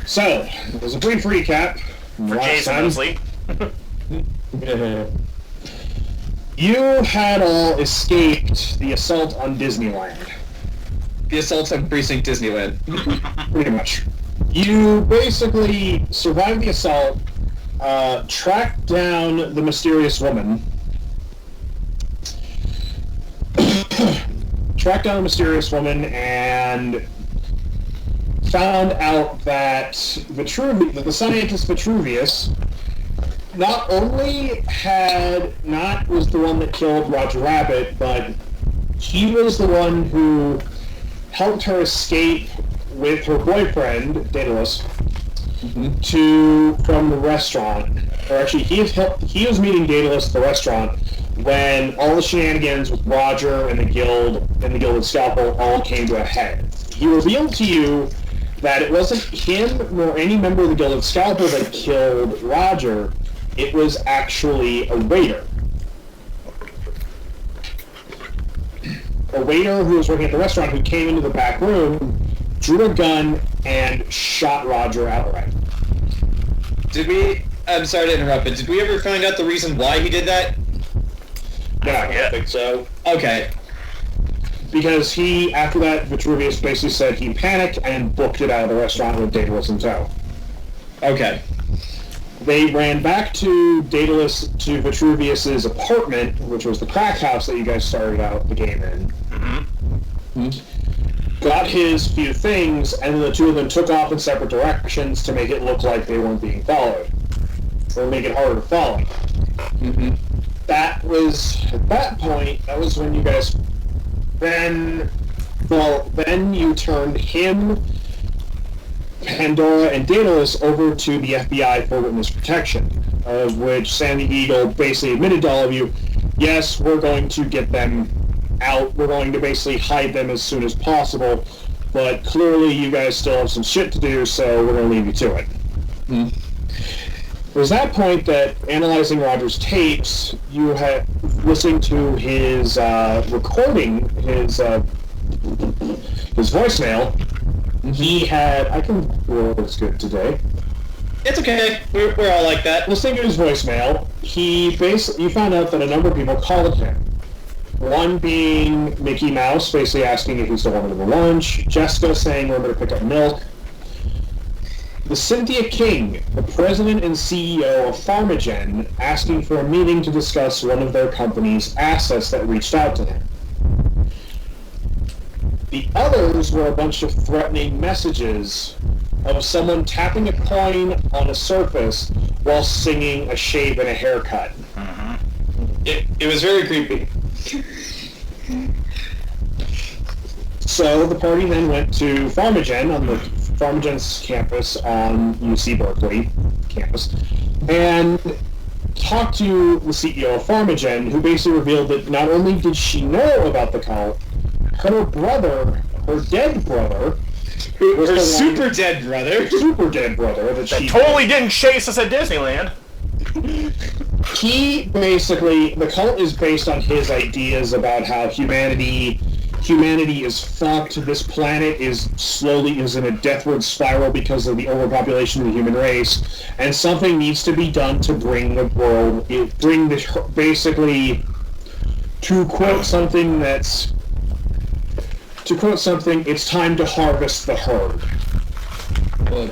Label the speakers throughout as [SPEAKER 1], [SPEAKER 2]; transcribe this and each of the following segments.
[SPEAKER 1] So, there's a brief recap from
[SPEAKER 2] For
[SPEAKER 1] last
[SPEAKER 2] Jayson,
[SPEAKER 1] time.
[SPEAKER 2] mostly.
[SPEAKER 1] You had all escaped the assault on Disneyland.
[SPEAKER 3] The assault on Precinct Disneyland.
[SPEAKER 1] Pretty much. You basically survived the assault, tracked down the mysterious woman, and found out that the scientist Vitruvius not only was the one that killed Roger Rabbit, but he was the one who helped her escape with her boyfriend, Daedalus, from the restaurant. Or actually, he was meeting Daedalus at the restaurant when all the shenanigans with Roger and the Gilded Scalpel all came to a head. He revealed to you that it wasn't him nor any member of the Gilded Scalpel that killed Roger. It was actually a waiter. A waiter who was working at the restaurant who came into the back room, drew a gun, and shot Roger outright.
[SPEAKER 3] I'm sorry to interrupt, but did we ever find out the reason why he did that?
[SPEAKER 1] No, I don't think so.
[SPEAKER 3] Okay.
[SPEAKER 1] Because after that, Vitruvius basically said he panicked and booked it out of the restaurant with Daedalus in tow.
[SPEAKER 3] Okay.
[SPEAKER 1] They ran back to Vitruvius's apartment, which was the crack house that you guys started out the game in. Got his few things, and then the two of them took off in separate directions to make it look like they weren't being followed. Or make it harder to follow. That was, at that point, that was when you guys... Then you turned him, Pandora, and Daedalus over to the FBI for witness protection, of which Sandy Eagle basically admitted to all of you, yes, we're going to get them out, we're going to basically hide them as soon as possible, but clearly you guys still have some shit to do, so we're going to leave you to it. It was that point that, analyzing Roger's tapes, you had listening to his recording, his voicemail. It's good today.
[SPEAKER 3] It's okay. We're all like that.
[SPEAKER 1] Listening to his voicemail, you found out that a number of people called him. One being Mickey Mouse, basically asking if he still wanted the lunch. Jessica saying we're going to pick up milk. The Cynthia King, the president and CEO of Pharmagen, asking for a meeting to discuss one of their company's assets that reached out to him. The others were a bunch of threatening messages of someone tapping a coin on a surface while singing a shave and a haircut.
[SPEAKER 3] It was very creepy.
[SPEAKER 1] So the party then went to Pharmagen on the Pharmagen's campus on UC Berkeley campus, and talked to the CEO of Pharmagen, who basically revealed that not only did she know about the cult, her dead brother,
[SPEAKER 3] Super dead brother,
[SPEAKER 2] That totally didn't chase us at Disneyland.
[SPEAKER 1] The cult is based on his ideas about how humanity is fucked. This planet is in a deathward spiral because of the overpopulation of the human race, and something needs to be done to to quote something, it's time to harvest the herd.
[SPEAKER 3] Oh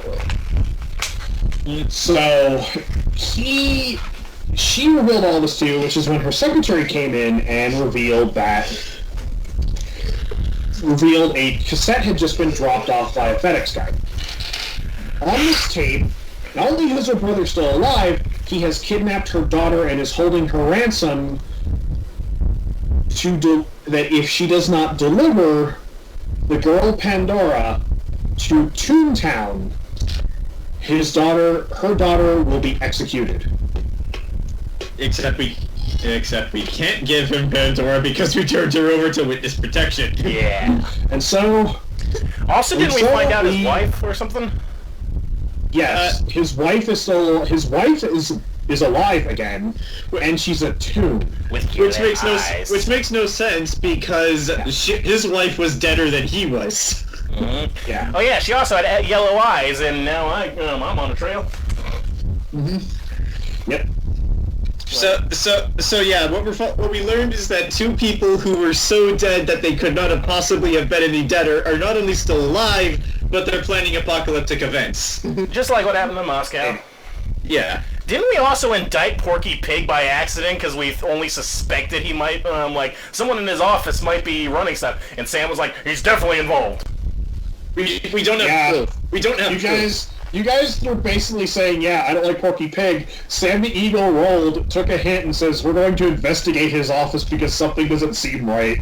[SPEAKER 3] boy.
[SPEAKER 1] So she revealed all this to you, which is when her secretary came in and revealed a cassette had just been dropped off by a FedEx guy. On this tape, not only is her brother still alive, he has kidnapped her daughter and is holding her ransom that if she does not deliver the girl Pandora to Toontown, her daughter will be executed.
[SPEAKER 3] Except we can't give him Pandora because we turned her over to witness protection.
[SPEAKER 2] Yeah.
[SPEAKER 1] And so...
[SPEAKER 2] Also, didn't we find out his wife or something?
[SPEAKER 1] Yes, his wife is alive again, and she's a Toon.
[SPEAKER 3] Which makes no sense because his wife was deader than he was.
[SPEAKER 2] Mm-hmm.
[SPEAKER 1] Yeah.
[SPEAKER 2] Oh yeah, she also had yellow eyes, and now I'm on a trail.
[SPEAKER 1] Yep.
[SPEAKER 3] So yeah, what we learned is that two people who were so dead that they could not have possibly have been any deader are not only still alive, but they're planning apocalyptic events.
[SPEAKER 2] Just like what happened in Moscow.
[SPEAKER 3] Yeah.
[SPEAKER 2] Didn't we also indict Porky Pig by accident because we only suspected he might, someone in his office might be running stuff, and Sam was like, he's definitely involved.
[SPEAKER 3] We don't have proof. We don't have proof.
[SPEAKER 1] You guys were basically saying, yeah, I don't like Porky Pig. Sam the Eagle rolled, took a hint, and says, we're going to investigate his office because something doesn't seem right.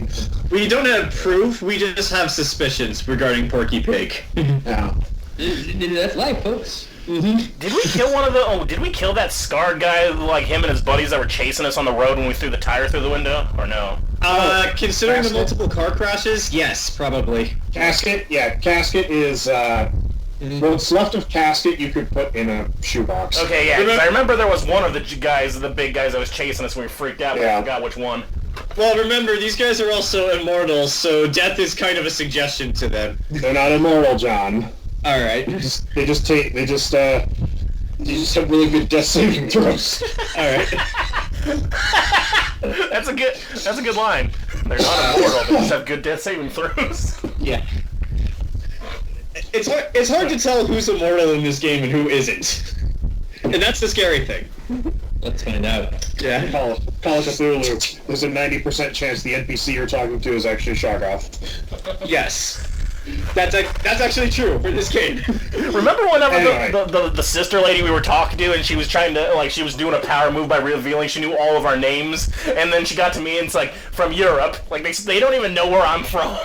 [SPEAKER 3] We don't have proof, we just have suspicions regarding Porky Pig.
[SPEAKER 1] Yeah.
[SPEAKER 4] That's life, folks.
[SPEAKER 2] Mm-hmm. Did we kill did we kill that scarred guy, like him and his buddies that were chasing us on the road when we threw the tire through the window, or no?
[SPEAKER 3] Considering
[SPEAKER 1] Casket.
[SPEAKER 3] the multiple car crashes, yes, probably.
[SPEAKER 1] Casket is, what's left of Casket you could put in a shoebox.
[SPEAKER 2] Okay, yeah, 'cause I remember there was one of the big guys that was chasing us when we freaked out, but I forgot which one.
[SPEAKER 3] Well, remember, these guys are also immortal, so death is kind of a suggestion to them.
[SPEAKER 1] They're not immortal, John.
[SPEAKER 3] Alright.
[SPEAKER 1] They just have really good death saving throws.
[SPEAKER 3] Alright.
[SPEAKER 2] That's a good line. They're not immortal, they just have good death saving throws.
[SPEAKER 3] Yeah. It's hard to tell who's immortal in this game and who isn't. And that's the scary thing.
[SPEAKER 4] Let's find out.
[SPEAKER 3] Yeah.
[SPEAKER 1] Call of Cthulhu. There's a 90% chance the NPC you're talking to is actually Shargoff.
[SPEAKER 3] Yes. That's actually true for this game.
[SPEAKER 2] Remember whenever
[SPEAKER 1] Anyway.
[SPEAKER 2] the sister lady we were talking to, and she was trying to, she was doing a power move by revealing she knew all of our names, and then she got to me and it's like, from Europe. Like, they don't even know where I'm from.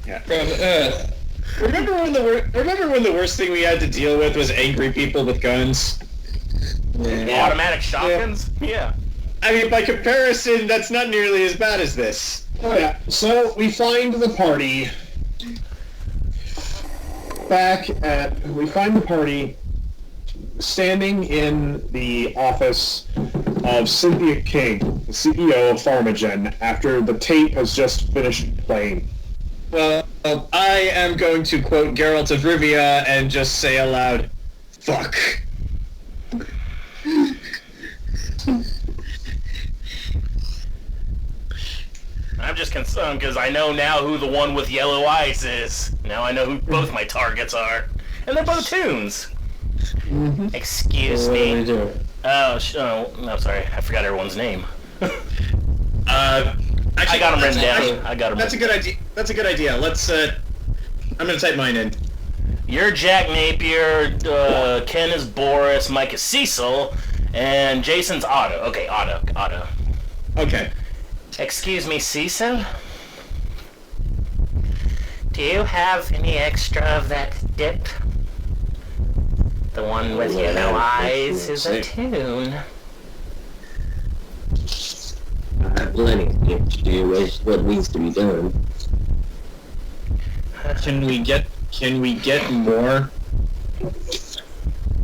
[SPEAKER 3] Yeah. Remember when the worst thing we had to deal with was angry people with guns?
[SPEAKER 2] Yeah. Automatic shotguns? Yeah.
[SPEAKER 3] I mean, by comparison, that's not nearly as bad as this.
[SPEAKER 1] Oh yeah. So we find the party standing in the office of Cynthia King, the CEO of Pharmagen, after the tape has just finished playing.
[SPEAKER 3] Well, I am going to quote Geralt of Rivia and just say aloud, fuck.
[SPEAKER 2] I'm just concerned because I know now who the one with yellow eyes is. Now I know who both my targets are. And they're both Toons. Mm-hmm. Excuse me. Oh, no, sorry. I forgot everyone's name.
[SPEAKER 3] Actually,
[SPEAKER 2] I got them written down.
[SPEAKER 3] That's a good idea. That's a good idea. Let's, I'm gonna type mine in.
[SPEAKER 2] You're Jack Napier, Ken is Boris, Mike is Cecil, and Jason's Otto. Okay, Otto.
[SPEAKER 3] Okay.
[SPEAKER 2] Excuse me, Cecil? Do you have any extra of that dip? The one with yellow eyes is a Toon.
[SPEAKER 4] Plenty to do is what needs to be done.
[SPEAKER 3] Can we get more?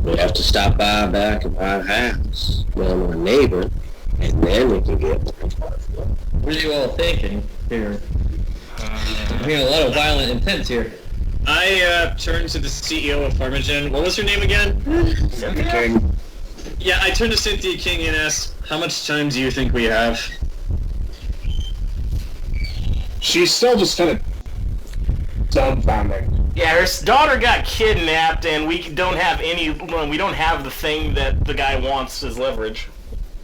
[SPEAKER 4] We have to stop by back of our house, well, our neighbor, and then we can get more. What are you all thinking here? I'm hearing a lot of violent intent here.
[SPEAKER 3] I turned to the CEO of Pharmagen. What was her name again?
[SPEAKER 2] Cynthia
[SPEAKER 1] King.
[SPEAKER 3] Yeah, I turned to Cynthia King and asked, how much time do you think we have?
[SPEAKER 1] She's still just kind of dumbfounded.
[SPEAKER 2] Yeah, her daughter got kidnapped, and we don't have the thing that the guy wants as leverage.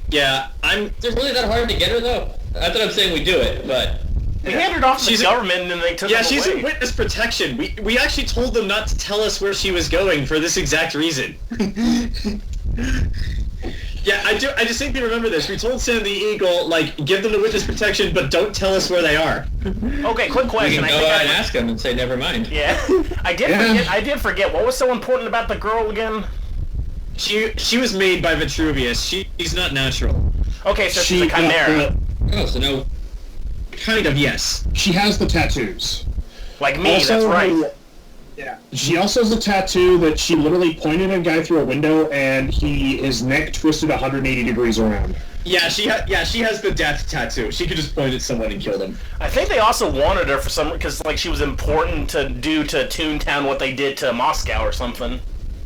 [SPEAKER 3] Yeah,
[SPEAKER 4] Is it really that hard to get her, though? I thought I'm saying we do it, but...
[SPEAKER 2] We handed her off to the government, and they took her away.
[SPEAKER 3] Yeah, she's in witness protection. We actually told them not to tell us where she was going for this exact reason. Yeah, I distinctly remember this. We told Sam the Eagle, give them the witness protection, but don't tell us where they are.
[SPEAKER 2] Okay, quick question.
[SPEAKER 4] We can go out and ask them and say, never mind.
[SPEAKER 2] Yeah. I did forget. What was so important about the girl again?
[SPEAKER 3] She was made by Vitruvius. She's not natural.
[SPEAKER 2] Okay, so she's a chimera.
[SPEAKER 4] Oh, so no...
[SPEAKER 3] Kind of, yes.
[SPEAKER 1] She has the tattoos.
[SPEAKER 2] Like me,
[SPEAKER 1] Also,
[SPEAKER 2] that's right.
[SPEAKER 1] Yeah. She also has a tattoo that she literally pointed at a guy through a window, and his neck twisted 180 degrees around.
[SPEAKER 3] Yeah, she has the death tattoo. She could just point at someone and kill them.
[SPEAKER 2] I think they also wanted her for some because like she was important to do to Toontown what they did to Moscow or something.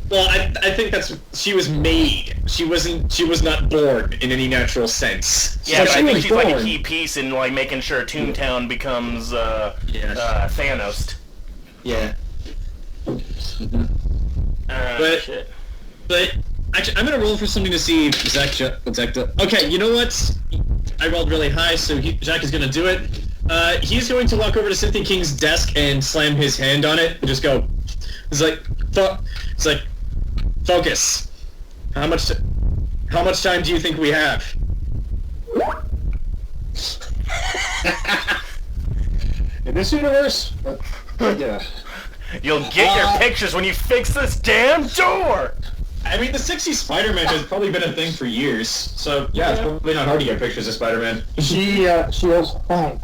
[SPEAKER 3] Well, I think she was made. She was not born in any natural sense.
[SPEAKER 2] Yeah, but I think she's like a
[SPEAKER 1] born.
[SPEAKER 2] key piece in like making sure Toontown becomes Thanos.
[SPEAKER 3] Yeah.
[SPEAKER 2] Shit.
[SPEAKER 3] But actually, I'm gonna roll for something to see if Zach does. Okay, you know what? I rolled really high, so Zach is gonna do it. He's going to walk over to Cynthia King's desk and slam his hand on it and just go. It's like, focus. How much time do you think we have?
[SPEAKER 1] In this universe, yeah.
[SPEAKER 2] You'll get your pictures when you fix this damn door!
[SPEAKER 3] I mean, the 60s Spider-Man has probably been a thing for years, so yeah, it's probably not hard to get pictures of Spider-Man.
[SPEAKER 1] She goes, fine.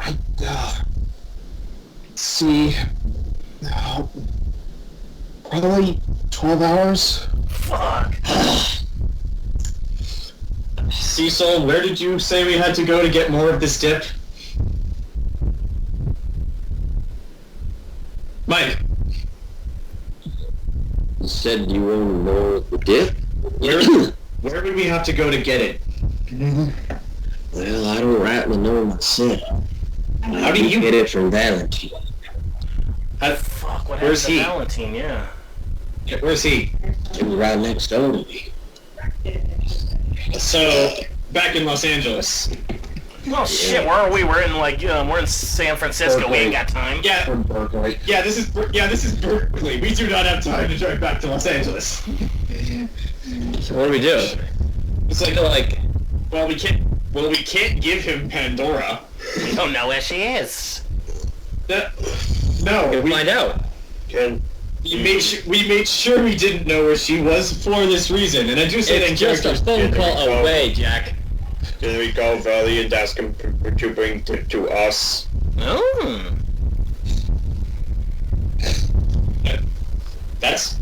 [SPEAKER 1] See, probably 12 hours.
[SPEAKER 2] Fuck.
[SPEAKER 3] Cecil, where did you say we had to go to get more of this dip? Mike.
[SPEAKER 4] You said you want to know the dip?
[SPEAKER 3] Where would we have to go to get it?
[SPEAKER 4] Well, I don't rightly know myself.
[SPEAKER 3] How do you
[SPEAKER 4] get it from Valentine?
[SPEAKER 2] Fuck, what
[SPEAKER 3] Where's
[SPEAKER 2] happened
[SPEAKER 3] he?
[SPEAKER 2] to Valentine, yeah.
[SPEAKER 3] Where's he?
[SPEAKER 4] It was right next door to me.
[SPEAKER 3] So, back in Los Angeles.
[SPEAKER 2] Well, shit, where are we? We're in San Francisco. We ain't got time.
[SPEAKER 3] Yeah,
[SPEAKER 1] From Berkeley.
[SPEAKER 3] this is Berkeley. We do not have time to drive back to Los Angeles.
[SPEAKER 4] So what do we do?
[SPEAKER 3] It's well, we can't give him Pandora.
[SPEAKER 2] We don't know where she is.
[SPEAKER 3] No,
[SPEAKER 4] We'll find out.
[SPEAKER 3] we made sure we didn't know where she was for this reason, and I do say that in
[SPEAKER 4] It's just a
[SPEAKER 3] character.
[SPEAKER 4] phone call away, Jack.
[SPEAKER 5] Can we call Valley and ask him to bring to us?
[SPEAKER 2] Oh.
[SPEAKER 3] That's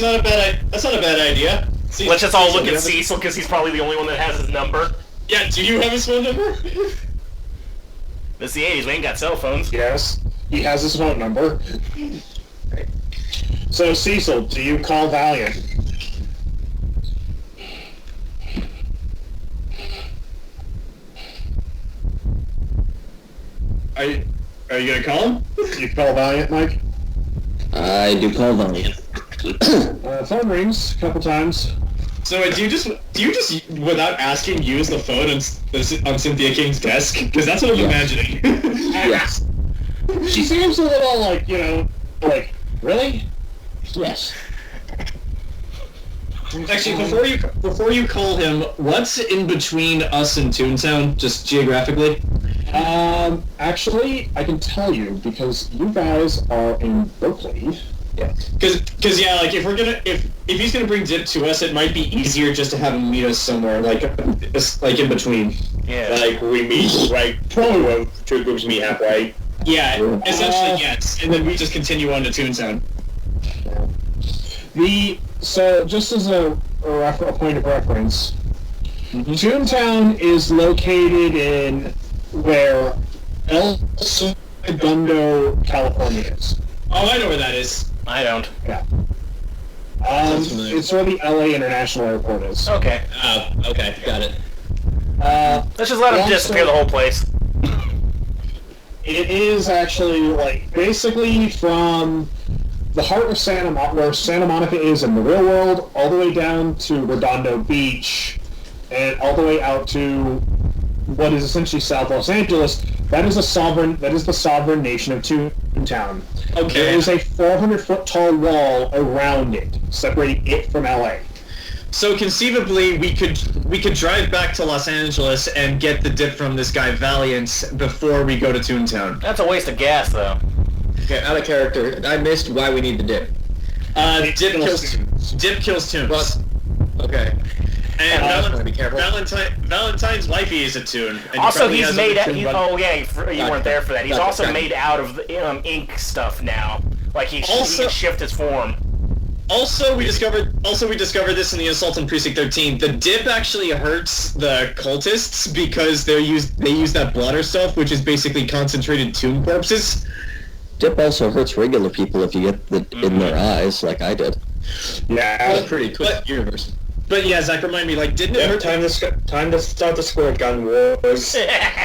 [SPEAKER 3] not a bad idea. See,
[SPEAKER 2] Let's just all
[SPEAKER 3] Cecil,
[SPEAKER 2] look
[SPEAKER 3] you
[SPEAKER 2] at
[SPEAKER 3] have
[SPEAKER 2] Cecil because he's probably the only one that has his number.
[SPEAKER 3] Yeah, do you have his phone number?
[SPEAKER 2] It's the 80s. We ain't got cell phones.
[SPEAKER 1] Yes, he has his phone number. So, Cecil, do you call Valiant?
[SPEAKER 3] Are you gonna call him?
[SPEAKER 1] You call Valiant, Mike?
[SPEAKER 4] I do call Valiant.
[SPEAKER 1] Phone rings a couple times.
[SPEAKER 3] So do you just without asking use the phone on Cynthia King's desk? Because that's what I'm imagining.
[SPEAKER 4] Yes.
[SPEAKER 1] She seems a little really?
[SPEAKER 4] Yes.
[SPEAKER 3] Actually, before you call him, what's in between us and Toontown, just geographically?
[SPEAKER 1] Actually, I can tell you because you guys are in Berkeley.
[SPEAKER 3] Yeah. Because yeah, like if he's gonna bring Dip to us, it might be easier just to have him meet us somewhere, like in between.
[SPEAKER 2] Yeah.
[SPEAKER 5] Like we meet, like two groups meet halfway.
[SPEAKER 3] Yeah, essentially yes, and then we just continue on to Toontown.
[SPEAKER 1] So just as a point of reference, Toontown is located in where El Segundo, California is.
[SPEAKER 3] Oh, I know where that is.
[SPEAKER 2] I don't.
[SPEAKER 1] Yeah. It's where the LA International Airport is.
[SPEAKER 2] Okay.
[SPEAKER 3] Oh, okay, got it.
[SPEAKER 2] Let's just let him disappear the whole place.
[SPEAKER 1] It is actually basically from the heart of where Santa Monica is in the real world, all the way down to Redondo Beach, and all the way out to what is essentially South Los Angeles. That is the sovereign nation of Toontown.
[SPEAKER 3] Okay.
[SPEAKER 1] There is a 400-foot tall wall around it, separating it from LA.
[SPEAKER 3] So conceivably, we could drive back to Los Angeles and get the dip from this guy Valiant before we go to Toontown.
[SPEAKER 2] That's a waste of gas, though.
[SPEAKER 4] Okay, out of character. I missed why we need the dip.
[SPEAKER 3] Dip kills Toons.
[SPEAKER 4] Okay.
[SPEAKER 3] And
[SPEAKER 4] be careful.
[SPEAKER 3] Valentine's wifey is a Toon. And he
[SPEAKER 2] Also,
[SPEAKER 3] probably
[SPEAKER 2] he's
[SPEAKER 3] has
[SPEAKER 2] made
[SPEAKER 3] other
[SPEAKER 2] out.
[SPEAKER 3] Toon
[SPEAKER 2] You
[SPEAKER 3] buddies.
[SPEAKER 2] weren't there for that. He's
[SPEAKER 4] Gotcha,
[SPEAKER 2] also
[SPEAKER 4] gotcha.
[SPEAKER 2] made out of ink stuff now. Like he
[SPEAKER 3] Also-
[SPEAKER 2] can shift his form.
[SPEAKER 3] Also, we discovered this in the Assault on Precinct 13. The dip actually hurts the cultists because they use that blotter stuff, which is basically concentrated tomb corpses.
[SPEAKER 4] Dip also hurts regular people if you get it in their eyes, like I did.
[SPEAKER 1] Yeah.
[SPEAKER 4] Pretty quick universe.
[SPEAKER 3] But yeah, Zach, remind me, like, didn't it hurt?
[SPEAKER 5] Time to start the squirt gun wars.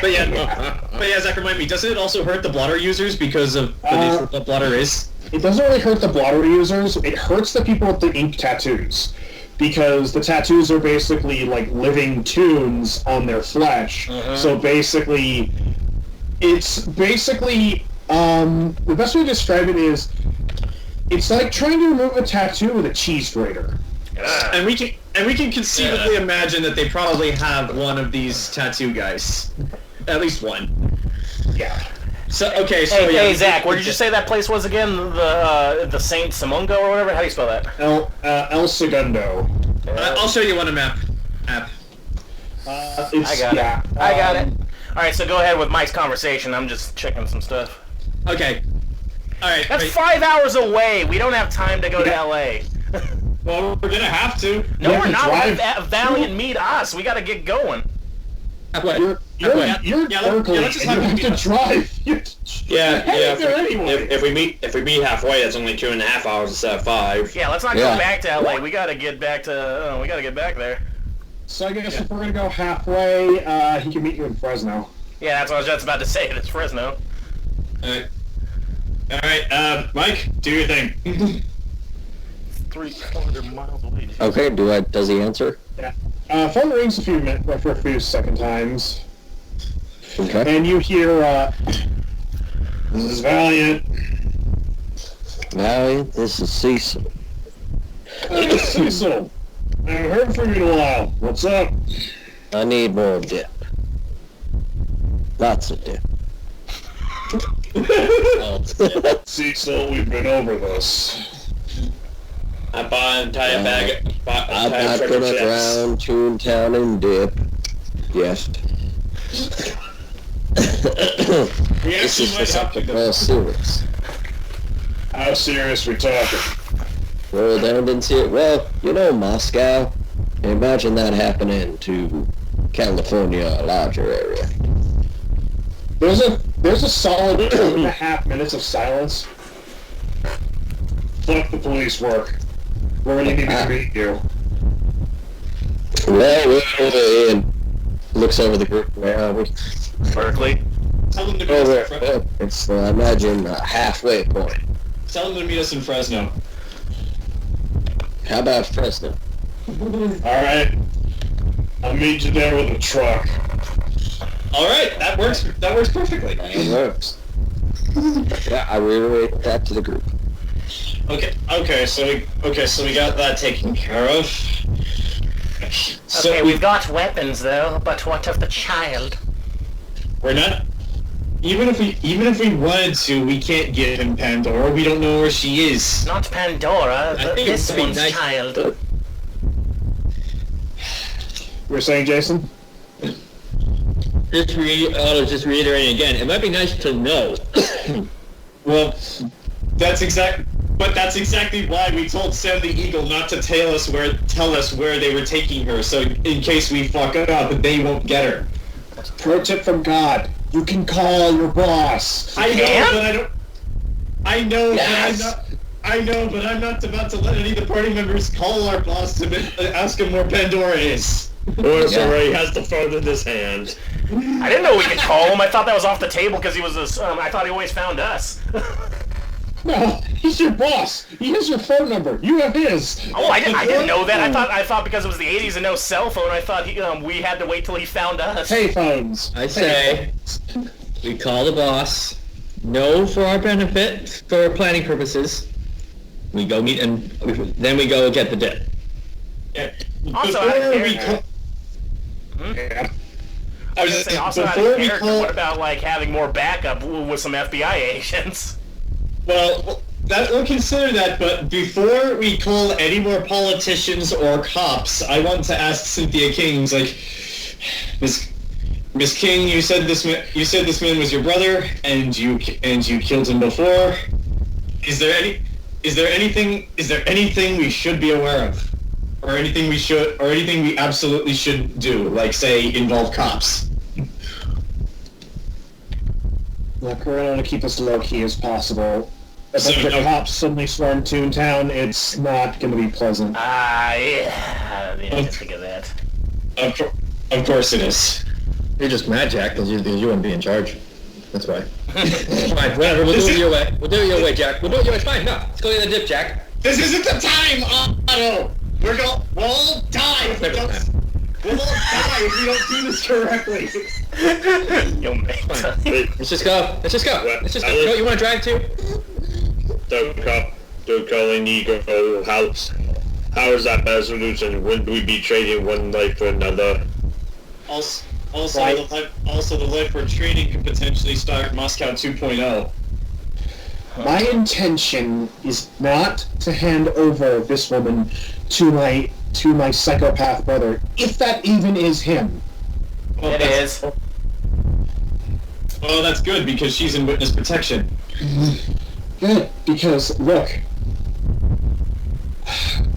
[SPEAKER 3] But yeah, Zach, remind me, doesn't it also hurt the blotter users because of the nature of what blotter is?
[SPEAKER 1] It doesn't really hurt the blotter users. It hurts the people with the ink tattoos. Because the tattoos are basically like living tunes on their flesh. So basically, it's basically, the best way to describe it is, it's like trying to remove a tattoo with a cheese grater.
[SPEAKER 3] And we can conceivably imagine that they probably have one of these tattoo guys. At least one.
[SPEAKER 1] Yeah.
[SPEAKER 3] So okay, so
[SPEAKER 2] Hey,
[SPEAKER 3] yeah.
[SPEAKER 2] Zach, where did you say that place was again? The Saint Simongo or whatever? How do you spell that?
[SPEAKER 1] El Segundo.
[SPEAKER 3] I'll show you on a map. App.
[SPEAKER 1] It's,
[SPEAKER 2] I got
[SPEAKER 1] yeah,
[SPEAKER 2] it. I got it. All right, so go ahead with Mike's conversation. I'm just checking some stuff.
[SPEAKER 3] Okay. All right.
[SPEAKER 2] That's
[SPEAKER 3] wait.
[SPEAKER 2] 5 hours away. We don't have time to go to LA.
[SPEAKER 3] Well, we're gonna have to.
[SPEAKER 2] No,
[SPEAKER 1] You
[SPEAKER 2] we're
[SPEAKER 1] have
[SPEAKER 2] not.
[SPEAKER 1] to
[SPEAKER 2] Let Valiant meet us. We got to get going.
[SPEAKER 3] What?
[SPEAKER 1] You're
[SPEAKER 3] Yeah,
[SPEAKER 1] Berkeley.
[SPEAKER 3] let's just
[SPEAKER 1] You
[SPEAKER 3] have
[SPEAKER 1] have
[SPEAKER 3] it
[SPEAKER 1] to drive.
[SPEAKER 5] Yeah.
[SPEAKER 1] Headed there anyway.
[SPEAKER 5] If we meet halfway, that's only 2.5 hours instead of 5.
[SPEAKER 2] Yeah, let's not go back to LA. We got to get back to. We got to get back there.
[SPEAKER 1] So I guess if we're gonna go halfway, he can meet you in Fresno.
[SPEAKER 2] Yeah, that's what I was just about to say. It's Fresno.
[SPEAKER 3] All right. Mike, do your thing.
[SPEAKER 2] 300 miles away.
[SPEAKER 4] Okay, does he answer?
[SPEAKER 1] Phone rings for a few second times,
[SPEAKER 4] Okay.
[SPEAKER 1] and you hear, "This is Valiant."
[SPEAKER 4] Valiant, this is Cecil.
[SPEAKER 1] Cecil, I haven't heard from you in a while. What's up?
[SPEAKER 4] I need more dip. Lots of dip.
[SPEAKER 1] Cecil, we've been over this.
[SPEAKER 5] I bought an entire bag.
[SPEAKER 4] I'm not gonna drown Toontown in dip. Yes. This is for something more serious.
[SPEAKER 1] How serious we talking?
[SPEAKER 4] Well, down didn't see it. Well, you know Moscow. Imagine that happening to California, a larger area.
[SPEAKER 1] There's a solid 2.5 minutes of silence. Fuck the police work. We're gonna need to meet you.
[SPEAKER 4] Well, we're over in. Looks over the group. Where are we?
[SPEAKER 2] Berkeley.
[SPEAKER 3] Tell them to meet
[SPEAKER 4] Over.
[SPEAKER 3] us in Fresno.
[SPEAKER 4] It's I imagine a halfway point.
[SPEAKER 3] Tell them to meet us in Fresno.
[SPEAKER 4] How about Fresno?
[SPEAKER 1] Alright. I'll meet you there with a truck.
[SPEAKER 3] All right, that works. That works perfectly.
[SPEAKER 4] It works. Yeah, I reiterate that to the group.
[SPEAKER 3] Okay. So we got that taken care of. So
[SPEAKER 2] Okay, we've got weapons though, but what of the child?
[SPEAKER 3] we're not. Even if we wanted to, we can't give him Pandora. We don't know where she is.
[SPEAKER 2] Not Pandora,
[SPEAKER 3] I
[SPEAKER 2] but
[SPEAKER 3] think
[SPEAKER 2] this
[SPEAKER 3] it'd be
[SPEAKER 2] one's
[SPEAKER 3] nice-
[SPEAKER 2] child.
[SPEAKER 1] You were saying, Jason?
[SPEAKER 4] Just reiterating again. It might be nice to know.
[SPEAKER 3] Well, that's exactly why we told Sam the Eagle not to tell us where they were taking her, so in case we fuck it up, they won't get her.
[SPEAKER 1] Pro tip from God. You can call your boss.
[SPEAKER 3] I know,
[SPEAKER 2] can?
[SPEAKER 3] but I don't. I know,
[SPEAKER 4] Yes.
[SPEAKER 3] but I'm not. I know, but I'm not about to let any of the party members call our boss to ask him where Pandora is.
[SPEAKER 5] Already has the phone in his hand.
[SPEAKER 2] I didn't know we could call him. I thought that was off the table because he was I thought he always found us.
[SPEAKER 1] No, he's your boss. He has your phone number. You have his.
[SPEAKER 2] Oh, I didn't know that. I thought because it was the 80s and no cell phone, I thought we had to wait till he found us.
[SPEAKER 1] Payphones.
[SPEAKER 4] I say we call the boss. Know for our benefit, for planning purposes. We go meet and then we go get the dip.
[SPEAKER 3] Yeah.
[SPEAKER 2] Also, out of
[SPEAKER 3] Before we
[SPEAKER 2] character.
[SPEAKER 1] Yeah.
[SPEAKER 3] I was
[SPEAKER 2] Gonna
[SPEAKER 3] just
[SPEAKER 2] say, also out
[SPEAKER 3] before
[SPEAKER 2] of
[SPEAKER 3] we
[SPEAKER 2] character,
[SPEAKER 3] call.
[SPEAKER 2] what about like having more backup with some FBI agents?
[SPEAKER 3] Well, we'll consider that, but before we call any more politicians or cops, I want to ask Cynthia King's like, Miss King, you said this man was your brother, and you killed him before, Is there anything we should be aware of? Or anything we absolutely should do, like, say, involve cops?
[SPEAKER 1] Look, we're going to keep this low-key as possible. If
[SPEAKER 3] So,
[SPEAKER 1] the
[SPEAKER 3] no-
[SPEAKER 1] cops suddenly storm Toontown, it's not going to be pleasant.
[SPEAKER 2] Yeah. I didn't think of that.
[SPEAKER 3] Of course it is.
[SPEAKER 4] You're just mad, Jack, because you wouldn't be in charge. That's why. Fine, whatever, we'll do it your way. We'll do it your way, Jack. We'll do it your way, it's fine, no. Let's go get the dip, Jack.
[SPEAKER 3] This isn't the time, Otto! We'll all die if we don't... We'll all die if we don't do this correctly.
[SPEAKER 2] Yo, mate.
[SPEAKER 4] Let's just go. Let's just go. Let's just go. You know what you want to drive to?
[SPEAKER 5] Don't call an ego. How is that better solution? Wouldn't we be trading one life for another?
[SPEAKER 3] Also,
[SPEAKER 1] Right.
[SPEAKER 3] the life we're trading could potentially start Moscow 2.0.
[SPEAKER 1] My intention is not to hand over this woman to my psychopath brother, if that even is him.
[SPEAKER 2] It is.
[SPEAKER 3] Oh, that's good, because she's in witness protection.
[SPEAKER 1] Good, because look.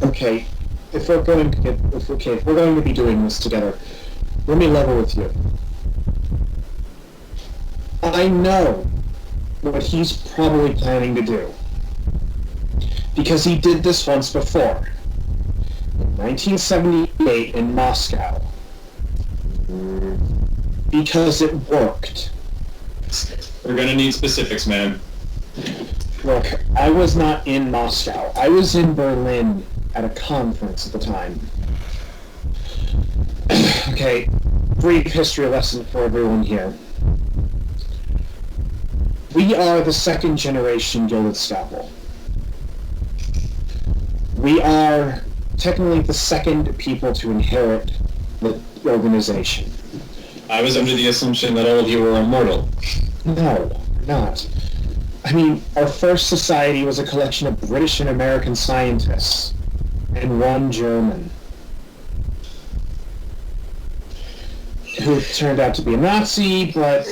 [SPEAKER 1] Okay, if we're going to be doing this together, let me level with you. I know what he's probably planning to do, because he did this once before. In 1978 in Moscow. Because it worked.
[SPEAKER 3] We're gonna need specifics, man.
[SPEAKER 1] Look, I was not in Moscow. I was in Berlin at a conference at the time. Okay, brief history lesson for everyone here. We are the second generation Gilded Scalpel. We are technically the second people to inherit the organization.
[SPEAKER 3] I was under the assumption that all of you were immortal.
[SPEAKER 1] No, not. I mean, our first society was a collection of British and American scientists, and one German, who turned out to be a Nazi, but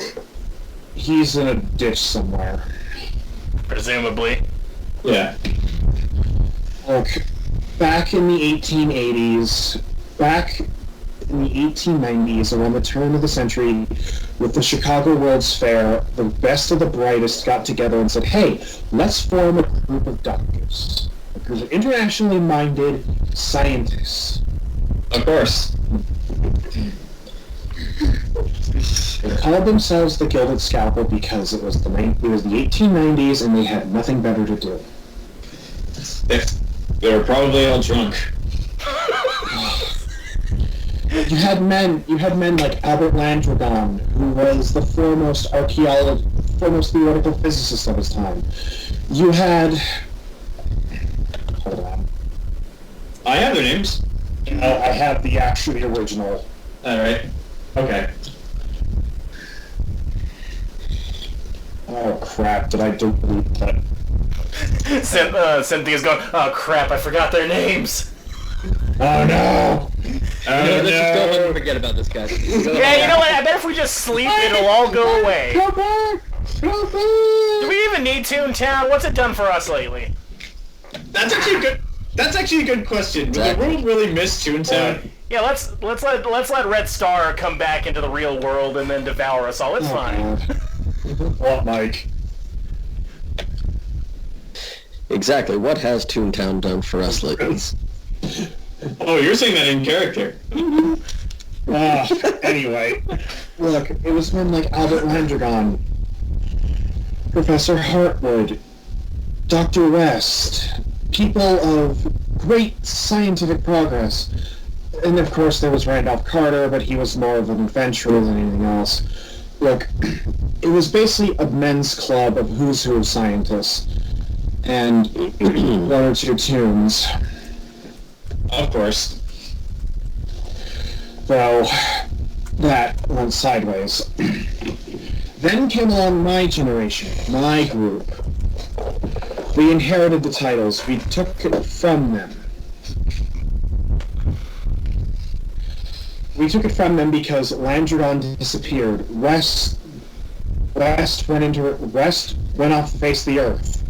[SPEAKER 1] he's in a ditch somewhere.
[SPEAKER 2] Presumably.
[SPEAKER 3] Yeah.
[SPEAKER 1] Look, back in the 1880s, back in the 1890s, around the turn of the century, with the Chicago World's Fair, the best of the brightest got together and said, hey, let's form a group of doctors. A group of internationally minded scientists.
[SPEAKER 3] Of course.
[SPEAKER 1] They called themselves the Gilded Scalpel because it was the 1890s and they had nothing better to do.
[SPEAKER 3] They were probably all drunk.
[SPEAKER 1] You had men like Albert Landrigan, who was the foremost theoretical physicist of his time. You had... Hold on.
[SPEAKER 3] I have their names.
[SPEAKER 1] I have the original.
[SPEAKER 3] Alright. Okay.
[SPEAKER 1] Oh crap, did I delete that?
[SPEAKER 2] Cynthia's going, oh crap, I forgot their names.
[SPEAKER 1] Oh no!
[SPEAKER 4] Let's just go home and forget about this, guys.
[SPEAKER 2] Yeah, you know what? I bet if we just sleep, it'll all go away.
[SPEAKER 1] Go back! Go back!
[SPEAKER 2] Do we even need Toontown? What's it done for us lately?
[SPEAKER 3] That's actually a good question. Will the world really miss Toontown?
[SPEAKER 2] Yeah, let's let Red Star come back into the real world and then devour us all. It's fine.
[SPEAKER 1] What, Mike?
[SPEAKER 4] Exactly. What has Toontown done for us lately?
[SPEAKER 3] Oh, you're saying that in character.
[SPEAKER 1] Anyway, look, it was men like Albert Landrigan, Professor Hartwood, Dr. West, people of great scientific progress. And of course there was Randolph Carter, but he was more of an adventurer than anything else. Look, it was basically a men's club of who's who of scientists, and one or two tunes.
[SPEAKER 3] Of course.
[SPEAKER 1] Though that went sideways. Then came along my generation, my group. We inherited the titles. We took it from them. We took it from them because Landrigan disappeared. West went off the face of the earth.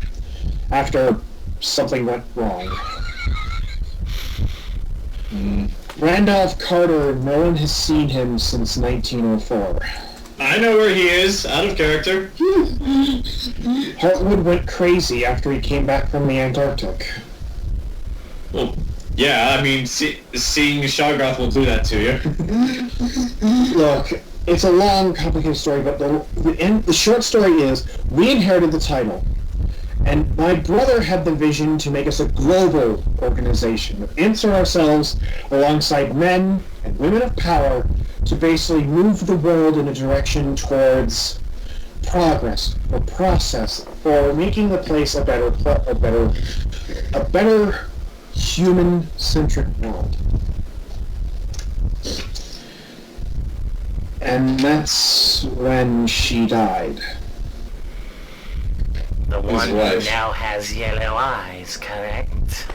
[SPEAKER 1] after something went wrong. Randolph Carter, no one has seen him since 1904.
[SPEAKER 3] I know where he is, out of character.
[SPEAKER 1] Hartwood went crazy after he came back from the Antarctic.
[SPEAKER 3] Well, yeah, I mean, seeing Shoggoth will do that to you.
[SPEAKER 1] Look, it's a long, complicated story, but the short story is, we inherited the title, and my brother had the vision to make us a global organization, insert ourselves alongside men and women of power to basically move the world in a direction towards progress, or process, or making the place a better human-centric world. And that's when she died.
[SPEAKER 2] The one who now has yellow eyes, correct?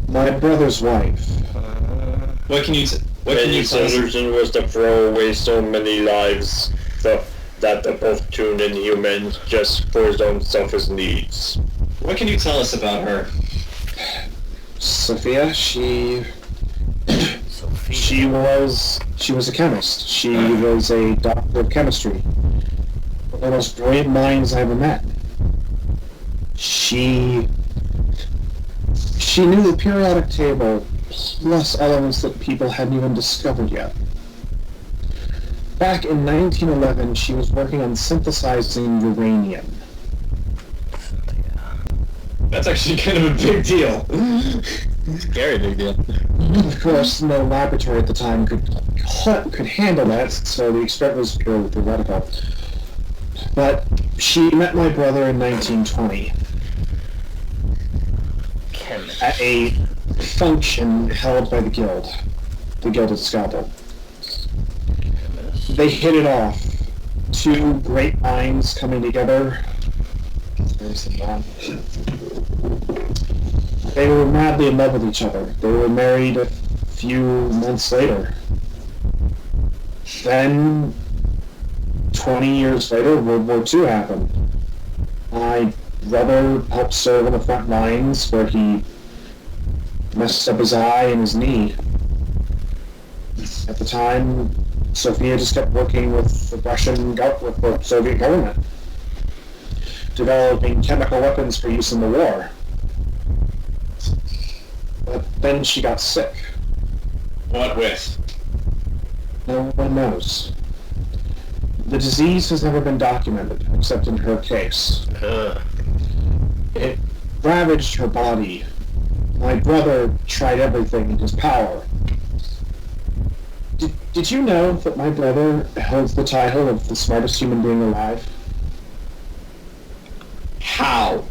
[SPEAKER 1] My brother's wife.
[SPEAKER 3] What can you tell us?
[SPEAKER 5] Solution was to throw away so many lives that the both Toon and humans just for his own selfish needs.
[SPEAKER 3] What can you tell us about her?
[SPEAKER 1] Sophia, she was a chemist. She was a doctor of chemistry. One of the most brilliant minds I ever met. She knew the periodic table plus elements that people hadn't even discovered yet. Back in 1911, she was working on synthesizing uranium.
[SPEAKER 3] That's actually kind of a big deal. Scary big deal.
[SPEAKER 1] Of course, no laboratory at the time could handle that, so the experiment was purely theoretical. But she met my brother in 1920 at a function held by the Guild of Scalpel. They hit it off. Two great minds coming together. There's the man. They were madly in love with each other. They were married a few months later. Then, 20 years later, World War II happened. My brother helped serve on the front lines where he messed up his eye and his knee. At the time, Sophia just kept working with the Soviet government, developing chemical weapons for use in the war. But then she got sick.
[SPEAKER 3] What with?
[SPEAKER 1] No one knows. The disease has never been documented, except in her case. It ravaged her body. My brother tried everything in his power. Did you know that my brother holds the title of the smartest human being alive?
[SPEAKER 3] How?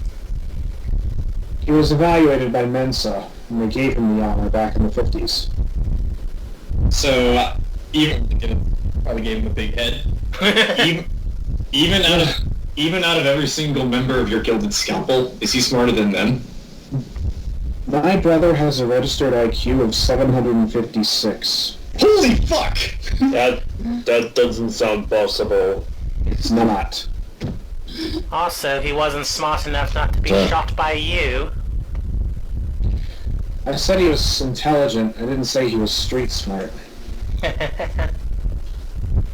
[SPEAKER 1] He was evaluated by Mensa, and they gave him the honor back in the 50s.
[SPEAKER 3] So, probably gave him a big head. even out of every single member of your gilded scalpel, is he smarter than them?
[SPEAKER 1] My brother has a registered IQ of 756.
[SPEAKER 3] Holy fuck!
[SPEAKER 5] That doesn't sound possible.
[SPEAKER 1] It's not.
[SPEAKER 2] Also, he wasn't smart enough not to be shot by you.
[SPEAKER 1] I said he was intelligent. I didn't say he was street smart.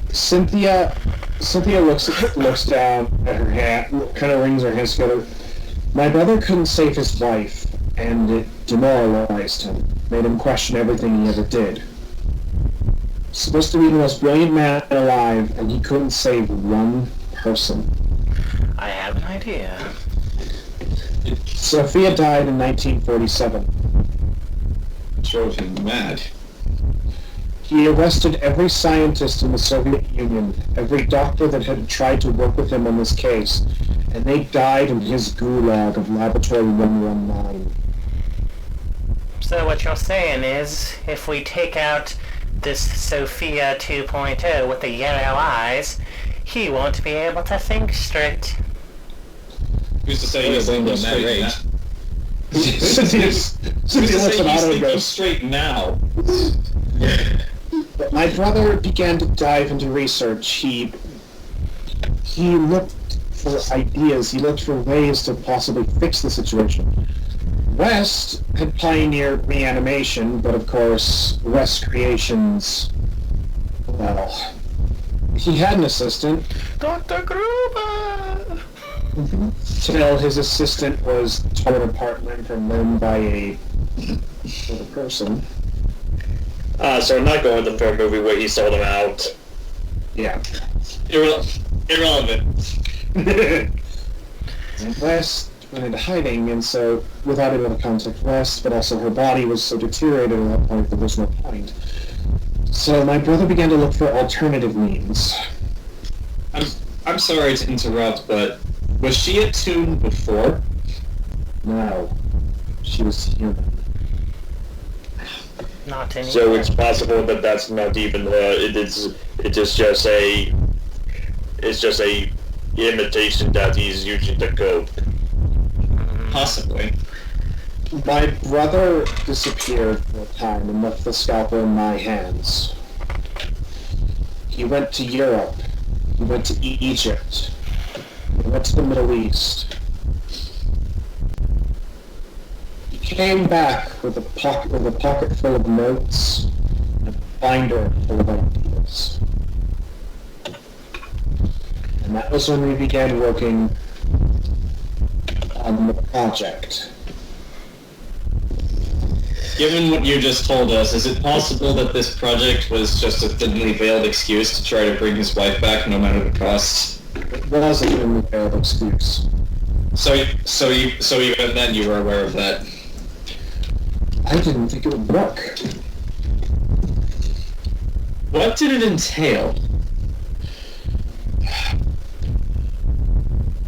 [SPEAKER 1] Cynthia looks down at her hand, kind of wrings her hands together. My brother couldn't save his wife, and it demoralized him, made him question everything he ever did. Supposed to be the most brilliant man alive, and he couldn't save one person.
[SPEAKER 2] I have an idea.
[SPEAKER 1] Sophia died in 1947.
[SPEAKER 3] Drove him mad.
[SPEAKER 1] He arrested every scientist in the Soviet Union, every doctor that had tried to work with him on this case, and they died in his gulag of Laboratory 119.
[SPEAKER 2] So what you're saying is, if we take out this Sophia 2.0 with the yellow eyes, he won't be able to think straight.
[SPEAKER 3] Who's to say he's thinking straight? Who's to say he's thinking straight now?
[SPEAKER 1] But my brother began to dive into research. He looked for ideas. He looked for ways to possibly fix the situation. West had pioneered reanimation, but of course, West Creations, well, he had an assistant.
[SPEAKER 2] Dr. Gruber!
[SPEAKER 1] Till his assistant was torn apart limb from limb by a person.
[SPEAKER 5] So we're not going to the third movie where he sold him out.
[SPEAKER 1] Yeah.
[SPEAKER 3] Irrelevant.
[SPEAKER 1] And West went into hiding, and so, without able to contact West, but also her body was so deteriorated at that point that there's no point. So my brother began to look for alternative means.
[SPEAKER 3] I'm sorry to interrupt, but was she at Toon before?
[SPEAKER 1] No. She was human.
[SPEAKER 2] Not anymore.
[SPEAKER 5] So it's possible that that's not even her. It's just a imitation that he's using the code.
[SPEAKER 3] Possibly.
[SPEAKER 1] My brother disappeared for a time and left the scalpel in my hands. He went to Europe. He went to Egypt. He went to the Middle East. He came back with a pocket full of notes and a binder full of ideas. And that was when we began working on the project.
[SPEAKER 3] Given what you just told us, is it possible that this project was just a thinly veiled excuse to try to bring his wife back no matter the cost?
[SPEAKER 1] It was a thinly veiled excuse.
[SPEAKER 3] So even then you were aware of that?
[SPEAKER 1] I didn't think it would work.
[SPEAKER 3] What did it entail?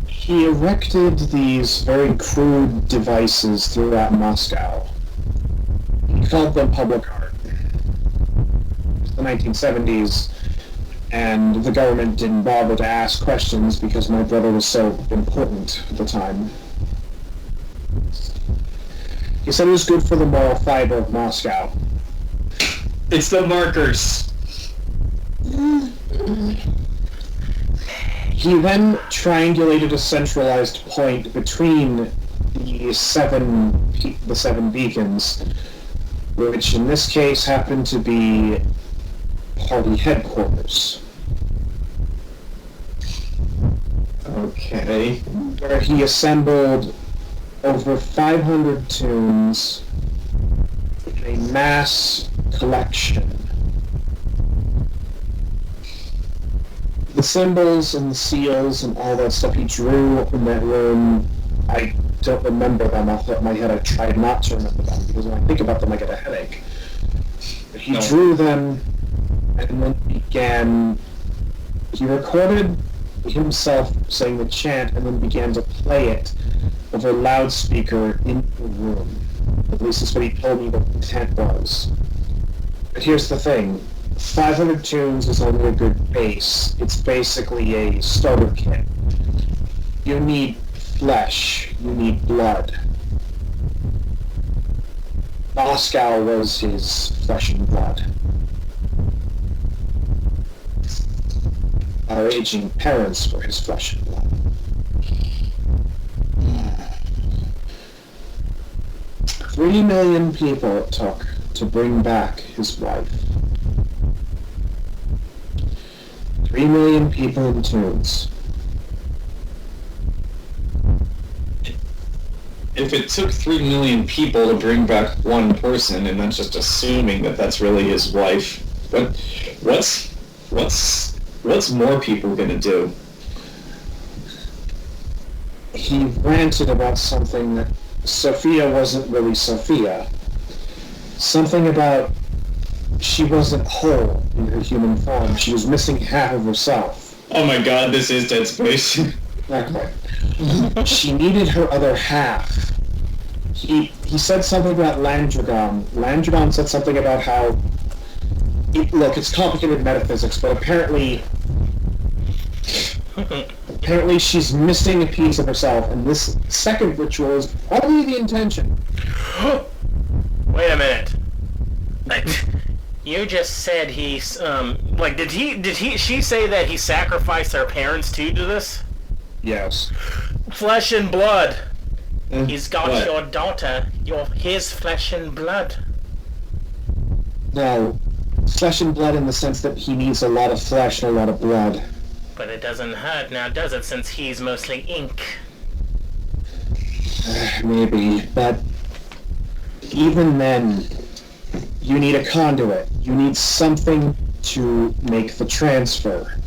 [SPEAKER 1] He erected these very crude devices throughout Moscow. He called them public art. It's the 1970s, and the government didn't bother to ask questions because my brother was so important at the time. He said it was good for the moral fiber of Moscow.
[SPEAKER 3] It's the markers.
[SPEAKER 1] He then triangulated a centralized point between the seven beacons, which in this case happened to be party headquarters.
[SPEAKER 3] Okay.
[SPEAKER 1] Where he assembled over 500 tunes in a mass collection. The symbols and the seals and all that stuff he drew in that room, I don't remember them off the top of my head. I tried not to remember them because when I think about them I get a headache. But he drew them and then he recorded himself saying the chant and then began to play it over a loudspeaker in the room. At least that's what he told me what the intent was. But here's the thing. 500 tunes is only a good base. It's basically a starter kit. You need flesh. You need blood. Moscow was his flesh and blood. Our aging parents were his flesh and blood. 3 million people it took to bring back his wife. 3 million people in tunes.
[SPEAKER 3] If it took 3 million people to bring back one person, and that's just assuming that that's really his wife, what's more people gonna do?
[SPEAKER 1] He ranted about something that Sophia wasn't really Sophia. Something about she wasn't whole in her human form. She was missing half of herself.
[SPEAKER 3] Oh my god, this is Dead Space.
[SPEAKER 1] Exactly. She needed her other half. He said something about Landragon. Landragon said something about how... Look, it's complicated metaphysics, but apparently she's missing a piece of herself, and this second ritual is probably the intention.
[SPEAKER 2] Wait a minute. You just said he's, she say that he sacrificed her parents too to this?
[SPEAKER 1] Yes.
[SPEAKER 2] Flesh and blood. He's got
[SPEAKER 3] What?
[SPEAKER 2] your daughter. His flesh and blood.
[SPEAKER 1] No. Flesh and blood in the sense that he needs a lot of flesh and a lot of blood.
[SPEAKER 2] But it doesn't hurt now, does it, since he's mostly ink?
[SPEAKER 1] Maybe, but even then, you need a conduit. You need something to make the transfer.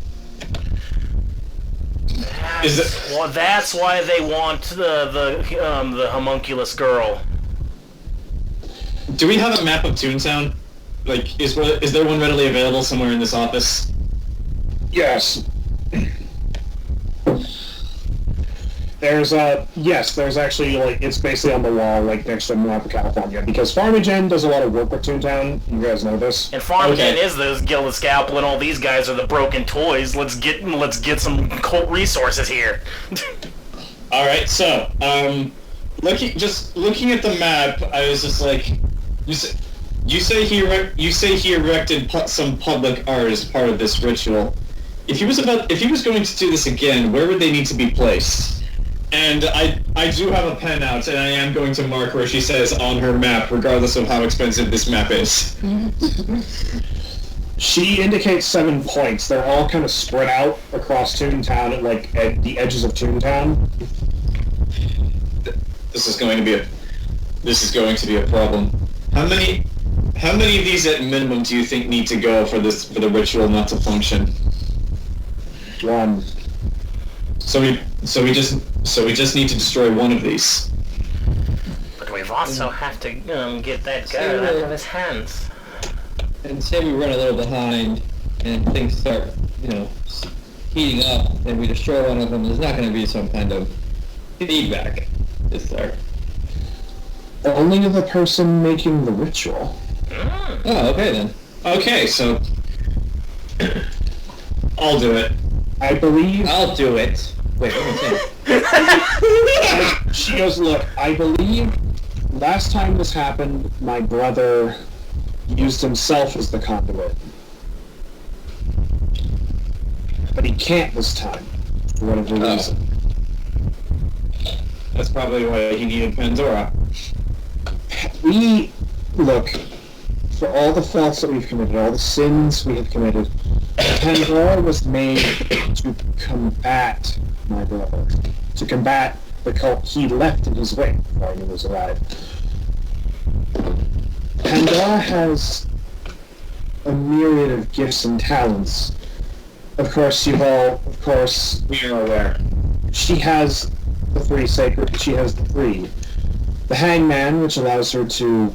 [SPEAKER 2] Well, that's why they want the homunculus girl.
[SPEAKER 3] Do we have a map of Toontown? Like, is there one readily available somewhere in this office?
[SPEAKER 1] Yes. There's actually, like, it's basically on the wall, like, next to map of California, because Farmagen does a lot of work with Toontown. You guys know this.
[SPEAKER 2] And Farmagen
[SPEAKER 3] Okay.
[SPEAKER 2] is the Guild of Scalpel, and all these guys are the broken toys. Let's get some cult resources here.
[SPEAKER 3] All right, so looking at the map, I was just like, you say he erected some public art as part of this ritual. If he was going to do this again, where would they need to be placed? And I do have a pen out, and I am going to mark where she says on her map, regardless of how expensive this map is.
[SPEAKER 1] She indicates 7 points. They're all kind of spread out across Toontown, at the edges of Toontown.
[SPEAKER 3] This is going to be a problem. How many of these at minimum do you think need to go for the ritual not to function?
[SPEAKER 1] 1.
[SPEAKER 3] So we just need to destroy one of these.
[SPEAKER 2] But we've also have to get that girl out of his hands.
[SPEAKER 4] And say we run a little behind and things start, heating up and we destroy one of them, there's not going to be some kind of feedback, is there?
[SPEAKER 1] Only the person making the ritual.
[SPEAKER 4] Oh, okay then.
[SPEAKER 3] Okay, so I'll do it.
[SPEAKER 1] I believe...
[SPEAKER 4] I'll do it. Wait, what am I saying?
[SPEAKER 1] She goes, look, I believe last time this happened, my brother used himself as the conduit. But he can't this time, for whatever reason.
[SPEAKER 3] That's probably why he needed Pandora.
[SPEAKER 1] Look, for all the faults that we've committed, all the sins we have committed, Pandora was made to combat my brother, to combat the cult he left in his wake while he was alive. Pandora has a myriad of gifts and talents. Of course, we are aware. She has the 3 sacred, she has the 3. The Hangman, which allows her to,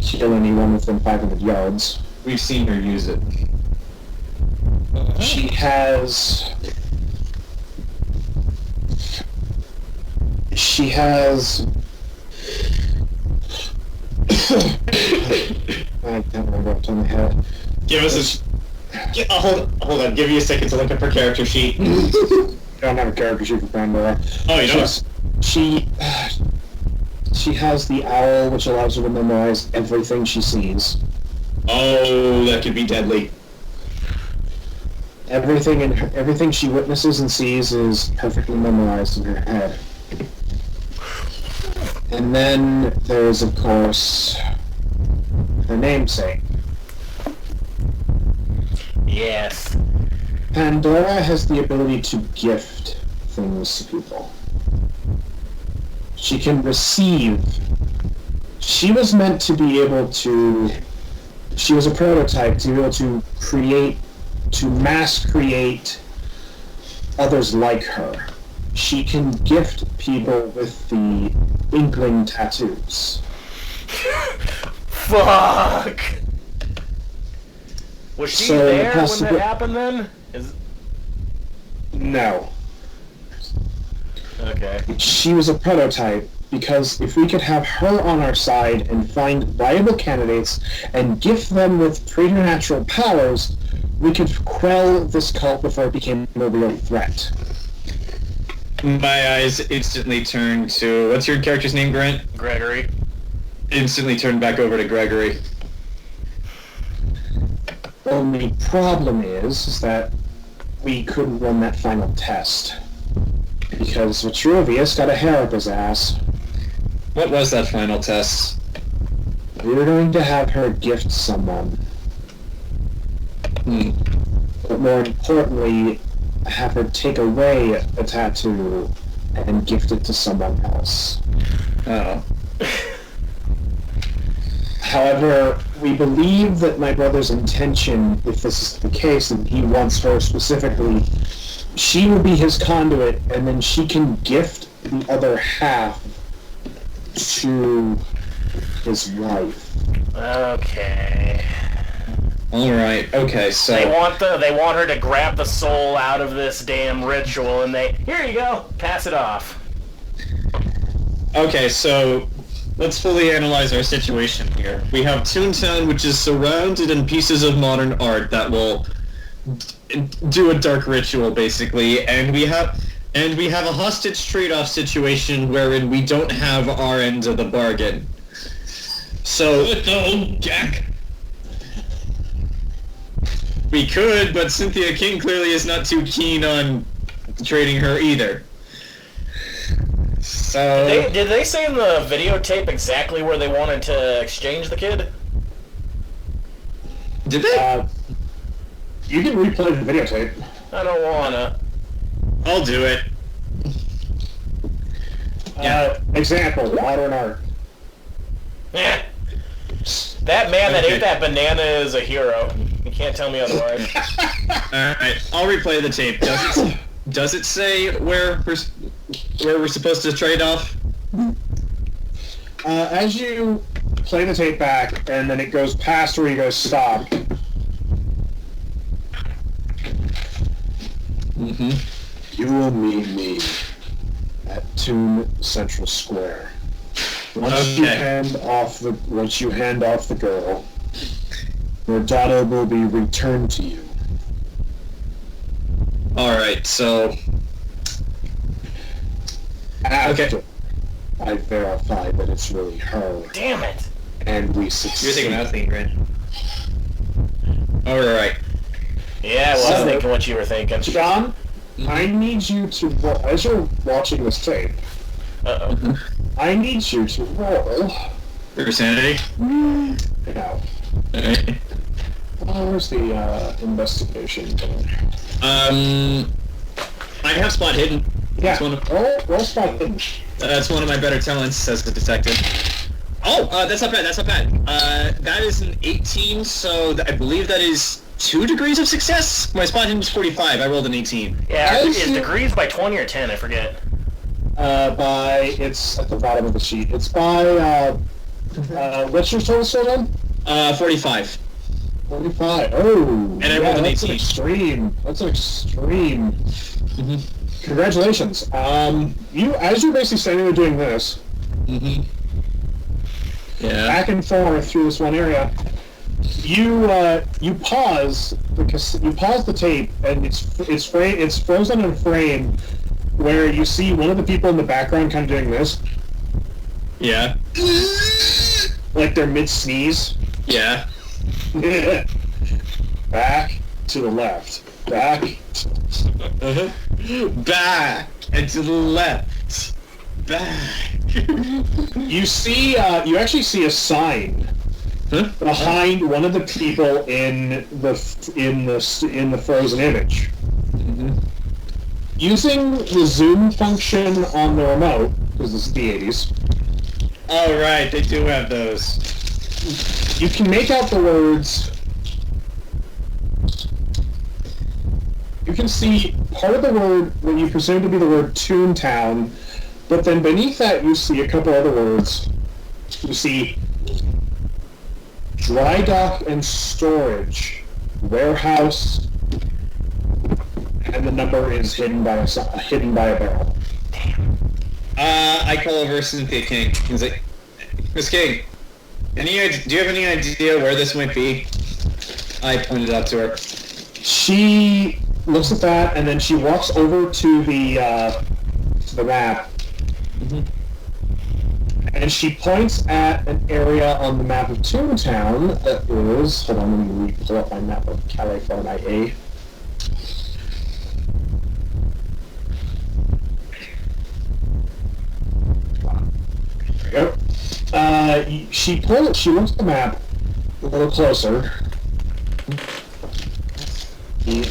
[SPEAKER 1] kill anyone within 500 yards.
[SPEAKER 3] We've seen her use it.
[SPEAKER 1] She has... I can't remember what's on my head.
[SPEAKER 3] Give us a... Hold on, give me a second to look up her character sheet.
[SPEAKER 1] I don't have a character sheet for Pandora.
[SPEAKER 3] Oh, you don't?
[SPEAKER 1] She has the owl, which allows her to memorize everything she sees.
[SPEAKER 3] Oh, that could be deadly.
[SPEAKER 1] Everything she witnesses and sees is perfectly memorized in her head. And then there's, of course, her namesake.
[SPEAKER 2] Yes.
[SPEAKER 1] Pandora has the ability to gift things to people. She can receive. She was meant to be able to... She was a prototype to be able to create, to mass create others like her. She can gift people with the inkling tattoos.
[SPEAKER 2] Fuck! Was she
[SPEAKER 1] So,
[SPEAKER 2] there when
[SPEAKER 1] possibly-
[SPEAKER 2] that happened then?
[SPEAKER 1] No.
[SPEAKER 2] Okay.
[SPEAKER 1] She was a prototype, because if we could have her on our side and find viable candidates and gift them with preternatural powers, we could quell this cult before it became a real threat.
[SPEAKER 3] My eyes instantly turned to... What's your character's name, Grant?
[SPEAKER 2] Gregory.
[SPEAKER 3] Instantly turned back over to Gregory.
[SPEAKER 1] Only problem is that we couldn't run that final test. because Vitruvius got a hair up his ass.
[SPEAKER 3] What was that final test?
[SPEAKER 1] We were going to have her gift someone. But more importantly, have her take away a tattoo and gift it to someone else.
[SPEAKER 3] Oh.
[SPEAKER 1] However, we believe that my brother's intention, if this is the case, and he wants her specifically, she will be his conduit, and then she can gift the other half to his wife.
[SPEAKER 2] Okay.
[SPEAKER 3] Alright, okay, so...
[SPEAKER 2] They want her to grab the soul out of this damn ritual, and here you go, pass it off.
[SPEAKER 3] Okay, so let's fully analyze our situation here. We have Toontown, which is surrounded in pieces of modern art that will do a dark ritual, basically, and we have a hostage trade-off situation wherein we don't have our end of the bargain. So...
[SPEAKER 4] Jack!
[SPEAKER 3] We could, but Cynthia King clearly is not too keen on trading her either. So...
[SPEAKER 2] Did they say in the videotape exactly where they wanted to exchange the kid?
[SPEAKER 3] Did they?
[SPEAKER 1] You can replay the videotape.
[SPEAKER 2] I don't wanna.
[SPEAKER 3] I'll do it.
[SPEAKER 1] Example, modern art.
[SPEAKER 2] Yeah. That man that
[SPEAKER 3] Okay.
[SPEAKER 2] ate that banana is a hero. You can't tell me otherwise.
[SPEAKER 3] Alright, I'll replay the tape. Does it say where we're supposed to trade off?
[SPEAKER 1] As you play the tape back, and then it goes past where you go stop. You will meet me at Toon Central Square. Once you hand off the girl, your daughter will be returned to you.
[SPEAKER 3] Alright, so...
[SPEAKER 1] After I verify that it's really her,
[SPEAKER 2] Damn it.
[SPEAKER 1] and we succeed.
[SPEAKER 3] right? Alright.
[SPEAKER 2] Yeah, well, I
[SPEAKER 1] So-
[SPEAKER 2] was thinking what you were thinking.
[SPEAKER 1] John, I need you to, as you're watching this tape,
[SPEAKER 2] Uh-oh.
[SPEAKER 1] I need you to roll.
[SPEAKER 3] For sanity?
[SPEAKER 1] Now,
[SPEAKER 3] Alright.
[SPEAKER 1] where's the investigation going?
[SPEAKER 3] I have spot hidden.
[SPEAKER 1] Yeah,
[SPEAKER 3] That's one of,
[SPEAKER 1] roll spot hidden.
[SPEAKER 3] that's one of my better talents as a detective. Oh, that's not bad, that's not bad. That is an 18, so I believe that is 2 degrees of success? My spot hidden was 45, I rolled an 18.
[SPEAKER 2] Yeah,
[SPEAKER 1] I
[SPEAKER 2] is
[SPEAKER 1] see-
[SPEAKER 2] degrees by 20 or 10, I forget.
[SPEAKER 1] It's at the bottom of the sheet. It's by, what's your total score then?
[SPEAKER 3] 45.
[SPEAKER 1] 45. Oh,
[SPEAKER 3] And I rolled an
[SPEAKER 1] that's
[SPEAKER 3] 18.
[SPEAKER 1] an extreme. That's an extreme. Congratulations. As you're basically standing there doing this,
[SPEAKER 3] Yeah.
[SPEAKER 1] back and forth through this one area, you pause because you pause the tape, and it's frozen in a frame where you see one of the people in the background kind of doing this,
[SPEAKER 3] Yeah.
[SPEAKER 1] like they're mid sneeze.
[SPEAKER 3] Yeah.
[SPEAKER 1] Back to the left. Back.
[SPEAKER 3] Back and to the left. Back.
[SPEAKER 1] You see. You actually see a sign
[SPEAKER 3] Huh?
[SPEAKER 1] behind one of the people in the frozen image. Using the zoom function on the remote, because this is the 80s,
[SPEAKER 3] Oh right, they do have those.
[SPEAKER 1] you can make out the words. You can see part of the word that you presume to be the word Toontown, but then beneath that you see a couple other words. You see dry dock and storage, warehouse, and the number is hidden by a barrel.
[SPEAKER 3] I call over Cynthia King. He's like, Miss King, do you have any idea where this might be? I pointed out to her.
[SPEAKER 1] She looks at that, and then she walks over to the map, and she points at an area on the map of Toontown that is. Hold on, let me pull up my map of California. There we go. She looks at the map a little closer. The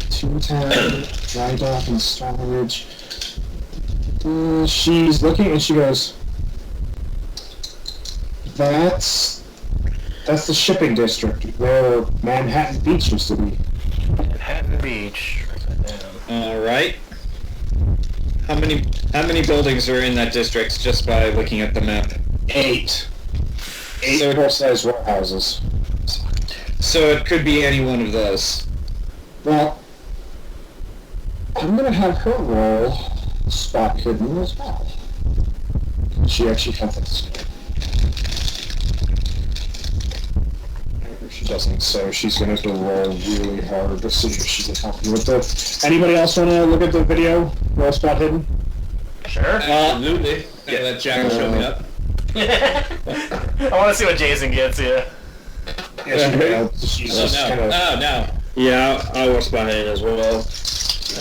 [SPEAKER 1] Toontown, Dry Dock, and Storage. She's looking and she goes, That's the shipping district where Manhattan Beach used to be.
[SPEAKER 2] Manhattan Beach.
[SPEAKER 3] All right. How many buildings are in that district just by looking at the map?
[SPEAKER 1] 8 full-size warehouses.
[SPEAKER 3] So it could be any one of those.
[SPEAKER 1] Well, I'm gonna have her roll spot hidden as well. She actually has it. She doesn't, so she's gonna have to roll really hard to see if she can help me with this. Anybody else want to look at the video? Roll spot hidden?
[SPEAKER 2] Sure.
[SPEAKER 3] Absolutely. Yeah, that Jack will show me up.
[SPEAKER 2] I want to see what Jayson gets here.
[SPEAKER 1] Yeah, she's just kind of...
[SPEAKER 3] Oh, no.
[SPEAKER 5] Yeah, I was behind as well.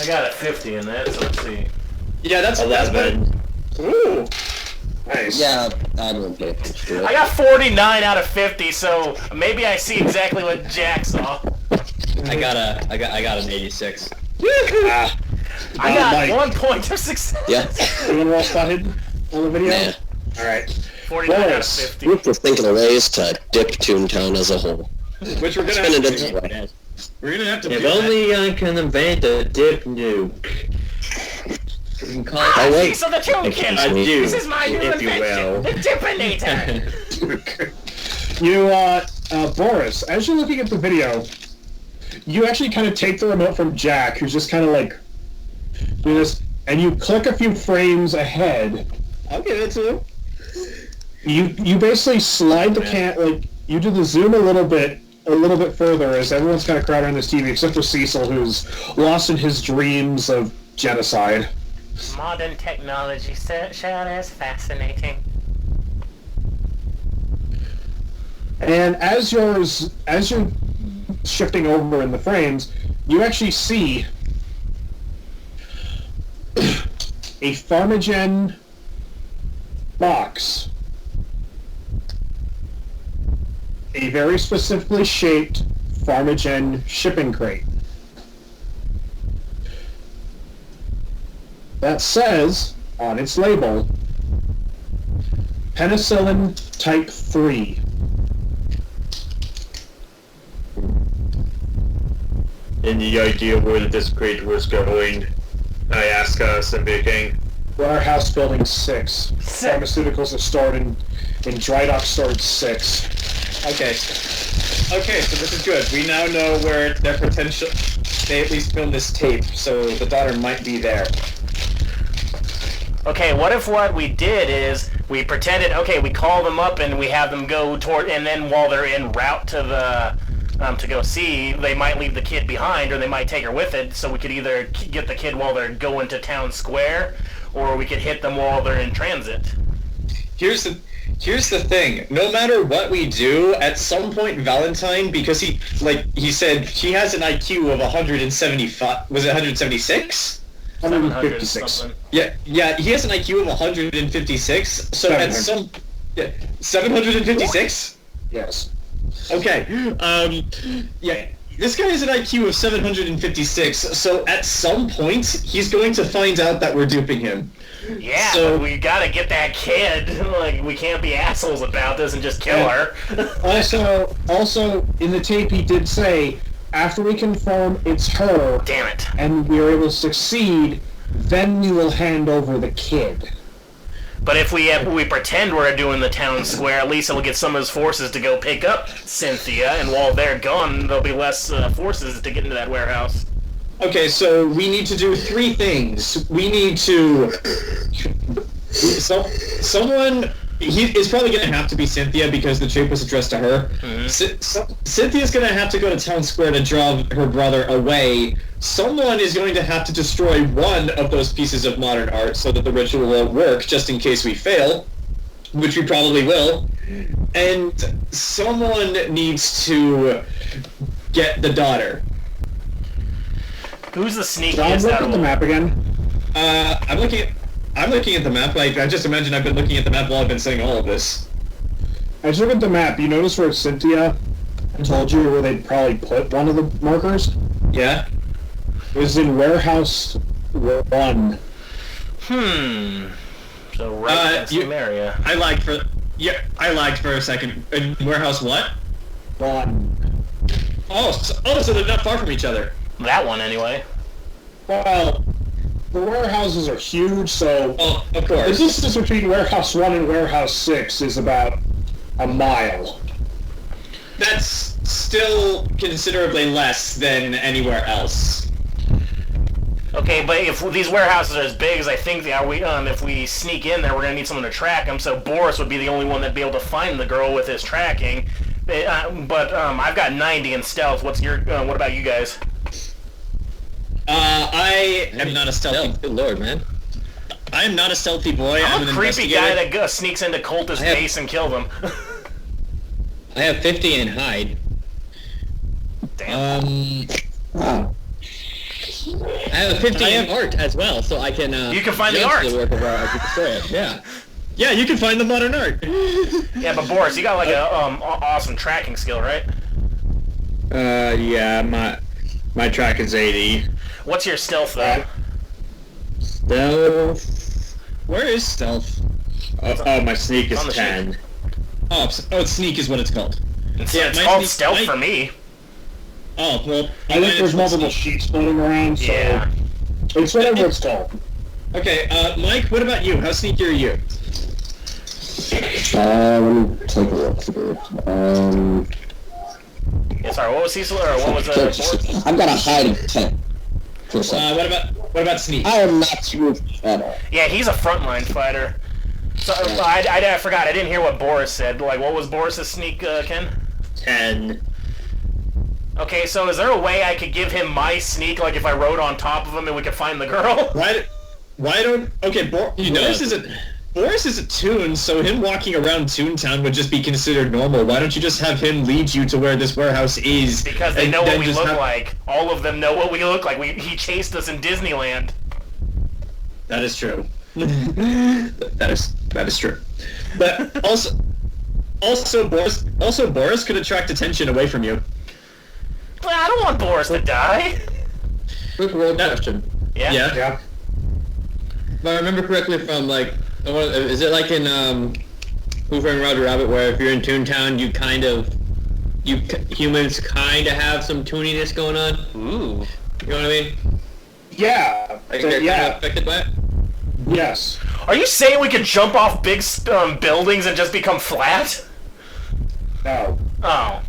[SPEAKER 2] I got a 50 in that, so let's see.
[SPEAKER 3] Yeah, that's
[SPEAKER 5] 11.
[SPEAKER 1] Ooh, nice.
[SPEAKER 4] Yeah, I don't pay attention to it.
[SPEAKER 2] I got 49 out of 50, so maybe I see exactly what Jack saw.
[SPEAKER 3] I got an 86.
[SPEAKER 1] Ah,
[SPEAKER 2] I got
[SPEAKER 1] Mike.
[SPEAKER 2] 1 point of success.
[SPEAKER 4] Yeah.
[SPEAKER 1] You want to roll spot hidden on the video?
[SPEAKER 4] Yeah.
[SPEAKER 1] All right.
[SPEAKER 2] 49 out of
[SPEAKER 1] Boris.
[SPEAKER 2] 50.
[SPEAKER 4] We're just thinking of ways to dip Toontown as a whole.
[SPEAKER 3] Which we're gonna
[SPEAKER 4] Spin
[SPEAKER 3] have
[SPEAKER 4] it
[SPEAKER 3] to
[SPEAKER 4] this
[SPEAKER 3] do.
[SPEAKER 4] way.
[SPEAKER 3] We're gonna have to
[SPEAKER 5] If
[SPEAKER 3] do that.
[SPEAKER 5] only I can invent a dip nuke.
[SPEAKER 4] We can call it.
[SPEAKER 2] Ah,
[SPEAKER 4] Oh wait.
[SPEAKER 2] so the Toonkin.
[SPEAKER 5] I do,
[SPEAKER 2] This is my new
[SPEAKER 5] if you
[SPEAKER 2] invention,
[SPEAKER 5] will.
[SPEAKER 2] the Dipinator.
[SPEAKER 1] You, Boris, as you're looking at the video, you actually kind of take the remote from Jack, who's just kind of like, do this, and you click a few frames ahead.
[SPEAKER 3] I'll give it to him.
[SPEAKER 1] You basically slide the like, you do the zoom a little bit further as everyone's kind of crowded on this TV, except for Cecil, who's lost in his dreams of genocide.
[SPEAKER 2] Modern technology sure is fascinating.
[SPEAKER 1] And as you're shifting over in the frames, you actually see a Pharmagen box. A very specifically shaped Pharmagen shipping crate. That says, on its label, Penicillin Type 3.
[SPEAKER 5] Any idea where this crate was going? I asked Simba King.
[SPEAKER 1] Warehouse Building 6. Pharmaceuticals are stored in Dry Dock Storage 6.
[SPEAKER 3] Okay, so this is good. We now know where their potential... They at least filmed this tape, so the daughter might be there.
[SPEAKER 2] Okay, what if what we did is we pretended, okay, we call them up and we have them go toward, and then while they're en route to the, to go see, they might leave the kid behind or they might take her with it, so we could either get the kid while they're going to town square, or we could hit them while they're in transit.
[SPEAKER 3] Here's the thing. No matter what we do, at some point Valentine, because he said she has an IQ of 175, was it 176?
[SPEAKER 1] 156.
[SPEAKER 2] Something.
[SPEAKER 3] Yeah, he has an IQ of 156, so at some... Yeah, 756?
[SPEAKER 1] Yes.
[SPEAKER 3] Okay, yeah, this guy has an IQ of 756, so at some point, he's going to find out that we're duping him.
[SPEAKER 2] Yeah,
[SPEAKER 3] So-
[SPEAKER 2] but we gotta get that kid. Like, we can't be assholes about this and just kill her.
[SPEAKER 1] Also, in the tape he did say, after we confirm it's her,
[SPEAKER 2] Damn it.
[SPEAKER 1] and we are able to succeed, then we will hand over the kid.
[SPEAKER 2] But if we pretend we're doing the town square, at least it'll get some of his forces to go pick up Cynthia, and while they're gone, there'll be less forces to get into that warehouse.
[SPEAKER 3] Okay, so we need to do 3 things. We need to... someone... It's probably going to have to be Cynthia because the tape was addressed to her.
[SPEAKER 2] Mm-hmm.
[SPEAKER 3] Cynthia's going to have to go to town square to draw her brother away. Someone is going to have to destroy one of those pieces of modern art so that the ritual won't work, just in case we fail, which we probably will. And someone needs to get the daughter.
[SPEAKER 2] Who's the
[SPEAKER 1] John,
[SPEAKER 2] sneakiest
[SPEAKER 1] look
[SPEAKER 2] out
[SPEAKER 1] at
[SPEAKER 2] of
[SPEAKER 1] the
[SPEAKER 2] them?
[SPEAKER 1] map again.
[SPEAKER 3] I'm looking at... I'm looking at the map. Like, I just imagine I've been looking at the map while I've been saying all of this.
[SPEAKER 1] As you look at the map, you notice where Cynthia told you where they'd probably put one of the markers?
[SPEAKER 3] Yeah?
[SPEAKER 1] It was in Warehouse 1.
[SPEAKER 2] So right in the same area.
[SPEAKER 3] I lagged for a second. In Warehouse what?
[SPEAKER 1] 1.
[SPEAKER 3] So they're not far from each other.
[SPEAKER 2] That one, anyway.
[SPEAKER 1] Well, the warehouses are huge, so
[SPEAKER 3] Oh, of
[SPEAKER 1] the
[SPEAKER 3] course.
[SPEAKER 1] distance between Warehouse 1 and Warehouse 6 is about a mile.
[SPEAKER 3] That's still considerably less than anywhere else.
[SPEAKER 2] Okay, but if these warehouses are as big as I think they are, if we sneak in there, we're gonna need someone to track them. So Boris would be the only one that'd be able to find the girl with his tracking. But I've got 90 in stealth. What about you guys?
[SPEAKER 3] I am not a stealthy.
[SPEAKER 4] Good lord, man.
[SPEAKER 3] I am not a stealthy boy.
[SPEAKER 2] I'm a
[SPEAKER 3] an
[SPEAKER 2] creepy guy
[SPEAKER 3] investigator.
[SPEAKER 2] that sneaks into cultist
[SPEAKER 4] I have-
[SPEAKER 2] base and kill them.
[SPEAKER 4] I have 50 in hide.
[SPEAKER 2] Damn.
[SPEAKER 4] Wow. I have a 50 in art as well, so I can.
[SPEAKER 2] You can find the
[SPEAKER 4] judge
[SPEAKER 2] art.
[SPEAKER 4] The work of art. I can destroy it. Yeah.
[SPEAKER 3] Yeah, you can find the modern art.
[SPEAKER 2] Yeah, but Boris, you got like a awesome tracking skill, right?
[SPEAKER 5] Yeah, my track is 80.
[SPEAKER 2] What's your stealth though?
[SPEAKER 5] Stealth.
[SPEAKER 3] Where is stealth?
[SPEAKER 5] My sneak is
[SPEAKER 2] on the
[SPEAKER 5] 10.
[SPEAKER 3] Oh, sneak is what it's called.
[SPEAKER 2] It's,
[SPEAKER 3] Yeah,
[SPEAKER 2] it's
[SPEAKER 3] my
[SPEAKER 2] called
[SPEAKER 3] sneak-
[SPEAKER 2] stealth
[SPEAKER 3] my-
[SPEAKER 2] for me.
[SPEAKER 3] Oh, well.
[SPEAKER 1] I think there's multiple sheets floating around, so
[SPEAKER 2] Yeah.
[SPEAKER 1] it's whatever it's called.
[SPEAKER 3] Okay, Mike, what about you? How sneaky are you?
[SPEAKER 6] Let me take a look here.
[SPEAKER 2] Yeah, sorry, what was Cecil, or what was Boris?
[SPEAKER 6] I've got a hide of 10.
[SPEAKER 3] What about sneak?
[SPEAKER 6] I am not smooth at all.
[SPEAKER 2] Yeah, he's a frontline fighter. So I forgot, I didn't hear what Boris said. Like, what was Boris's sneak, Ken?
[SPEAKER 5] 10.
[SPEAKER 2] Okay, so is there a way I could give him my sneak, like if I rode on top of him and we could find the girl?
[SPEAKER 3] Why don't... Okay, Boris is a Toon, so him walking around Toontown would just be considered normal. Why don't you just have him lead you to where this warehouse is?
[SPEAKER 2] Because they
[SPEAKER 3] and
[SPEAKER 2] know what
[SPEAKER 3] then
[SPEAKER 2] we
[SPEAKER 3] just
[SPEAKER 2] look
[SPEAKER 3] have-
[SPEAKER 2] like. All of them know what we look like. He chased us in Disneyland.
[SPEAKER 3] That is true. that is true. But also Boris could attract attention away from you.
[SPEAKER 2] Well, I don't want Boris to die.
[SPEAKER 4] Quick world question.
[SPEAKER 2] Yeah?
[SPEAKER 1] Yeah.
[SPEAKER 4] If I remember correctly from, like, is it like in, Who Framed Roger Rabbit, where if you're in Toontown, humans kind of have some tooniness going on?
[SPEAKER 2] Ooh.
[SPEAKER 4] You know what I mean?
[SPEAKER 1] Yeah.
[SPEAKER 4] Like, they're kind of affected by it?
[SPEAKER 1] Yes.
[SPEAKER 2] Are you saying we could jump off big buildings and just become flat?
[SPEAKER 1] No.
[SPEAKER 2] Oh.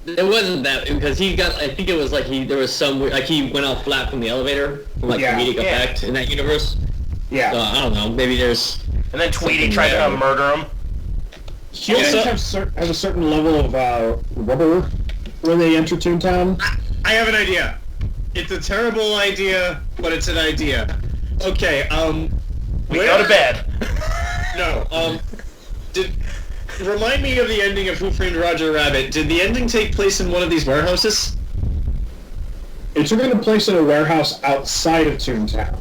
[SPEAKER 4] It wasn't that, because he got, I think it was like there was some, like he went out flat from the elevator, from like
[SPEAKER 1] Yeah.
[SPEAKER 4] comedic
[SPEAKER 2] Yeah.
[SPEAKER 4] effect in that universe.
[SPEAKER 1] Yeah.
[SPEAKER 4] So, I don't know, maybe there's...
[SPEAKER 2] And then Tweety
[SPEAKER 4] Something
[SPEAKER 2] tried to
[SPEAKER 4] there.
[SPEAKER 2] murder him.
[SPEAKER 1] Humans
[SPEAKER 3] Also-
[SPEAKER 1] have a certain level of rubber when they enter Toontown.
[SPEAKER 3] I have an idea. It's a terrible idea, but it's an idea. Okay,
[SPEAKER 2] We go to bed.
[SPEAKER 3] No, remind me of the ending of Who Framed Roger Rabbit. Did the ending take place in one of these warehouses?
[SPEAKER 1] It took place in a warehouse outside of Toontown.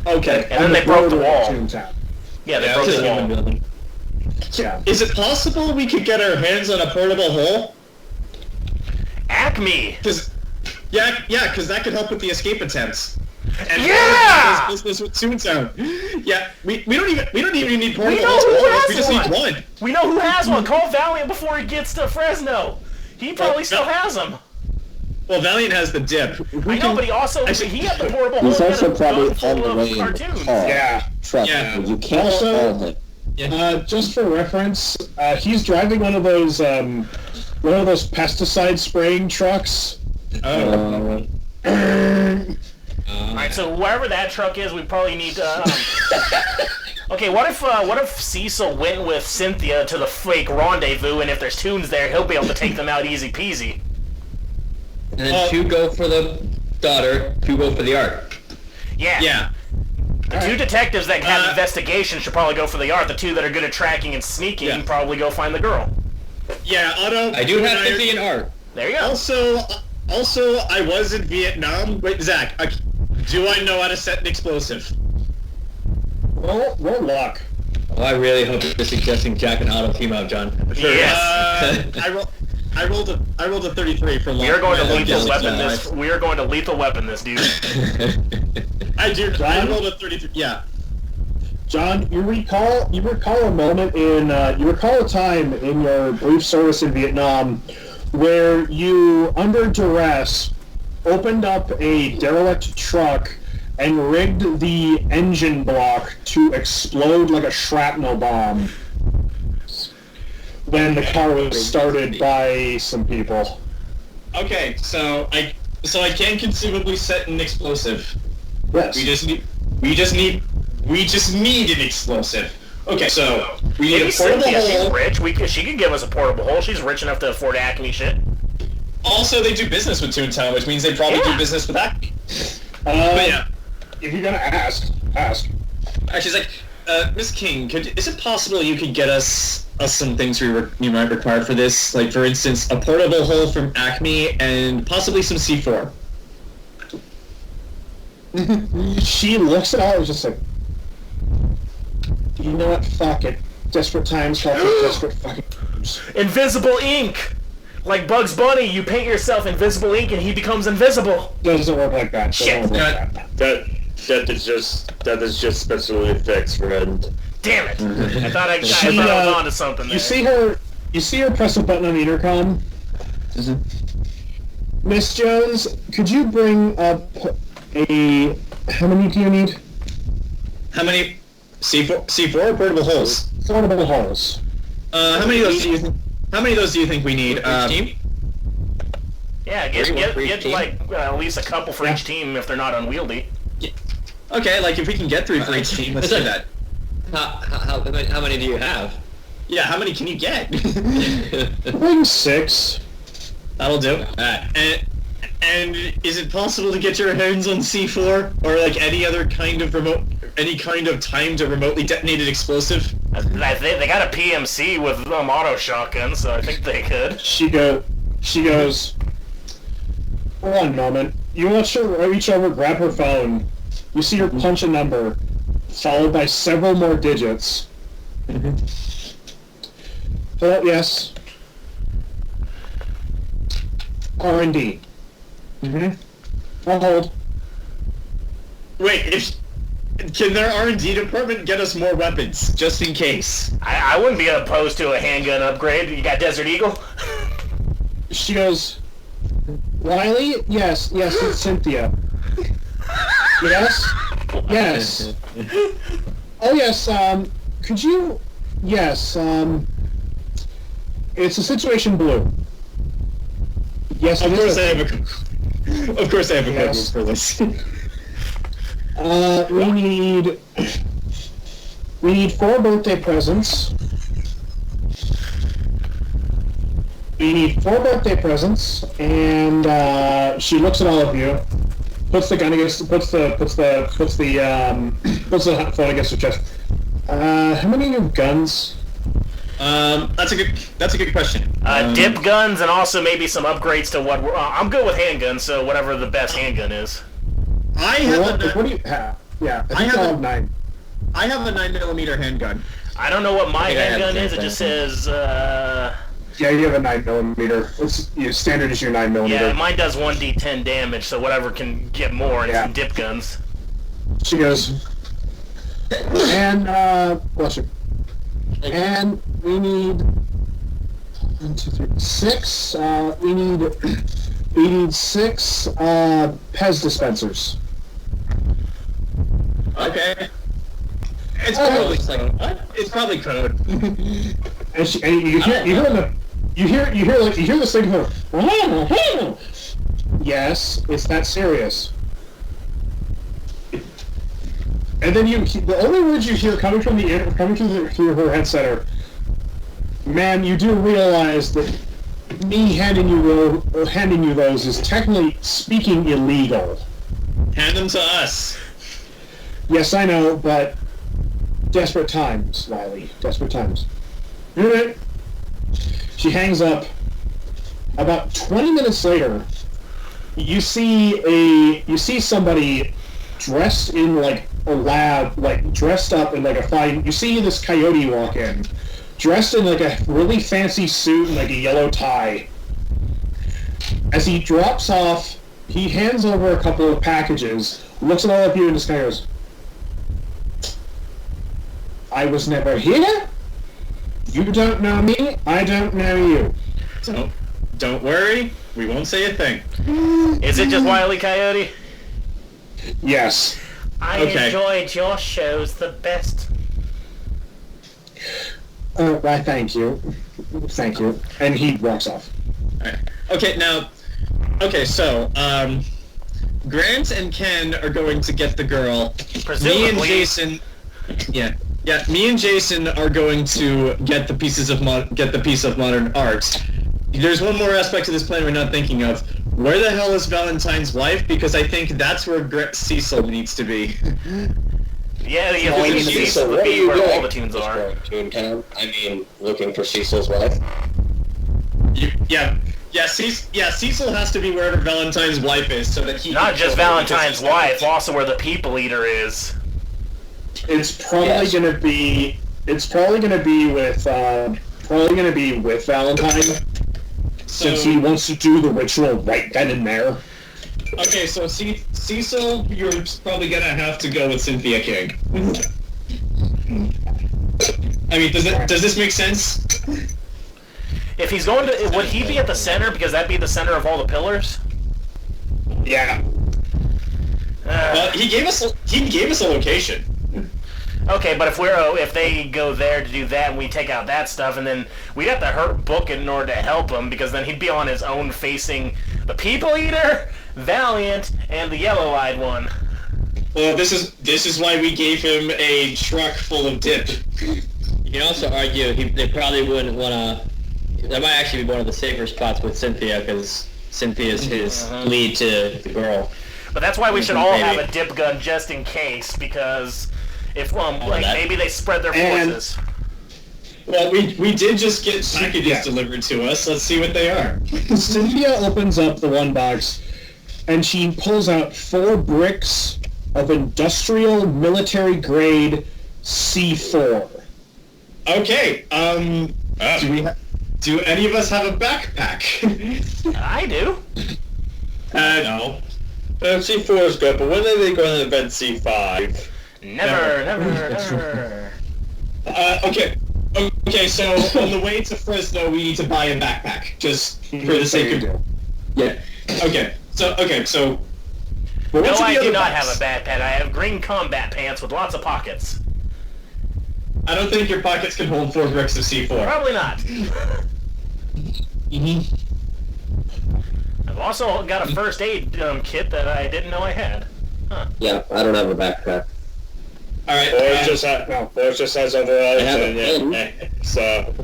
[SPEAKER 3] Okay.
[SPEAKER 2] And then
[SPEAKER 1] On
[SPEAKER 2] they broke the
[SPEAKER 1] border of
[SPEAKER 2] wall.
[SPEAKER 1] Toontown.
[SPEAKER 2] Yeah, they
[SPEAKER 3] Yeah,
[SPEAKER 2] broke
[SPEAKER 3] it's
[SPEAKER 2] the
[SPEAKER 3] a
[SPEAKER 2] wall.
[SPEAKER 3] human building.
[SPEAKER 1] Yeah.
[SPEAKER 3] Is it possible we could get our hands on a portable hole?
[SPEAKER 2] Acme!
[SPEAKER 3] Because that could help with the escape attempts. And
[SPEAKER 2] Yeah!
[SPEAKER 3] business with Toontown. Yeah, we don't even need portable
[SPEAKER 2] know
[SPEAKER 3] holes.
[SPEAKER 2] who has
[SPEAKER 3] We just need
[SPEAKER 2] one.
[SPEAKER 3] one.
[SPEAKER 2] We know who has one. Call Valiant before he gets to Fresno. He probably still has them.
[SPEAKER 3] Well, Valiant has the dip.
[SPEAKER 2] I know, but he also
[SPEAKER 3] Actually-
[SPEAKER 2] he had the portable hole.
[SPEAKER 6] He's
[SPEAKER 2] He had
[SPEAKER 6] also
[SPEAKER 2] a
[SPEAKER 6] probably
[SPEAKER 2] gun full
[SPEAKER 6] on the
[SPEAKER 2] of
[SPEAKER 6] way in the
[SPEAKER 2] cartoons.
[SPEAKER 6] car.
[SPEAKER 1] Yeah.
[SPEAKER 6] Trust
[SPEAKER 3] Yeah.
[SPEAKER 6] me, you can't
[SPEAKER 1] Also-
[SPEAKER 6] solve it.
[SPEAKER 1] Just for reference, he's driving one of those pesticide spraying trucks.
[SPEAKER 3] Oh.
[SPEAKER 2] Alright, so wherever that truck is, we probably need to... Okay, what if Cecil went with Cynthia to the fake rendezvous, and if there's Toons there, he'll be able to take them out easy peasy.
[SPEAKER 4] And then 2 go for the daughter, 2 go for the art.
[SPEAKER 2] Yeah.
[SPEAKER 3] Yeah.
[SPEAKER 2] The 2 detectives that have investigation should probably go for the art. The 2 that are good at tracking and sneaking
[SPEAKER 3] Yeah.
[SPEAKER 2] probably go find the girl.
[SPEAKER 3] Yeah, Otto.
[SPEAKER 4] I do
[SPEAKER 3] you
[SPEAKER 4] have
[SPEAKER 3] and I
[SPEAKER 4] 50 in art.
[SPEAKER 2] There you go.
[SPEAKER 3] Also, I was in Vietnam. Wait, Zach, do I know how to set an explosive?
[SPEAKER 1] Roll luck.
[SPEAKER 3] Oh, I really hope you're suggesting Jack and Otto team up, John. Sure.
[SPEAKER 2] Yes.
[SPEAKER 3] I rolled a 33 for luck.
[SPEAKER 2] We are going to lethal weapon this. We are going to lethal weapon this, dude.
[SPEAKER 3] I rolled a 33. Yeah.
[SPEAKER 1] John, you recall a moment you recall a time in your brief service in Vietnam where you, under duress, opened up a derelict truck and rigged the engine block to explode like a shrapnel bomb when the car was started by some people.
[SPEAKER 3] Okay, so I can conceivably set an explosive.
[SPEAKER 1] Yes.
[SPEAKER 3] We just need an explosive. Okay, so we need
[SPEAKER 2] Maybe
[SPEAKER 3] a portable
[SPEAKER 2] Cynthia, she's
[SPEAKER 3] hole.
[SPEAKER 2] rich. She could give us a portable hole. She's rich enough to afford Acme shit.
[SPEAKER 3] Also, they do business with Toontown, which means they probably do business with Acme. But yeah.
[SPEAKER 1] If you're gonna ask.
[SPEAKER 3] She's like, Miss King, is it possible you could get us some things you might require for this? Like, for instance, a portable hole from Acme and possibly some C4.
[SPEAKER 1] She looks at all and just like, you know what? Fuck it. Desperate times call for desperate fucking times.
[SPEAKER 2] Invisible ink! Like Bugs Bunny, you paint yourself invisible ink and he becomes invisible.
[SPEAKER 1] Doesn't work like that.
[SPEAKER 2] Shit.
[SPEAKER 5] That is just special effects, friend.
[SPEAKER 2] Damn it! I thought I was onto something there.
[SPEAKER 1] You see her press a button on the intercom? Miss Jones, could you bring up how many do you need?
[SPEAKER 3] How many? C4 or portable holes?
[SPEAKER 1] Portable holes.
[SPEAKER 3] How many of those do you think we need? Team?
[SPEAKER 2] Yeah, get like at least a couple for each team if they're not unwieldy.
[SPEAKER 3] Okay, like if we can get 3 for each team, let's do that.
[SPEAKER 4] How many do you have?
[SPEAKER 3] Yeah, how many can you get?
[SPEAKER 1] Bring 6.
[SPEAKER 3] That'll do. And is it possible to get your hands on C4 or like any kind of timed or remotely detonated explosive?
[SPEAKER 2] I think they got a PMC with auto shotguns, so I think they could.
[SPEAKER 1] She goes, one moment. You watch her reach over, grab her phone. You see her punch a number, followed by several more digits. Hello, yes. R&D. I'll hold.
[SPEAKER 3] Wait, can their R&D department get us more weapons, just in case?
[SPEAKER 2] I wouldn't be opposed to a handgun upgrade. You got Desert Eagle?
[SPEAKER 1] She goes, Riley? Yes, it's Cynthia. Yes. Oh, yes, could you... Yes, it's a situation blue. Yes,
[SPEAKER 3] Of course I have a code for this.
[SPEAKER 1] We need 4 birthday presents. And she looks at all of you, puts the phone against her chest. How many of you have guns?
[SPEAKER 3] That's a good question.
[SPEAKER 2] Dip guns and also maybe some upgrades to what I'm good with handguns, so whatever the best handgun is.
[SPEAKER 1] What do you have? Yeah, I think I'll have 9.
[SPEAKER 3] I have a 9mm handgun.
[SPEAKER 2] I don't know what my handgun is. It just says.
[SPEAKER 1] Yeah, you have a 9mm. Standard is your 9mm.
[SPEAKER 2] Yeah, mine does 1d10 damage, so whatever can get more, and some dip guns.
[SPEAKER 1] She goes, and bless you. And we need 1, 2, 3, 6. We need 6 Pez dispensers.
[SPEAKER 3] Okay. It's probably it's probably code.
[SPEAKER 1] And you hear this thing go. Yes, it's that serious. And then the only words you hear coming through her headset are, "Ma'am, you do realize that me handing you those is technically speaking illegal."
[SPEAKER 3] Hand them to us.
[SPEAKER 1] Yes, I know, but desperate times, Riley. Desperate times. She hangs up. About 20 minutes later, you see somebody dressed in like a lab, like, dressed up in, like, a fine... You see this coyote walk in, dressed in, like, a really fancy suit and, like, a yellow tie. As he drops off, he hands over a couple of packages, looks at all of you and just kind of goes, I was never here? You don't know me, I don't know you.
[SPEAKER 3] Don't worry, we won't say a thing.
[SPEAKER 2] Is it just Wile E. Coyote?
[SPEAKER 1] Yes.
[SPEAKER 2] I enjoyed your shows the best.
[SPEAKER 1] Why, thank you. Thank you. And he walks off.
[SPEAKER 3] Alright. Okay, so, Grant and Ken are going to get the girl.
[SPEAKER 2] Presumably.
[SPEAKER 3] Me and Jayson... Yeah, me and Jayson are going to get the piece of modern art. There's one more aspect to this plan we're not thinking of. Where the hell is Valentine's wife? Because I think that's where Cecil needs to be.
[SPEAKER 2] Yeah, Cecil would be where all the tunes are.
[SPEAKER 4] Toontown? I mean, looking for Cecil's wife?
[SPEAKER 3] Cecil has to be wherever Valentine's wife is, so that he
[SPEAKER 2] not just Valentine's wife, also where the people eater is.
[SPEAKER 1] It's probably gonna be. It's probably gonna be with. With Valentine, since he wants to do the ritual right then and there.
[SPEAKER 3] Okay, so Cecil, you're probably gonna have to go with Cynthia King. I mean, does this make sense?
[SPEAKER 2] If he's going to, would he be at the center because that'd be the center of all the pillars?
[SPEAKER 1] Yeah.
[SPEAKER 3] He gave us a location.
[SPEAKER 2] Okay, but if they go there to do that and we take out that stuff, and then we'd have to hurt Book in order to help him, because then he'd be on his own facing the People Eater, Valiant, and the Yellow-Eyed one.
[SPEAKER 3] Well, this is why we gave him a truck full of dip.
[SPEAKER 4] You can also argue they probably wouldn't want to... That might actually be one of the safer spots with Cynthia, because Cynthia's his lead to the girl.
[SPEAKER 2] But that's why we should all have a dip gun just in case, because if maybe they spread their forces.
[SPEAKER 3] Well, we did just get packages delivered to us. Let's see what they are.
[SPEAKER 1] Cynthia opens up the one box, and she pulls out 4 bricks of industrial military-grade C4.
[SPEAKER 3] Okay, do any of us have a backpack?
[SPEAKER 2] I do.
[SPEAKER 3] No.
[SPEAKER 5] C4 is good, but when are they going to invent C5?
[SPEAKER 2] Never.
[SPEAKER 3] Okay, so on the way to Fresno, we need to buy a backpack, just for the sake of... Yeah. Okay, so...
[SPEAKER 2] No, I do not have a backpack. I have green combat pants with lots of pockets.
[SPEAKER 3] I don't think your pockets can hold 4 bricks of C4.
[SPEAKER 2] Probably not. I've also got a first aid kit that I didn't know I had. Huh.
[SPEAKER 4] Yeah, I don't have a backpack.
[SPEAKER 3] Alright,
[SPEAKER 5] Boris just has overall. So...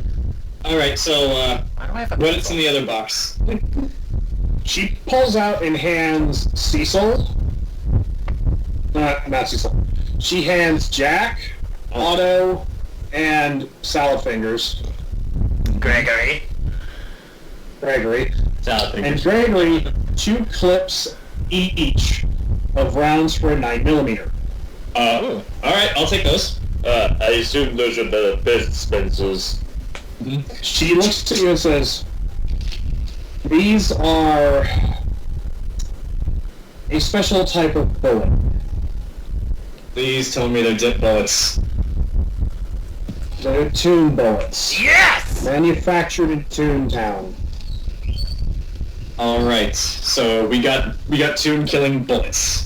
[SPEAKER 3] Alright, so,
[SPEAKER 2] Why do I have a
[SPEAKER 3] what's in the other box?
[SPEAKER 1] She pulls out and hands Cecil. Not Cecil. She hands Jack, Otto, and Salad Fingers.
[SPEAKER 2] Gregory.
[SPEAKER 4] Salad Fingers.
[SPEAKER 1] And Gregory 2 clips each of rounds for a 9mm.
[SPEAKER 3] Alright, I'll take those.
[SPEAKER 5] I assume those are the best dispensers.
[SPEAKER 1] She looks to you and says, these are a special type of bullet.
[SPEAKER 3] Please tell me they're dip bullets.
[SPEAKER 1] They're Toon bullets.
[SPEAKER 2] Yes!
[SPEAKER 1] Manufactured in Toontown.
[SPEAKER 3] Alright, so we got Toon killing bullets.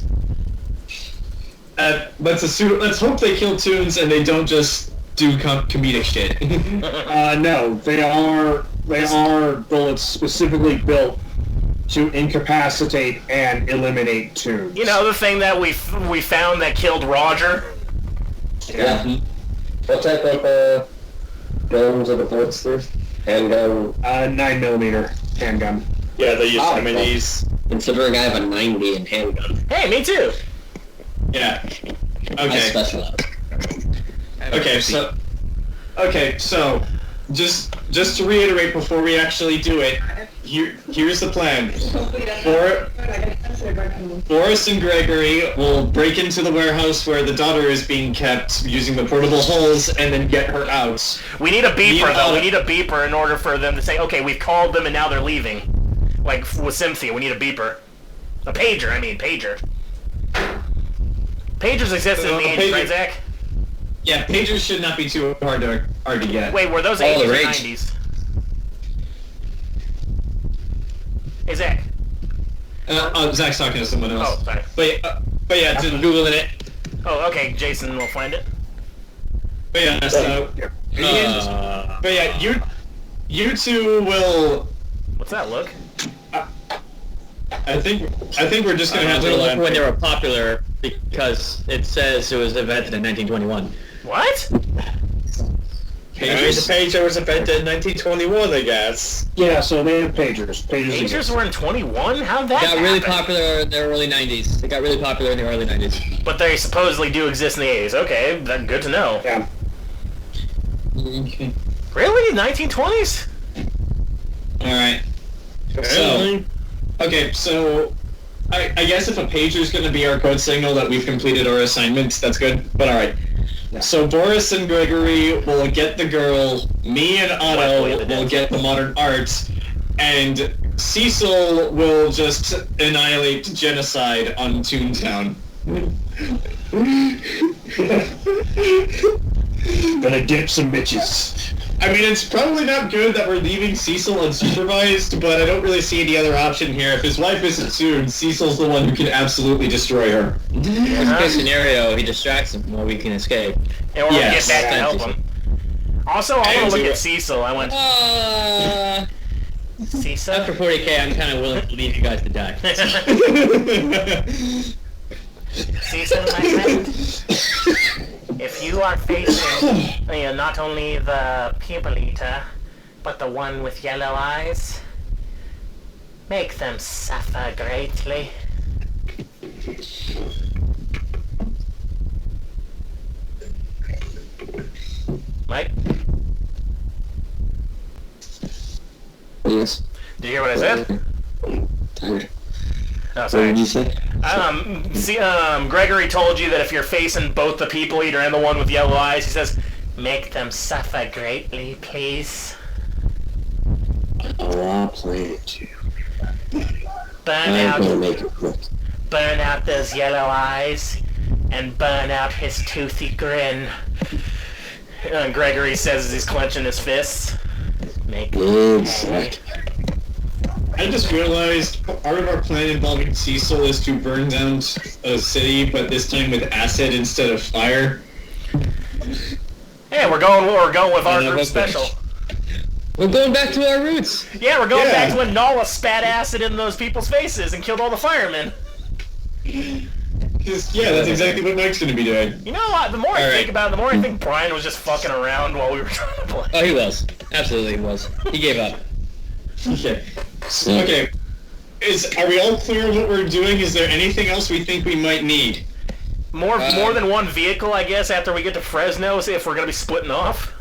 [SPEAKER 3] Let's hope they kill Toons and they don't just do comedic shit.
[SPEAKER 1] No, they are bullets specifically built to incapacitate and eliminate Toons.
[SPEAKER 2] You know, the thing that we found that killed Roger?
[SPEAKER 4] Yeah. What type of guns are the bullets through? Handgun?
[SPEAKER 1] 9mm handgun.
[SPEAKER 5] Yeah, they use minis.
[SPEAKER 4] Considering I have a 90 in handgun.
[SPEAKER 2] Hey, me too!
[SPEAKER 3] Yeah.
[SPEAKER 4] I
[SPEAKER 3] Okay.
[SPEAKER 4] specialize.
[SPEAKER 3] Okay, so just to reiterate before we actually do it, here's the plan. Boris and Gregory will break into the warehouse where the daughter is being kept using the portable holes and then get her out.
[SPEAKER 2] We need a beeper, though. We need a beeper in order for them to say, okay, we've called them and now they're leaving. Like with Cynthia, we need a beeper. A pager, I mean, pager. Pagers existed in the 80s, right, Zach?
[SPEAKER 3] Yeah, pagers should not be too hard to get.
[SPEAKER 2] Wait, were those 80s or 90s? Hey, Zach.
[SPEAKER 3] Zach's talking to someone else.
[SPEAKER 2] Oh, sorry.
[SPEAKER 3] But yeah, just Googling it.
[SPEAKER 2] Oh, okay, Jayson will find it.
[SPEAKER 3] But yeah, so... but yeah, you two will...
[SPEAKER 2] What's that look?
[SPEAKER 3] I think we're just gonna have to
[SPEAKER 4] look when they were popular because it says it was invented in 1921.
[SPEAKER 2] What?
[SPEAKER 5] The pager was invented in 1921, I guess.
[SPEAKER 1] Yeah, so they have pagers.
[SPEAKER 2] Pagers were in 21? How'd that happen?
[SPEAKER 4] Got really popular in the early 90s. They got really popular in the early 90s.
[SPEAKER 2] But they supposedly do exist in the 80s. Okay, that's good to know.
[SPEAKER 1] Yeah.
[SPEAKER 2] Really? 1920s?
[SPEAKER 3] Alright. So... Okay, so... I guess if a pager is going to be our code signal that we've completed our assignments, that's good. But alright. Yeah. So Boris and Gregory will get the girl, me and Otto will get the modern art, and Cecil will just annihilate genocide on Toontown.
[SPEAKER 1] Gonna dip some bitches.
[SPEAKER 3] I mean, it's probably not good that we're leaving Cecil unsupervised, but I don't really see any other option here. If his wife isn't soon, Cecil's the one who can absolutely destroy her.
[SPEAKER 4] Worst case scenario, he distracts him while we can escape.
[SPEAKER 2] And we'll get back to help him. Also, I want to look at Cecil. I went... Cecil?
[SPEAKER 4] After 40k, I'm kind of willing to leave you guys to die.
[SPEAKER 2] Cecil, my friend, if you are facing not only the people eater, but the one with yellow eyes, make them suffer greatly. Mike?
[SPEAKER 6] Yes.
[SPEAKER 2] Did you hear what I said?
[SPEAKER 6] Tired.
[SPEAKER 2] Oh,
[SPEAKER 6] What
[SPEAKER 2] sorry.
[SPEAKER 6] did you say?
[SPEAKER 2] Gregory told you that if you're facing both the people eater and the one with yellow eyes, he says, make them suffer greatly, please.
[SPEAKER 6] Oh, I'll play it too.
[SPEAKER 2] Burn
[SPEAKER 6] I'm gonna make it quick.
[SPEAKER 2] burn out those yellow eyes, and burn out his toothy grin. Gregory says as he's clenching his fists. Make
[SPEAKER 6] Exactly.
[SPEAKER 3] I just realized part of our plan involving Cecil is to burn down a city, but this time with acid instead of fire.
[SPEAKER 2] Hey, we're going with our group special.
[SPEAKER 4] We're going back to our roots.
[SPEAKER 2] Yeah, we're going back to when Nala spat acid in those people's faces and killed all the firemen.
[SPEAKER 3] Yeah, that's exactly what Mike's gonna be doing.
[SPEAKER 2] You know what? The more I think about it, the more I think Brian was just fucking around while we were trying to play.
[SPEAKER 4] Oh, he was. Absolutely, he was. He gave up.
[SPEAKER 3] Okay. Okay. Are we all clear on what we're doing? Is there anything else we think we might need?
[SPEAKER 2] More than one vehicle, I guess, after we get to Fresno, see if we're gonna be splitting off.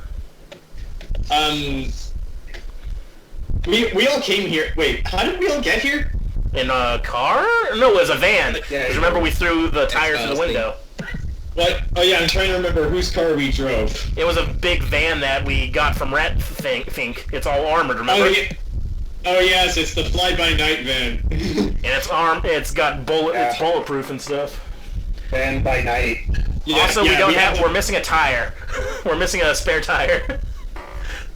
[SPEAKER 3] We all came here. Wait, how did we all get here?
[SPEAKER 2] In a car? No, it was a van. Because remember we threw the tire through the window.
[SPEAKER 3] What? Oh yeah, I'm trying to remember whose car we drove.
[SPEAKER 2] It was a big van that we got from Rat Fink. It's all armored, remember?
[SPEAKER 3] Oh yes, it's the fly-by-night van.
[SPEAKER 2] And it's armed. It's got it's bulletproof and stuff.
[SPEAKER 1] Van by night.
[SPEAKER 2] Yeah, also, we're missing a tire. We're missing a spare tire.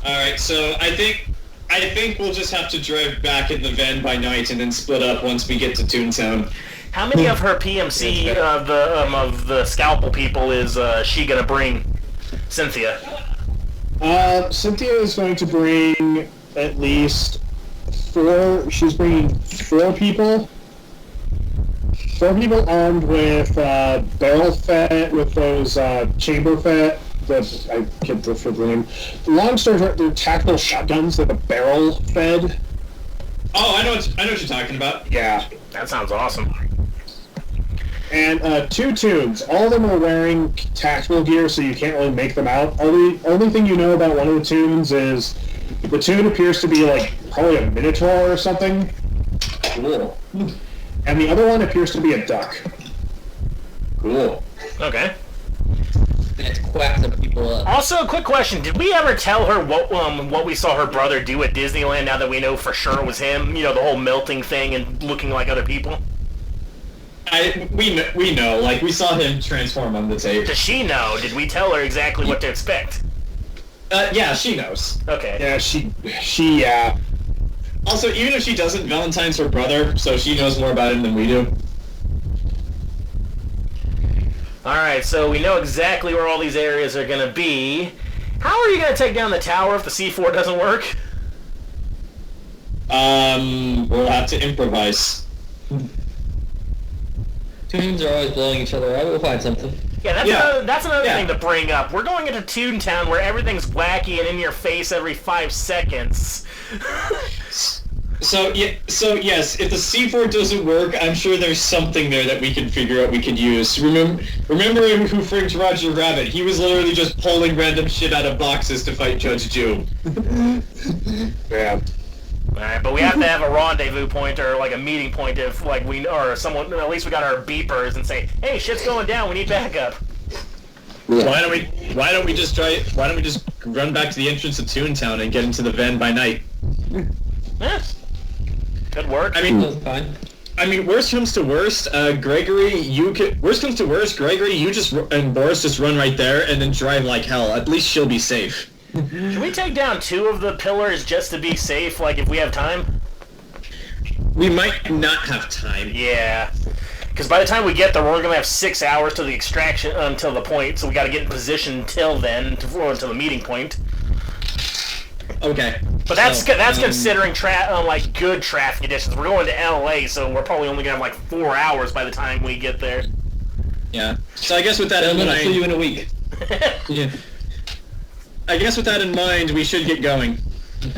[SPEAKER 3] All right, so I think we'll just have to drive back in the van by night and then split up once we get to Toontown.
[SPEAKER 2] How many of her PMC of the scalpel people is she gonna bring? Cynthia.
[SPEAKER 1] Cynthia is going to bring at least 4. She's bringing 4 people. 4 people armed with barrel fed, with those chamber fed. I can't remember the name. Long story short, they're tactical shotguns that are barrel fed.
[SPEAKER 3] Oh, I know what you're talking about.
[SPEAKER 1] Yeah.
[SPEAKER 2] That sounds awesome.
[SPEAKER 1] And 2 tunes. All of them are wearing tactical gear, so you can't really make them out. Only thing you know about one of the tunes is the tune appears to be like probably a minotaur or something.
[SPEAKER 3] Cool.
[SPEAKER 1] and the other one appears to be a duck.
[SPEAKER 3] Cool.
[SPEAKER 2] Okay.
[SPEAKER 4] Let's quack some people up.
[SPEAKER 2] Also, a quick question: did we ever tell her what we saw her brother do at Disneyland? Now that we know for sure it was him, you know, the whole melting thing and looking like other people.
[SPEAKER 3] We know. Like, we saw him transform on the tape.
[SPEAKER 2] Does she know? Did we tell her exactly what to expect?
[SPEAKER 3] Yeah, she knows.
[SPEAKER 2] Okay.
[SPEAKER 1] Yeah, she.
[SPEAKER 3] Also, even if she doesn't, Valentine's her brother, so she knows more about him than we do.
[SPEAKER 2] Alright, so we know exactly where all these areas are going to be. How are you going to take down the tower if the C4 doesn't work?
[SPEAKER 3] We'll have to improvise.
[SPEAKER 4] Tunes are always blowing each other up. We'll find something.
[SPEAKER 2] Yeah, that's another
[SPEAKER 3] Yeah.
[SPEAKER 2] thing to bring up. We're going into Toontown where everything's wacky and in your face every 5 seconds.
[SPEAKER 3] So yes, if the C4 doesn't work, I'm sure there's something there that we can figure out we could use. Remember Who Framed Roger Rabbit? He was literally just pulling random shit out of boxes to fight Judge Doom.
[SPEAKER 1] Yeah.
[SPEAKER 2] Alright, but we have to have a rendezvous point or like a meeting point if like we or someone at least we got our beepers and say, hey, shit's going down, we need backup.
[SPEAKER 6] Yeah.
[SPEAKER 3] Why don't we just run back to the entrance of Toontown and get into the van by night?
[SPEAKER 2] Yeah. Could work.
[SPEAKER 3] I mean,
[SPEAKER 4] That's fine.
[SPEAKER 3] worst comes to worst, Gregory, you just and Boris just run right there and then drive like hell. At least she'll be safe.
[SPEAKER 2] Should we take down 2 of the pillars just to be safe, like if we have time?
[SPEAKER 3] We might not have time.
[SPEAKER 2] Yeah. Because by the time we get there, we're going to have 6 hours to the extraction, until the point, so we got to get in position until then, until the meeting point.
[SPEAKER 3] Okay.
[SPEAKER 2] But that's considering like good traffic conditions. We're going to LA, so we're probably only gonna have like 4 hours by the time we get there.
[SPEAKER 3] Yeah. So I guess with that in
[SPEAKER 4] I'll see you
[SPEAKER 3] mind,
[SPEAKER 4] in a week.
[SPEAKER 3] yeah. I guess with that in mind, we should get going.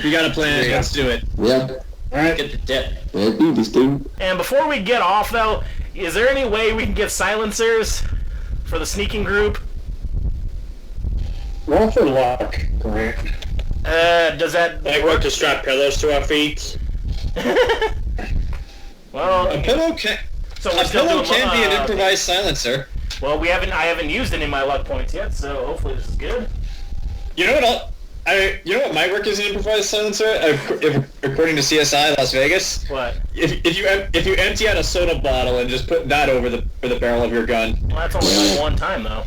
[SPEAKER 3] We got a plan.
[SPEAKER 1] Yeah.
[SPEAKER 3] Let's do it.
[SPEAKER 6] Yeah.
[SPEAKER 1] Alright.
[SPEAKER 4] Get the dip.
[SPEAKER 6] Let's do this, dude.
[SPEAKER 2] And before we get off, though, is there any way we can get silencers for the sneaking group?
[SPEAKER 1] Roll for luck, Grant.
[SPEAKER 2] Does that
[SPEAKER 5] Like what, to strap pillars to our feet?
[SPEAKER 2] Well,
[SPEAKER 3] A pillow can
[SPEAKER 2] so we're
[SPEAKER 3] a
[SPEAKER 2] still
[SPEAKER 3] pillow
[SPEAKER 2] doing,
[SPEAKER 3] can be an improvised silencer.
[SPEAKER 2] Well, I haven't used any of my luck points yet, so hopefully this is good.
[SPEAKER 3] You know what? You know what might work as an improvised silencer, according to CSI Las Vegas.
[SPEAKER 2] What?
[SPEAKER 3] If you empty out a soda bottle and just put that over the barrel of your gun.
[SPEAKER 2] Well, that's only like one time, though.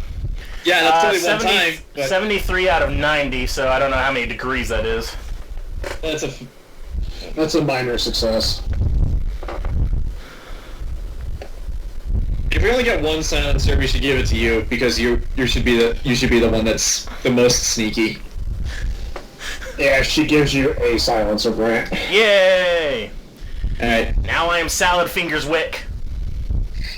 [SPEAKER 3] Yeah, that's only one
[SPEAKER 2] 70
[SPEAKER 3] time. But
[SPEAKER 2] 73 out of 90, so I don't know how many degrees that is.
[SPEAKER 1] That's a minor success.
[SPEAKER 3] If we only get one silencer, we should give it to you because you should be the one that's the most sneaky.
[SPEAKER 1] Yeah, she gives you a silencer, Grant.
[SPEAKER 2] Yay!
[SPEAKER 3] All right.
[SPEAKER 2] Now I am Salad Fingers Wick.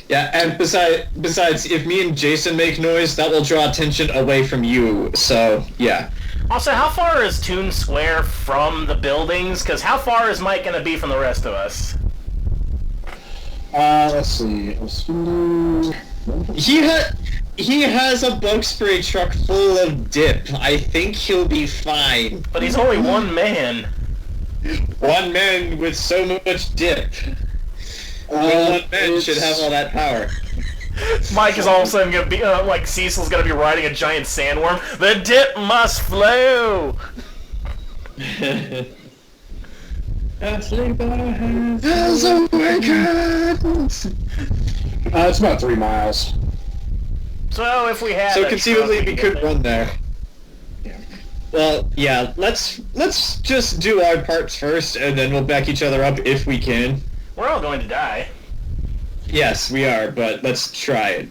[SPEAKER 3] Yeah, and besides, if me and Jayson make noise, that will draw attention away from you. So yeah.
[SPEAKER 2] Also, how far is Toon Square from the buildings? Because how far is Mike going to be from the rest of us?
[SPEAKER 1] Let's see.
[SPEAKER 3] He has a bug spray truck full of dip. I think he'll be fine.
[SPEAKER 2] But he's only one man.
[SPEAKER 3] One man with so much dip. One man should have all that power.
[SPEAKER 2] Mike is all of a sudden going to be, like Cecil's going to be riding a giant sandworm. The dip must flow!
[SPEAKER 1] It's about 3 miles.
[SPEAKER 2] So if we had
[SPEAKER 3] So
[SPEAKER 2] a
[SPEAKER 3] conceivably
[SPEAKER 2] truck,
[SPEAKER 3] we
[SPEAKER 2] get
[SPEAKER 3] could
[SPEAKER 2] there.
[SPEAKER 3] run there. Well, yeah, let's just do our parts first, and then we'll back each other up if we can.
[SPEAKER 2] We're all going to die.
[SPEAKER 3] Yes, we are, but let's try it.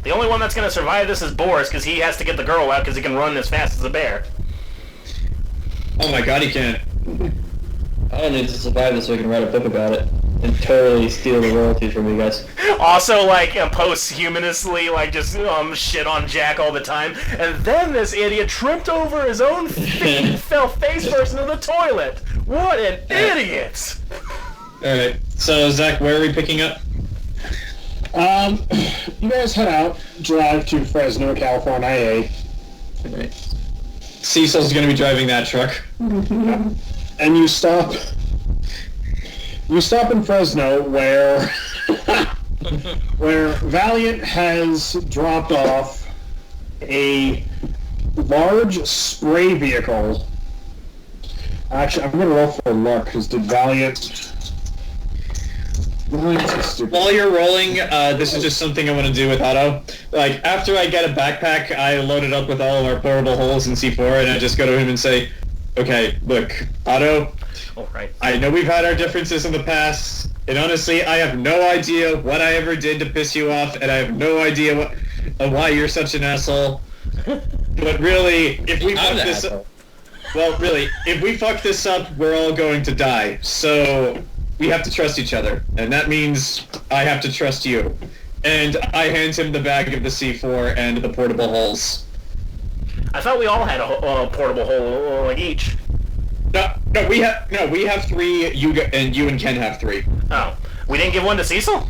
[SPEAKER 2] The only one that's going to survive this is Boris, because he has to get the girl out because he can run as fast as a bear.
[SPEAKER 3] Oh my god, he can't.
[SPEAKER 4] I don't need to survive this so I can write a book about it and totally steal the royalties from you guys.
[SPEAKER 2] Also, like, posthumously, like, just shit on Jack all the time. And then this idiot tripped over his own feet, fell face first into the toilet. What an idiot!
[SPEAKER 3] Alright, so Zach, where are we picking up?
[SPEAKER 1] You guys head out, drive to Fresno, California,
[SPEAKER 3] Alright. Cecil's gonna be driving that truck.
[SPEAKER 1] and you stop You stop in Fresno where Valiant has dropped off a large spray vehicle. Actually, I'm going to roll for luck, because did Valiant...
[SPEAKER 3] While you're rolling, this is just something I want to do with Otto. Like, after I get a backpack, I load it up with all of our portable holes in C4, and I just go to him and say, okay, look, Otto,
[SPEAKER 2] Alright.
[SPEAKER 3] I know we've had our differences in the past, and honestly, I have no idea what I ever did to piss you off, and I have no idea why you're such an asshole. But really, if we fuck this up... Well, really, if we fuck this up, we're all going to die. So, we have to trust each other. And that means I have to trust you. And I hand him the bag of the C4 and the portable holes.
[SPEAKER 2] I thought we all had a portable hole, like, each.
[SPEAKER 3] No, we have 3, you and Ken have 3.
[SPEAKER 2] Oh. We didn't give one to Cecil?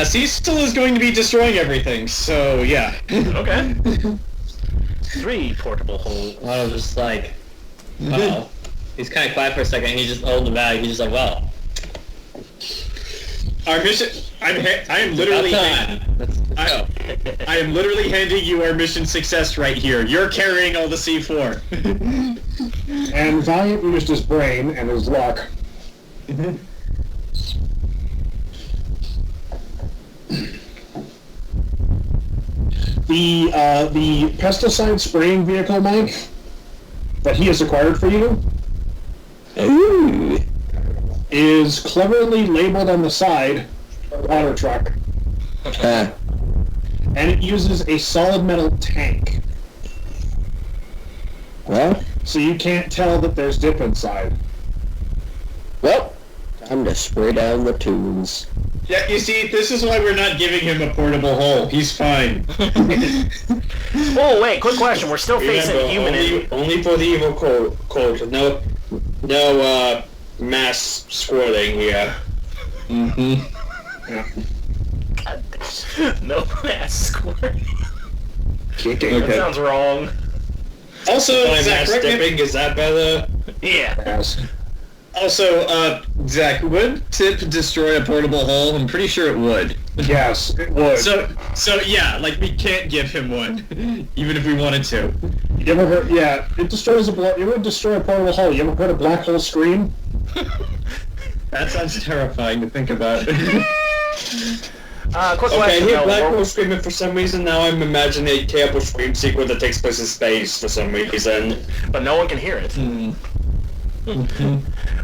[SPEAKER 3] Cecil is going to be destroying everything, so yeah.
[SPEAKER 2] Okay. 3 portable holes.
[SPEAKER 4] I was just like, uh-oh. He's kind of quiet for a second, and he just opened the bag. He's just like, well.
[SPEAKER 3] Our mission... I am literally... I am literally handing you our mission success right here. You're carrying all the C4.
[SPEAKER 1] And Valiant used his brain and his luck. The pesticide spraying vehicle, Mike, that he has acquired for you,
[SPEAKER 6] Ooh.
[SPEAKER 1] is cleverly labeled on the side, water truck, and it uses a solid metal tank.
[SPEAKER 6] Well,
[SPEAKER 1] So you can't tell that there's dip inside.
[SPEAKER 6] well, time to spray down the tunes.
[SPEAKER 3] Yeah, you see, this is why we're not giving him a portable hole. He's fine.
[SPEAKER 2] Oh, wait, quick question. We're still facing
[SPEAKER 5] Remember,
[SPEAKER 2] human...
[SPEAKER 5] only for the evil code. No, mass squirting here.
[SPEAKER 2] No mass squirting.
[SPEAKER 6] Kicking.
[SPEAKER 2] That sounds wrong.
[SPEAKER 3] Also,
[SPEAKER 5] By
[SPEAKER 3] Zach,
[SPEAKER 5] mass
[SPEAKER 3] correct me-
[SPEAKER 5] dipping, is that better?
[SPEAKER 2] Yeah.
[SPEAKER 1] Yes.
[SPEAKER 3] Also, Zach, would Tip destroy a portable hole? I'm pretty sure it would.
[SPEAKER 1] Yes, it would.
[SPEAKER 3] So yeah, like, we can't give him one, even if we wanted to.
[SPEAKER 1] You ever heard? Yeah, it destroys a. You ever destroy a portable hole? You ever heard a black hole scream?
[SPEAKER 3] That sounds terrifying to think about.
[SPEAKER 2] Quick
[SPEAKER 5] Okay,
[SPEAKER 2] question.
[SPEAKER 5] here,
[SPEAKER 2] though.
[SPEAKER 5] Black Hole screaming for some reason. Now I'm imagining a terrible scream sequence that takes place in space for some reason.
[SPEAKER 2] But no one can hear it.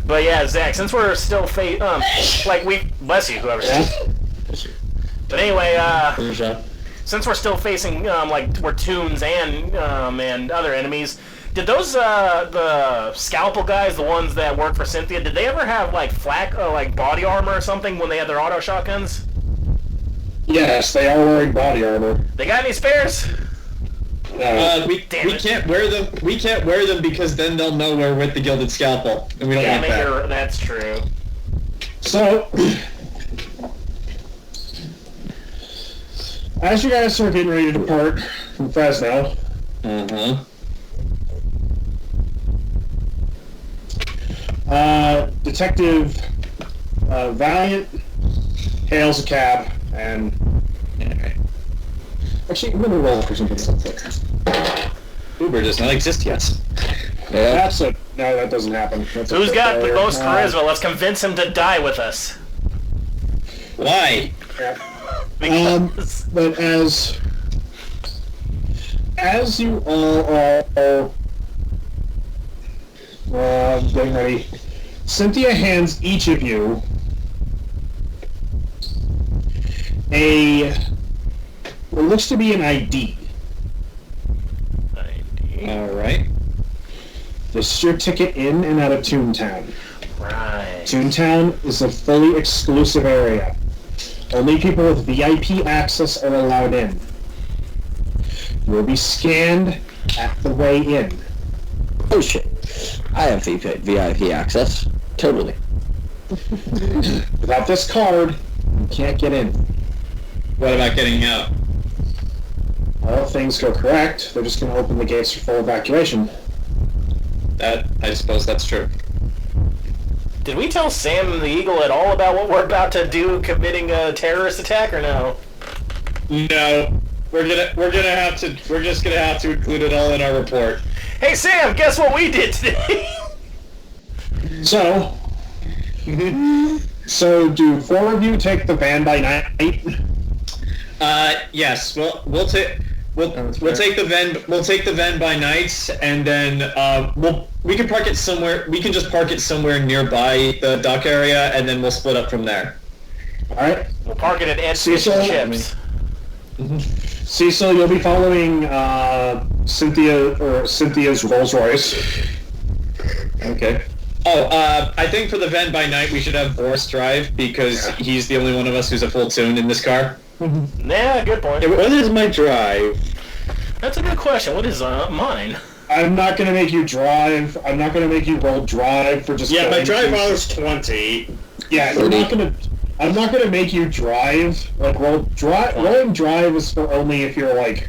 [SPEAKER 2] But yeah, Zach, since we're still bless you, whoever said. But anyway, since we're still facing we're Toons and other enemies, did those the scalpel guys, the ones that work for Cynthia, did they ever have body armor or something when they had their auto shotguns?
[SPEAKER 1] Yes, they are wearing body armor.
[SPEAKER 2] They got any spares?
[SPEAKER 3] We can't wear them. We can't wear them because then they'll know we're with the Gilded Scalpel, and we don't want that.
[SPEAKER 2] That's true.
[SPEAKER 1] So, as you guys are getting ready to depart from Fresno, Detective Valiant hails a cab and... Actually, I'm gonna roll for something real quick.
[SPEAKER 3] Uber does not exist yet.
[SPEAKER 6] Yeah.
[SPEAKER 1] That's it. No, that doesn't happen. That's
[SPEAKER 2] Who's got the most
[SPEAKER 1] charisma?
[SPEAKER 2] charisma? Let's convince him to die with us.
[SPEAKER 3] Why?
[SPEAKER 2] Because...
[SPEAKER 1] But as you all are getting ready, Cynthia hands each of you what looks to be an ID.
[SPEAKER 3] Alright.
[SPEAKER 1] This is your ticket in and out of Toontown.
[SPEAKER 2] Right.
[SPEAKER 1] Toontown is a fully exclusive area. Only people with VIP access are allowed in. You will be scanned at the way in.
[SPEAKER 6] Oh shit. I have VIP access. Totally.
[SPEAKER 1] Without this card, you can't get in.
[SPEAKER 3] What about getting out?
[SPEAKER 1] Well, if things go correct, they're just going to open the gates for full evacuation.
[SPEAKER 3] I suppose that's true.
[SPEAKER 2] Did we tell Sam and the Eagle at all about what we're about to do, committing a terrorist attack, or no?
[SPEAKER 3] No. We're just gonna have to include it all in our report.
[SPEAKER 2] Hey Sam, guess what we did today?
[SPEAKER 1] So do 4 of you take the van by night?
[SPEAKER 3] Yes. We'll take the van by night, and then we can park it somewhere. We can just park it somewhere nearby the dock area, and then we'll split up from there.
[SPEAKER 1] All right.
[SPEAKER 2] We'll park it at Ed's Fish and Chips.
[SPEAKER 1] Cecil, you'll be following Cynthia's Rolls Royce.
[SPEAKER 3] Okay. Oh, I think for the van by night we should have Boris drive because he's the only one of us who's a full tune in this car.
[SPEAKER 2] Yeah, good point.
[SPEAKER 5] What is my drive?
[SPEAKER 2] That's a good question. What is mine?
[SPEAKER 1] I'm not gonna make you drive. I'm not gonna make you roll drive for just.
[SPEAKER 5] Yeah, my drive hour's 20.
[SPEAKER 1] Yeah, I'm not gonna make you drive. Like rolling drive is for only if you're like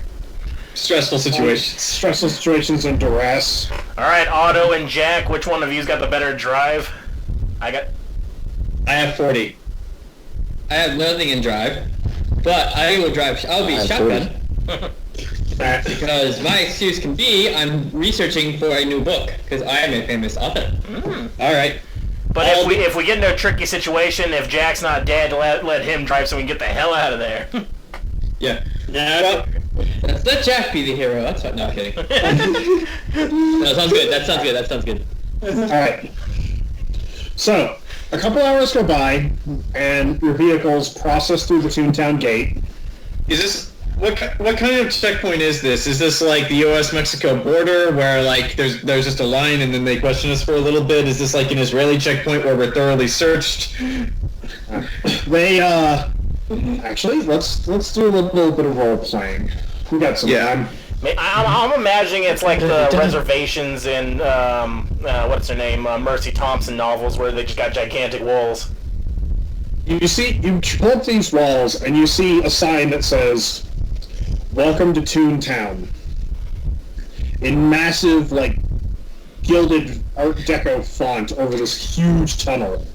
[SPEAKER 3] stressful situations.
[SPEAKER 1] Stressful situations and duress.
[SPEAKER 2] All right, Otto and Jack, which one of you's got the better drive?
[SPEAKER 3] I have 40.
[SPEAKER 4] I have nothing in drive, but I will drive. I'll be shotgun. Because my excuse can be I'm researching for a new book because I am a famous author.
[SPEAKER 3] All right.
[SPEAKER 2] But if we get into a tricky situation, if Jack's not dead, let him drive so we can get the hell out of there.
[SPEAKER 3] Yeah. Well,
[SPEAKER 4] let Jack be the hero. That's what. No, I'm kidding. No, sounds good. That sounds good.
[SPEAKER 1] All right. So a couple hours go by, and your vehicles process through the Toontown gate.
[SPEAKER 3] Is this what kind of checkpoint is this? Is this like the U.S.-Mexico border where like there's just a line and then they question us for a little bit? Is this like an Israeli checkpoint where we're thoroughly searched?
[SPEAKER 1] They actually let's do a little bit of role playing. We got some time.
[SPEAKER 2] I'm imagining it's like the reservations in what's her name, Mercy Thompson novels where they just got gigantic walls.
[SPEAKER 1] You pull up these walls and you see a sign that says, "Welcome to Toontown," in massive, like, gilded Art Deco font over this huge tunnel.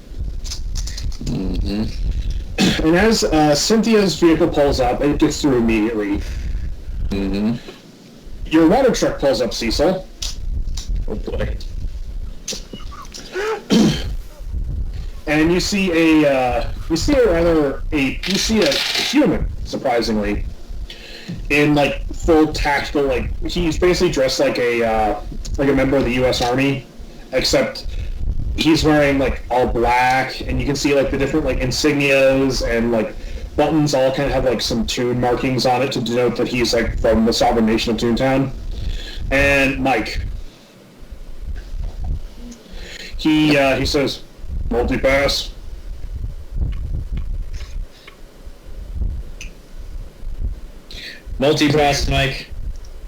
[SPEAKER 1] Mm-hmm. And as Cynthia's vehicle pulls up, it gets through immediately. Mm-hmm. Your water truck pulls up, Cecil.
[SPEAKER 3] Oh boy.
[SPEAKER 1] And you see a human, surprisingly, in like full tactical, like he's basically dressed like a member of the U.S. Army, except he's wearing like all black, and you can see like the different like insignias and like buttons all kind of have like some Toon markings on it to denote that he's like from the sovereign nation of Toontown. And Mike, he says, "Multi-pass."
[SPEAKER 3] Multi-pass, Mike.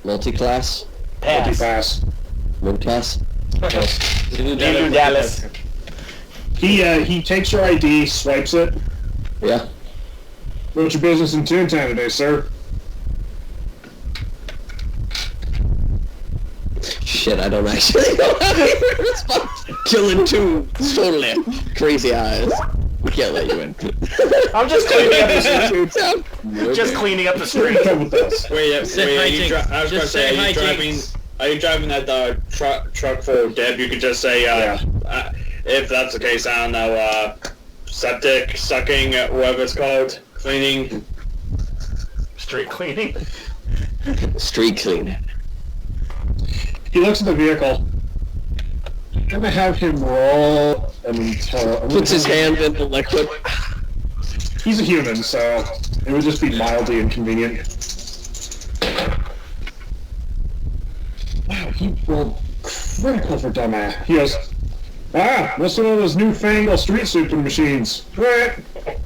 [SPEAKER 6] Multi-class?
[SPEAKER 2] Pass.
[SPEAKER 1] Multi-pass.
[SPEAKER 6] Multi-class?
[SPEAKER 2] You do Dallas.
[SPEAKER 1] He takes your ID, swipes it.
[SPEAKER 6] Yeah.
[SPEAKER 1] What's your business in Toontown today, sir?
[SPEAKER 6] Shit, I don't actually know how to respond. Killing two totally crazy eyes. We can't let you in.
[SPEAKER 2] I'm just cleaning up the street. Just cleaning up the street.
[SPEAKER 1] Come with us.
[SPEAKER 5] I was going to say, are you driving that truck for Deb? You could just say, if that's the case, I don't know, septic, sucking, whatever it's called, cleaning.
[SPEAKER 2] Street cleaning.
[SPEAKER 6] Street cleaning.
[SPEAKER 1] He looks at the vehicle. I'm gonna have him roll and tell.
[SPEAKER 6] Puts his hand in the liquid.
[SPEAKER 1] He's a human, so it would just be mildly inconvenient. Wow, he rolled critical for dumbass. He goes, must be one of those newfangled street sweeping machines. Right,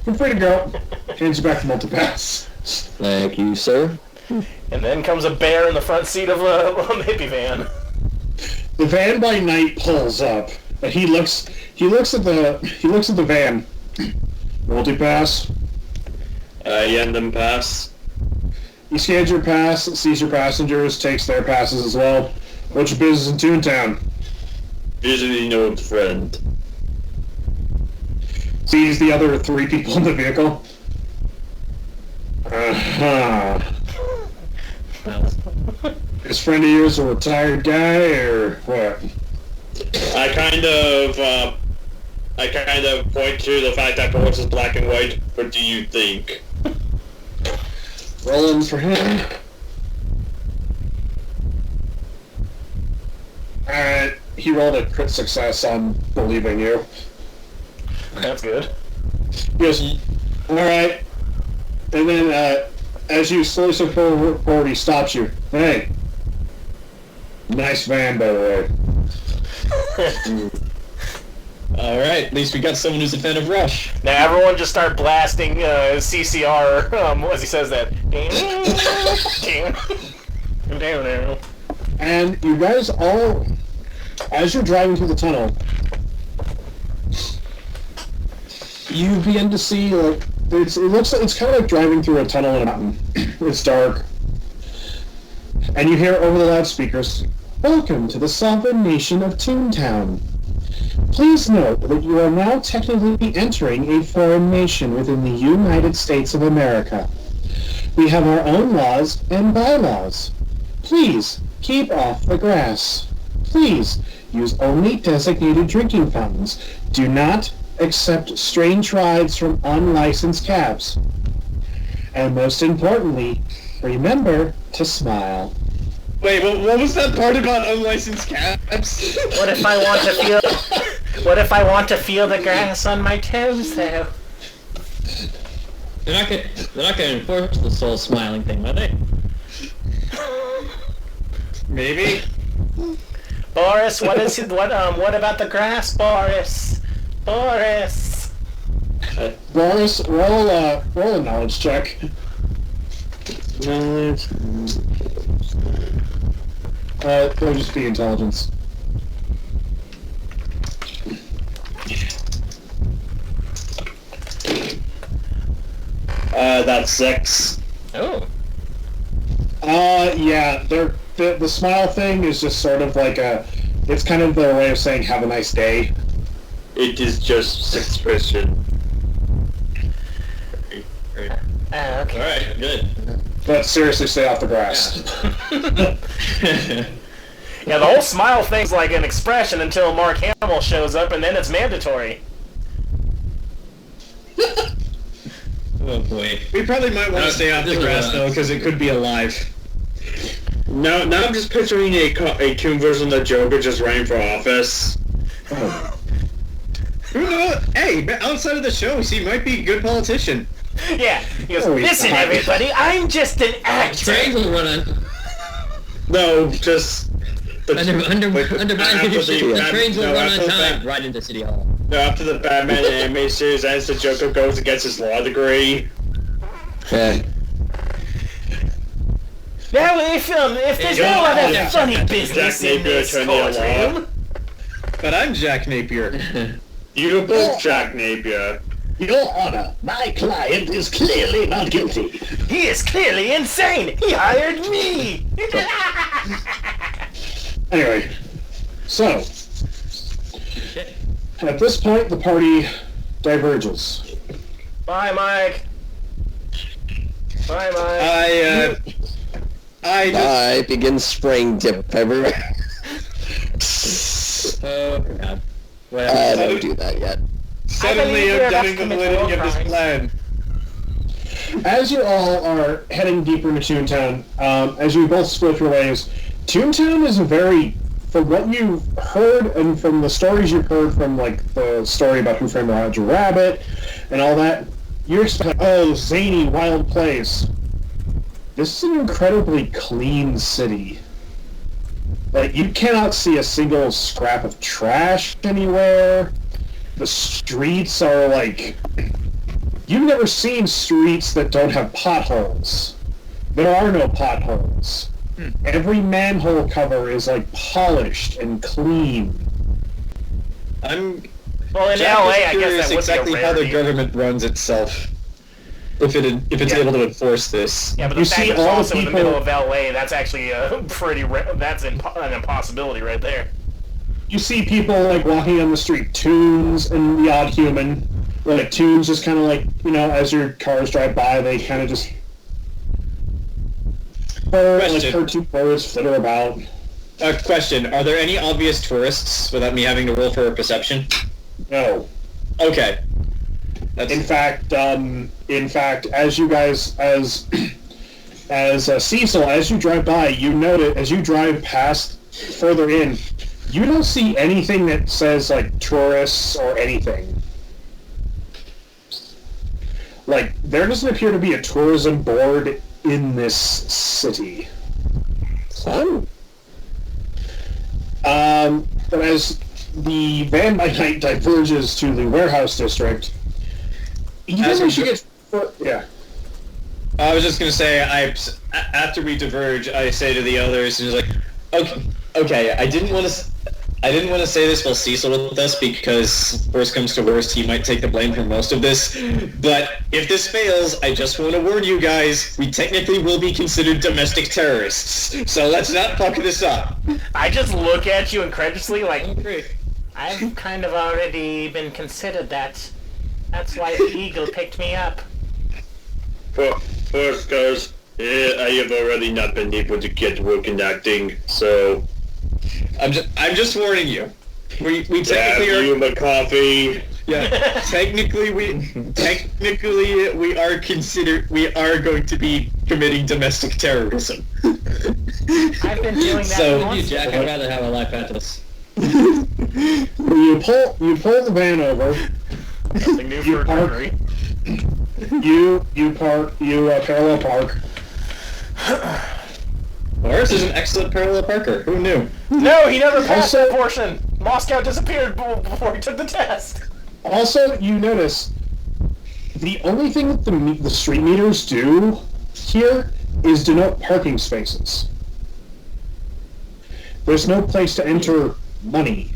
[SPEAKER 1] you're free to go. Hands you back the multi-pass.
[SPEAKER 6] Thank you, sir.
[SPEAKER 2] And then comes a bear in the front seat of a hippie van.
[SPEAKER 1] The van by night pulls up, and he looks at the van. Multi-pass.
[SPEAKER 5] Yendem pass.
[SPEAKER 1] He scans your pass, sees your passengers, takes their passes as well. What's your business in Toontown?
[SPEAKER 5] Usually no friend.
[SPEAKER 1] sees the other 3 people in the vehicle. Uh-huh. This friend of yours a retired guy, or what?
[SPEAKER 5] I kind of point to the fact that the horse is black and white. What do you think?
[SPEAKER 1] Rolling for him. Alright, he rolled a crit success on believing you.
[SPEAKER 2] That's good.
[SPEAKER 1] He goes, alright. And then, as you slowly step forward, he stops you. Hey. Nice van, by the way.
[SPEAKER 3] Alright, at least we got someone who's a fan of Rush.
[SPEAKER 2] Now everyone just start blasting CCR, as he says that.
[SPEAKER 1] And you guys all, as you're driving through the tunnel, you begin to see, like, it looks like it's kind of like driving through a tunnel in a mountain. It's dark. And you hear over the loudspeakers, "Welcome to the sovereign nation of Toontown. Please note that you are now technically entering a foreign nation within the United States of America. We have our own laws and bylaws. Please keep off the grass. Please use only designated drinking fountains. Do not accept strange rides from unlicensed cabs. And most importantly, remember to smile."
[SPEAKER 3] Wait, what was that part about unlicensed cabs?
[SPEAKER 2] What if I want to feel? What if I want to feel the grass on my toes, though?
[SPEAKER 3] They're not gonna enforce this whole smiling thing, are they? Maybe.
[SPEAKER 2] Boris, what about the grass, Boris? Boris.
[SPEAKER 1] Boris, roll a knowledge check.
[SPEAKER 6] Knowledge.
[SPEAKER 1] It'll just be intelligence.
[SPEAKER 5] That's 6.
[SPEAKER 2] Oh.
[SPEAKER 1] Yeah, the smile thing is just sort of like it's kind of their way of saying have a nice day.
[SPEAKER 5] It is just expression.
[SPEAKER 2] Okay.
[SPEAKER 3] Alright, good.
[SPEAKER 1] But seriously, stay off the grass.
[SPEAKER 2] Yeah, the whole smile thing's like an expression until Mark Hamill shows up, and then it's mandatory.
[SPEAKER 3] Oh boy.
[SPEAKER 1] We probably might want to stay off the grass, though, because it could be alive.
[SPEAKER 5] Now I'm just picturing a Toon version of the Joker just running for office.
[SPEAKER 3] Who knows? Hey, outside of the show, he might be a good politician.
[SPEAKER 2] Yeah, he goes, "Listen, everybody, I'm just an actor."
[SPEAKER 3] Trains will run on.
[SPEAKER 5] No, just...
[SPEAKER 3] Under my leadership, the trains will run on time right into City Hall.
[SPEAKER 5] No, after the Batman animated series ends, the Joker goes and gets his law degree.
[SPEAKER 6] Yeah.
[SPEAKER 2] Now, if there's no other funny business in this courtroom...
[SPEAKER 3] But I'm Jack Napier.
[SPEAKER 5] You're both Jack Napier.
[SPEAKER 7] Your Honor, my client is clearly not guilty.
[SPEAKER 2] He is clearly insane! He hired me!
[SPEAKER 1] Anyway, so at this point, the party diverges.
[SPEAKER 2] Bye, Mike. Bye, Mike.
[SPEAKER 6] I begin spraying dip everywhere.
[SPEAKER 3] Oh god.
[SPEAKER 6] I don't do that yet.
[SPEAKER 3] Suddenly I'm doubting the validity of this plan.
[SPEAKER 1] As you all are heading deeper into Toontown, as you both split your ways, Toontown is a very, from what you've heard and from the stories you've heard from, like, the story about Who Framed Roger Rabbit and all that, you're expecting, zany, wild place. This is an incredibly clean city. Like, you cannot see a single scrap of trash anywhere. The streets are, like... You've never seen streets that don't have potholes. There are no potholes. Every manhole cover is, like, polished and clean.
[SPEAKER 2] Well, in
[SPEAKER 3] LA,
[SPEAKER 2] I guess that would be
[SPEAKER 3] exactly how the government runs itself. If it's able to enforce this.
[SPEAKER 2] Yeah, but the fact that it's also in the middle of LA, that's actually that's an impossibility right there.
[SPEAKER 1] You see people, like, walking on the street, Toons and the Odd Human, like tunes just kind of like, as your cars drive by, they kind of just like cartoon birds flitter about.
[SPEAKER 3] Question: are there any obvious tourists without me having to roll for a perception?
[SPEAKER 1] No.
[SPEAKER 3] Okay.
[SPEAKER 1] In fact, as you guys, as Cecil, as you drive by, you notice as you drive past further in, you don't see anything that says like tourists or anything. Like, there doesn't appear to be a tourism board in this city.
[SPEAKER 6] Oh.
[SPEAKER 1] But as the van by night diverges to the warehouse district, even as you get... Yeah.
[SPEAKER 3] I was just going to say, after we diverge, I say to the others, like, okay, I didn't want to say this while Cecil with us, because worst comes to worst, he might take the blame for most of this. But if this fails, I just want to warn you guys, we technically will be considered domestic terrorists. So let's not fuck this up.
[SPEAKER 2] I just look at you incredulously like, I've kind of already been considered that. That's why the Eagle picked me up.
[SPEAKER 5] First, guys, I have already not been able to get work in acting, so...
[SPEAKER 3] I'm just warning you. We technically
[SPEAKER 5] are... you and my coffee.
[SPEAKER 3] Yeah, technically we are going to be committing domestic terrorism.
[SPEAKER 2] I've been doing that.
[SPEAKER 4] So, you, Jack, I'd rather have a life at this.
[SPEAKER 1] You pull the van over.
[SPEAKER 2] Something new for recovery.
[SPEAKER 1] You parallel park.
[SPEAKER 3] Lars is an excellent parallel parker. Who knew?
[SPEAKER 2] No, he never passed that portion. Moscow disappeared before he took the test.
[SPEAKER 1] Also, you notice the only thing that the street meters do here is denote parking spaces. There's no place to enter money.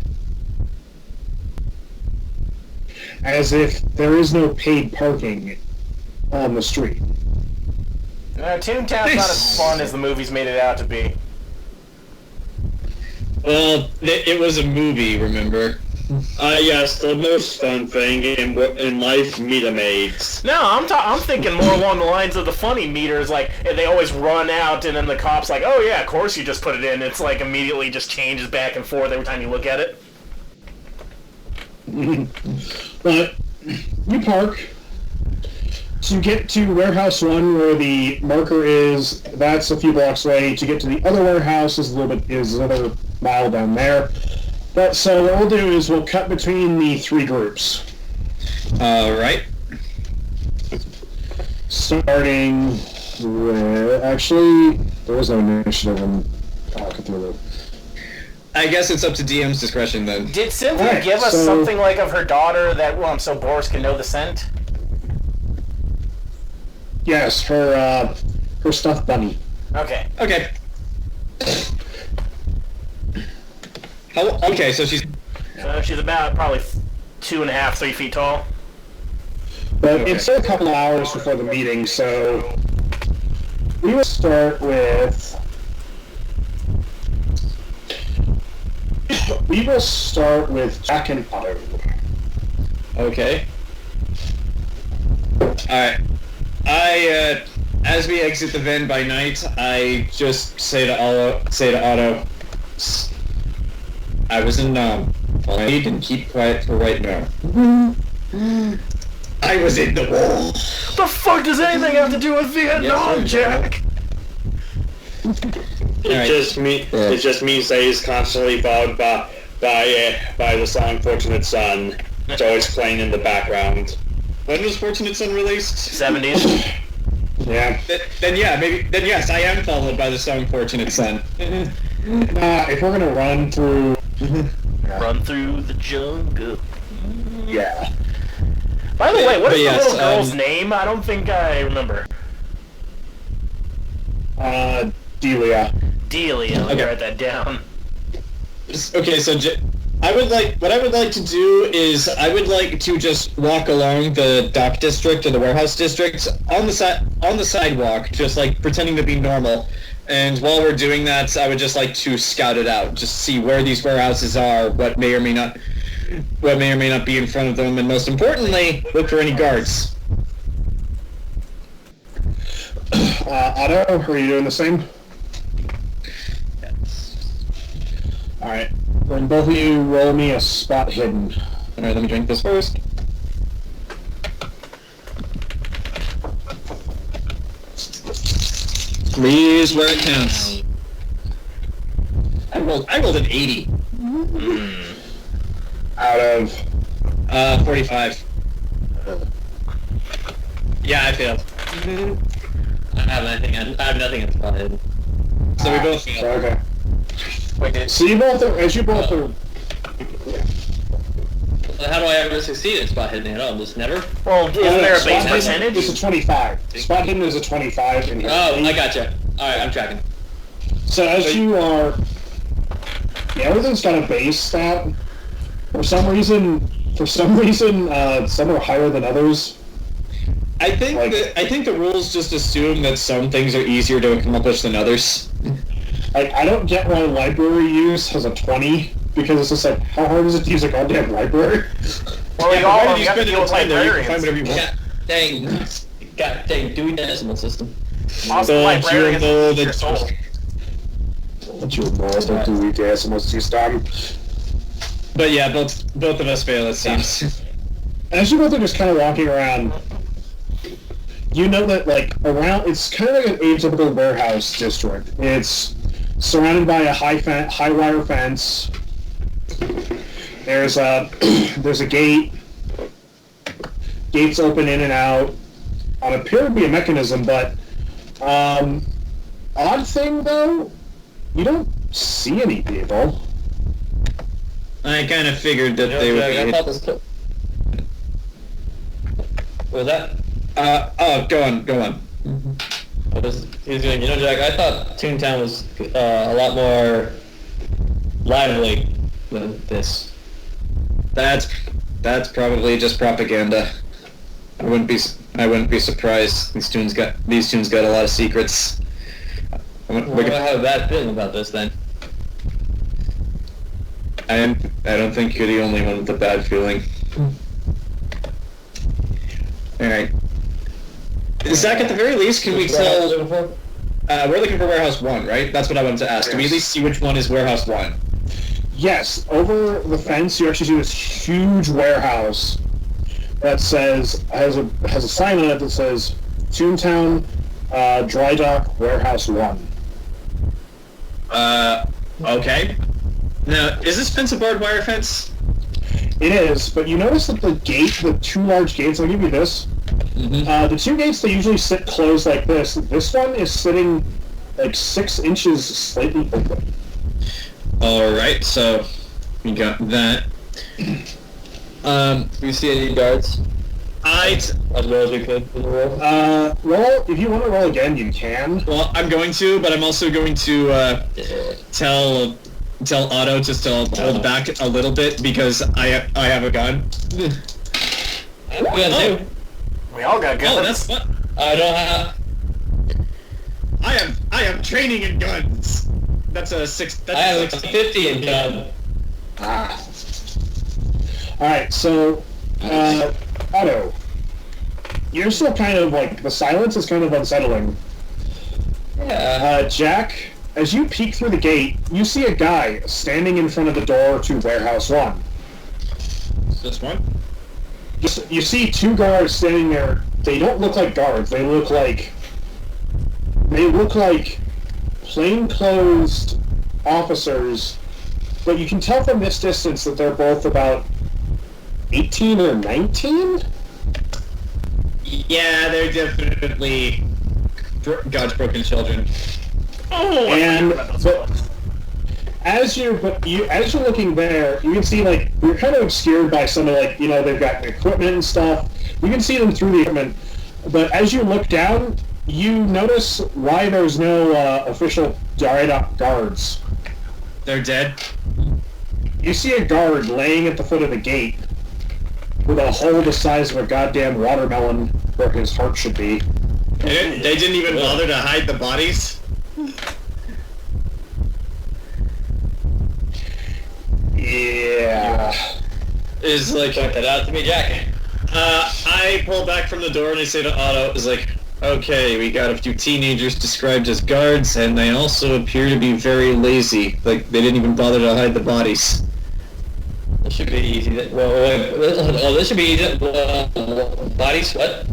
[SPEAKER 1] As if there is no paid parking on the street.
[SPEAKER 2] Toontown's not as fun as the movies made it out to be.
[SPEAKER 3] Well, it was a movie, remember?
[SPEAKER 5] Yes, the most fun thing in life, meter maids.
[SPEAKER 2] No, I'm thinking more along the lines of the funny meters, like, they always run out, and then the cop's like, oh yeah, of course you just put it in. It's like immediately just changes back and forth every time you look at it.
[SPEAKER 1] But you park. To get to Warehouse 1, where the marker is, that's a few blocks away. To get to the other warehouse is another mile down there. But so what we'll do is we'll cut between the three groups.
[SPEAKER 3] Right.
[SPEAKER 1] Starting with... Actually, there was no initiative in Cthulhu.
[SPEAKER 3] I guess it's up to DM's discretion then.
[SPEAKER 2] Did Cynthia give us something like of her daughter that so Boris can know the scent?
[SPEAKER 1] Yes, her stuffed bunny.
[SPEAKER 2] Okay.
[SPEAKER 3] Okay. Okay, so she's
[SPEAKER 2] about probably 2.5, 3 feet tall.
[SPEAKER 1] But it's still a couple of hours before the meeting, so we will start with... Jack and Otto.
[SPEAKER 3] Okay. Alright. As we exit the van by night, I just say to Otto, I was in Nam. All I need and keep quiet for right now. I was in the war.
[SPEAKER 2] The fuck does anything have to do with Vietnam, Jack?
[SPEAKER 5] It just means that he's constantly followed by the song "Fortunate Son." It's always playing in the background.
[SPEAKER 3] When was Fortunate Son released?
[SPEAKER 2] 70s.
[SPEAKER 1] Yeah.
[SPEAKER 3] Then yes, I am followed by the song "Fortunate Son."
[SPEAKER 1] If we're gonna run through
[SPEAKER 2] the jungle.
[SPEAKER 1] Yeah.
[SPEAKER 2] By the way, what's the little girl's name? I don't think I remember.
[SPEAKER 1] Delia.
[SPEAKER 2] Let me write that down.
[SPEAKER 3] Okay, so what I would like to do is I would like to just walk along the dock district or the warehouse district on the sidewalk, just like pretending to be normal. And while we're doing that, I would just like to scout it out, just see where these warehouses are, what may or may not what may or may not be in front of them, and most importantly, look for any guards.
[SPEAKER 1] Otto, are you doing the same?
[SPEAKER 3] Yes.
[SPEAKER 1] Alright. Then both of you roll me a spot hidden.
[SPEAKER 3] Alright, let me drink this first. Please, where it counts. I rolled an 80.
[SPEAKER 1] Out of...
[SPEAKER 3] 45.
[SPEAKER 4] Yeah, I failed. I have nothing in spot hidden.
[SPEAKER 3] So we both failed.
[SPEAKER 1] Okay.
[SPEAKER 4] Wait,
[SPEAKER 1] So you both are, as you both are...
[SPEAKER 4] how do I ever succeed in spot hidden at all? Just never?
[SPEAKER 2] Well, isn't there a
[SPEAKER 1] Spot
[SPEAKER 2] base
[SPEAKER 1] hidden
[SPEAKER 2] percentage?
[SPEAKER 1] is a 25. Spot hidden is a 25 in here.
[SPEAKER 4] Oh, I gotcha. Alright, I'm tracking.
[SPEAKER 1] So as you are... Yeah, everything's got a base stat. For some reason, some are higher than others.
[SPEAKER 3] I think the rules just assume that some things are easier to accomplish than others.
[SPEAKER 1] Like, I don't get why library use has a 20, because it's just like, how hard is it to use a goddamn library?
[SPEAKER 2] Well, you all have to deal with
[SPEAKER 3] Find
[SPEAKER 2] librarians.
[SPEAKER 3] whatever you want.
[SPEAKER 4] God dang, Dewey Decimal System.
[SPEAKER 2] Awesome librarians is your soul.
[SPEAKER 1] Don't you know that Dewey Decimal System?
[SPEAKER 3] But yeah, both of us fail, it seems.
[SPEAKER 1] As you both are just kind of walking around, you know that, like, around, it's kind of like an atypical warehouse district. It's surrounded by a high wire fence. There's a gate. Gates open in and out. Appear to be a mechanism, but odd thing though, you don't see any people.
[SPEAKER 3] I kind of figured that they would be.
[SPEAKER 4] I thought this. What was that?
[SPEAKER 3] Go on.
[SPEAKER 4] He's doing. You know, Jack. I thought Toontown was a lot more lively than this.
[SPEAKER 3] That's probably just propaganda. I wouldn't be surprised. These tunes got a lot of secrets.
[SPEAKER 4] I have a bad feeling about this then.
[SPEAKER 3] I don't think you're the only one with a bad feeling. Alright. Zach, at the very least, can we tell... we're looking for Warehouse 1, right? That's what I wanted to ask. Can we at least see which one is Warehouse 1?
[SPEAKER 1] Yes, over the fence you actually see this huge warehouse that has a sign on it that says Toontown Dry Dock Warehouse 1.
[SPEAKER 3] Okay. Now, is this fence a barbed wire fence?
[SPEAKER 1] It is, but you notice that the two large gates, I'll give you this.
[SPEAKER 3] Mm-hmm.
[SPEAKER 1] The two gates, they usually sit closed like this. This one is sitting like 6 inches slightly open.
[SPEAKER 3] Alright, so we got that.
[SPEAKER 4] Do you see any guards?
[SPEAKER 3] As
[SPEAKER 4] well as we could in the roll?
[SPEAKER 1] Roll, if you want to roll again, you can.
[SPEAKER 3] Well, I'm going to, but I'm also going to tell Otto just to hold back a little bit because I have a gun.
[SPEAKER 2] We all got guns.
[SPEAKER 3] Oh, that's what
[SPEAKER 4] I don't have...
[SPEAKER 3] I have training in guns. That's a 6. That's
[SPEAKER 4] I have
[SPEAKER 3] a
[SPEAKER 4] a
[SPEAKER 3] 16.
[SPEAKER 4] 50 in gun.
[SPEAKER 1] Alright, so, Otto, you're still kind of like, the silence is kind of unsettling.
[SPEAKER 4] Yeah.
[SPEAKER 1] Jack, as you peek through the gate, you see a guy standing in front of the door to Warehouse 1.
[SPEAKER 3] This one?
[SPEAKER 1] You see 2 guards standing there. They don't look like guards. They look like plainclothes officers, but you can tell from this distance that they're both about 18 or 19?
[SPEAKER 3] Yeah, they're definitely God's broken children.
[SPEAKER 2] Oh,
[SPEAKER 1] And as you're looking there, you can see, like, you're kind of obscured by some of, like, you know, they've got equipment and stuff. You can see them through the equipment, but as you look down, you notice why there's no official dry dock guards.
[SPEAKER 3] They're dead.
[SPEAKER 1] You see a guard laying at the foot of the gate with a hole the size of a goddamn watermelon where his heart should be.
[SPEAKER 3] They didn't even bother to hide the bodies?
[SPEAKER 1] Yeah.
[SPEAKER 3] is like...
[SPEAKER 4] Point that out to me, Jack.
[SPEAKER 3] I pull back from the door and I say to Otto, is like, okay, we got a few teenagers described as guards, and they also appear to be very lazy. Like, they didn't even bother to hide the bodies.
[SPEAKER 4] This should be easy. This should be easy. Bodies? What?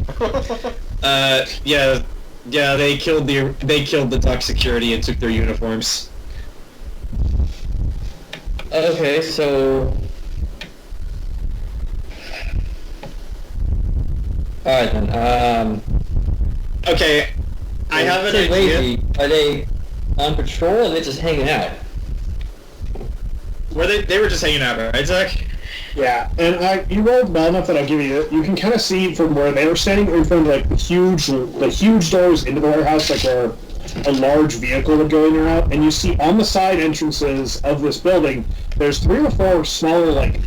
[SPEAKER 3] Yeah, they killed the dock security and took their uniforms.
[SPEAKER 4] Okay, so... Alright then,
[SPEAKER 3] Okay, I have an idea.
[SPEAKER 4] Lazy. Are they on patrol or are they just hanging out?
[SPEAKER 3] They were just hanging out, right, Zach?
[SPEAKER 1] Yeah, and you rolled well enough that I'll give you. You can kind of see from where they were standing in front of like the huge doors into the warehouse, like where a large vehicle would go in or out, and you see on the side entrances of this building, there's 3 or 4 smaller like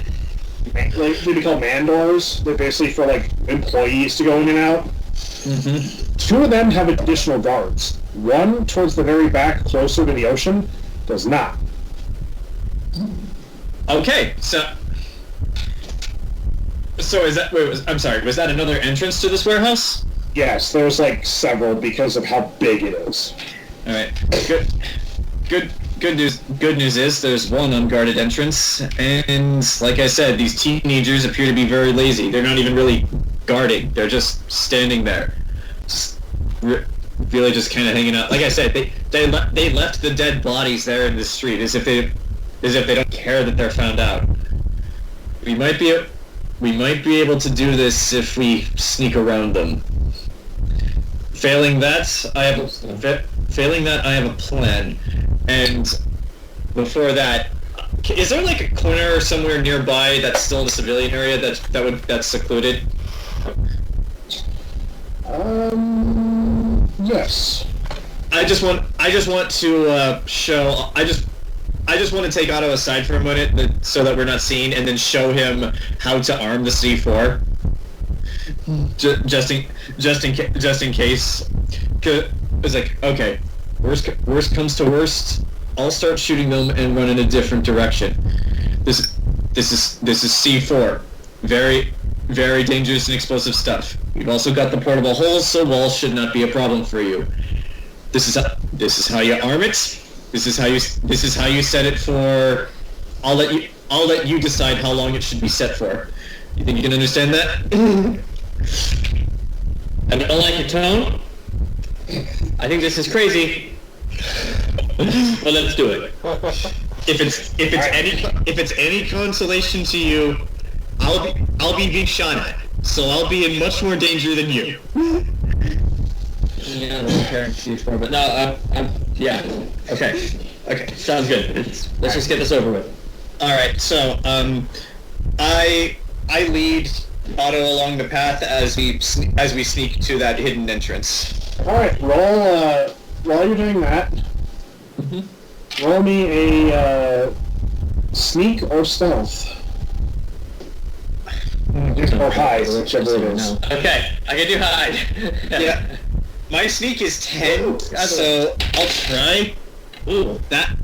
[SPEAKER 1] they call man doors. They're basically for like employees to go in and out.
[SPEAKER 3] Mm-hmm.
[SPEAKER 1] 2 of them have additional guards. One towards the very back, closer to the ocean, does not.
[SPEAKER 3] Okay, so is that... Wait, I'm sorry, was that another entrance to this warehouse?
[SPEAKER 1] Yes, there's like several because of how big it is.
[SPEAKER 3] Alright, good news is there's one unguarded entrance, and like I said, these teenagers appear to be very lazy. They're not even really guarding, they're just standing there. Just really just kind of hanging out. Like I said, they left the dead bodies there in the street as if they don't care that they're found out. We might be able to do this if we sneak around them. Failing that, I have a plan. And before that, is there like a corner somewhere nearby that's still in the civilian area that's secluded?
[SPEAKER 1] Yes.
[SPEAKER 3] I just want to show. I just want to take Otto aside for a minute so that we're not seen, and then show him how to arm the C4. Just in case. It's like, okay, worst comes to worst, I'll start shooting them and run in a different direction. This is C4, very very dangerous and explosive stuff. We've also got the portable holes, so walls should not be a problem for you. This is how you arm it. This is how you set it for. I'll let you decide how long it should be set for. You think you can understand that?
[SPEAKER 4] I don't like your tone. I think this is crazy. Well, let's do it.
[SPEAKER 3] If it's any consolation to you, I'll be being shot at, so I'll be in much more danger than you.
[SPEAKER 4] Yeah, I'm preparing C4, but no, yeah. Okay, sounds good. Let's just get this over with.
[SPEAKER 3] All right, so I lead Otto along the path as we sneak to that hidden entrance.
[SPEAKER 1] All right, roll. While you're doing that, roll me a sneak or stealth. Or hide, whichever it is.
[SPEAKER 4] Okay, I can do hide.
[SPEAKER 3] Yeah. My sneak is 10, so I'll try.
[SPEAKER 4] Ooh.
[SPEAKER 3] That...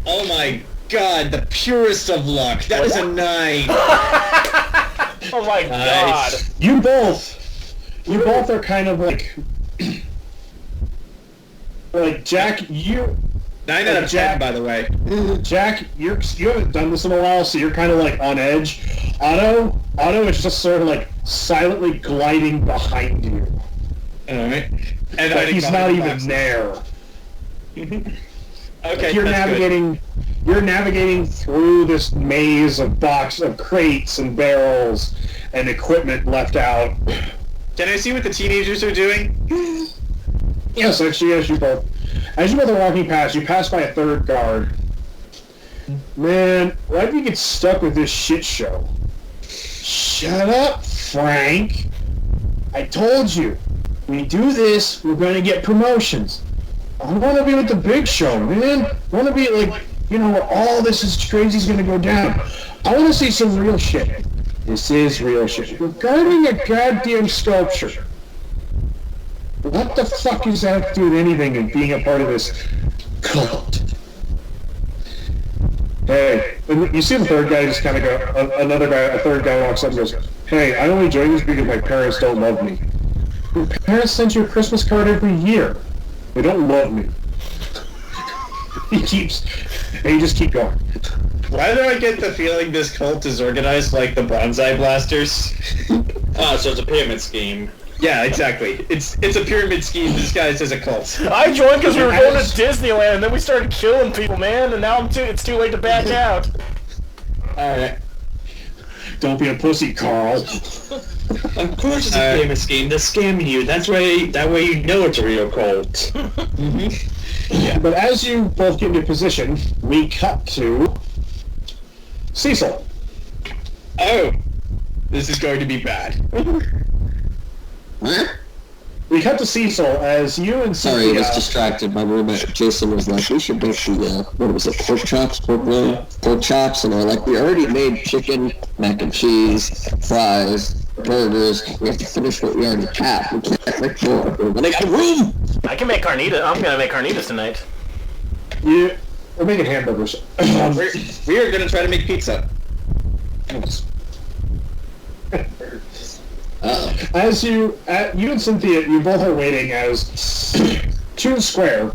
[SPEAKER 3] Oh my god, the purest of luck. That is a 9.
[SPEAKER 2] Oh my god.
[SPEAKER 1] You both are kind of like... like, Jack, you...
[SPEAKER 3] 9 out of 10, by the way.
[SPEAKER 1] Jack, you haven't done this in a while, so you're kind of like on edge. Otto is just sort of like silently gliding behind you.
[SPEAKER 3] Alright. And
[SPEAKER 1] like he's not even there.
[SPEAKER 3] Okay,
[SPEAKER 1] like you're navigating through this maze of crates and barrels and equipment left out.
[SPEAKER 3] Can I see what the teenagers are doing?
[SPEAKER 1] Yes, actually, as you both are walking past, you pass by a third guard. Man, why do you get stuck with this shit show? Shut up, Frank. I told you. We do this, we're going to get promotions. I want to be with the big show, man. I want to be like, where all this is crazy is going to go down. I want to see some real shit. This is real shit. We're guarding a goddamn sculpture. What the fuck is that to do with anything and being a part of this cult? Hey, and you see the third guy just kind of go, a third guy walks up and goes, hey, I only joined this because my parents don't love me. Your parents send you a Christmas card every year. They don't love me. He just keep going.
[SPEAKER 3] Why do I get the feeling this cult is organized like the Bonsai Blasters?
[SPEAKER 5] So it's a pyramid scheme.
[SPEAKER 3] Yeah, exactly. It's a pyramid scheme disguised as a cult.
[SPEAKER 2] I joined because we were going to Disneyland, and then we started killing people, man, and now it's too late to back out.
[SPEAKER 3] Alright.
[SPEAKER 1] Don't be a pussy, Carl.
[SPEAKER 5] Of course it's a pyramid scheme. They're scamming you. That way you know it's a real cult.
[SPEAKER 1] Yeah. But as you both get into position, we cut to Cecil.
[SPEAKER 3] Oh. This is going to be bad.
[SPEAKER 6] Huh?
[SPEAKER 1] We cut to Cecil as you and
[SPEAKER 6] Sorry, I
[SPEAKER 1] Cynthia...
[SPEAKER 6] was distracted. My roommate Jayson was like, we should make the, what was it, pork chops, pork chops, and I was like, we already made chicken, mac and cheese, fries, burgers. We have to finish what we already have. We can't make more. We're running out of room!
[SPEAKER 2] I can make carnitas. I'm gonna make carnitas tonight.
[SPEAKER 1] Yeah, we're making hamburgers.
[SPEAKER 3] We are going to try to make pizza.
[SPEAKER 1] As you and Cynthia, you both are waiting as Toon Square.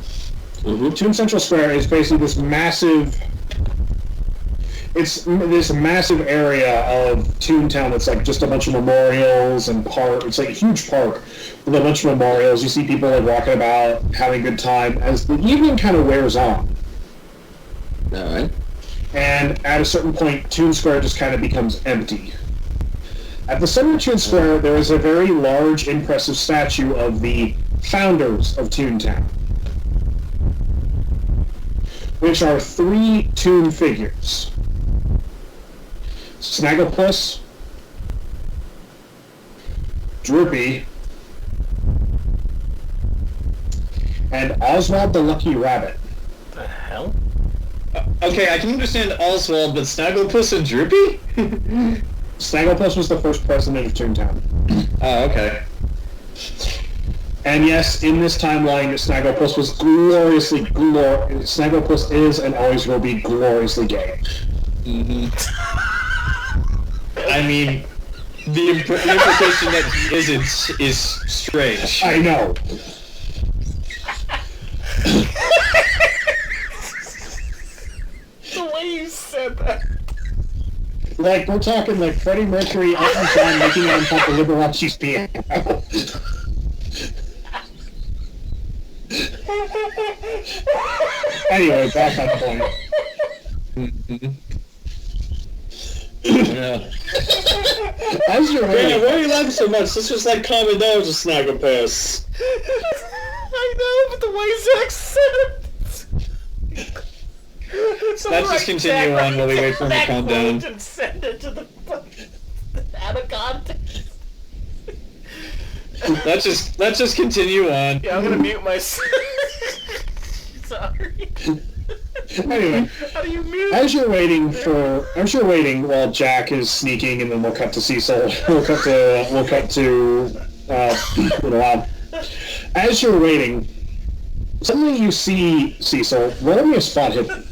[SPEAKER 1] Toon Central Square is basically this massive. It's this massive area of Toontown that's like just a bunch of memorials and park. It's like a huge park with a bunch of memorials. You see people like walking about, having a good time as the evening kind of wears on.
[SPEAKER 6] All right.
[SPEAKER 1] And at a certain point, Toon Square just kind of becomes empty. At the center of Toon Square, there is a very large, impressive statue of the founders of Toontown, which are 3 Toon figures. Snagglepuss, Droopy, and Oswald the Lucky Rabbit.
[SPEAKER 2] The hell?
[SPEAKER 3] Okay, I can understand Oswald, but Snagglepuss and Droopy?
[SPEAKER 1] Snagglepuss was the first president of Toontown.
[SPEAKER 3] Oh, okay.
[SPEAKER 1] And yes, in this timeline, Snagglepuss was Snagglepuss is and always will be gloriously gay.
[SPEAKER 3] I mean, the implication that he isn't is strange.
[SPEAKER 1] I know.
[SPEAKER 2] The way you said that.
[SPEAKER 1] Like, we're talking like Freddie Mercury, Elton John making it on top of Liberace's piano. Anyway, back on point.
[SPEAKER 3] Yeah.
[SPEAKER 1] As you're
[SPEAKER 5] Man,
[SPEAKER 1] waiting,
[SPEAKER 5] why are you laughing so much? This was like calming down to Snagglepuss.
[SPEAKER 2] I know, but the way Zach said it. So
[SPEAKER 3] Let's just continue on while we wait for him to calm down.
[SPEAKER 2] And send it to the out of context.
[SPEAKER 3] Let's just continue on.
[SPEAKER 2] Yeah, I'm gonna mute myself. Sorry.
[SPEAKER 1] anyway,
[SPEAKER 2] How do you mute?
[SPEAKER 1] as you're waiting while Jack is sneaking, and then we'll cut to Cecil. We'll cut to as you're waiting, suddenly you see Cecil. Roll me a spot hidden.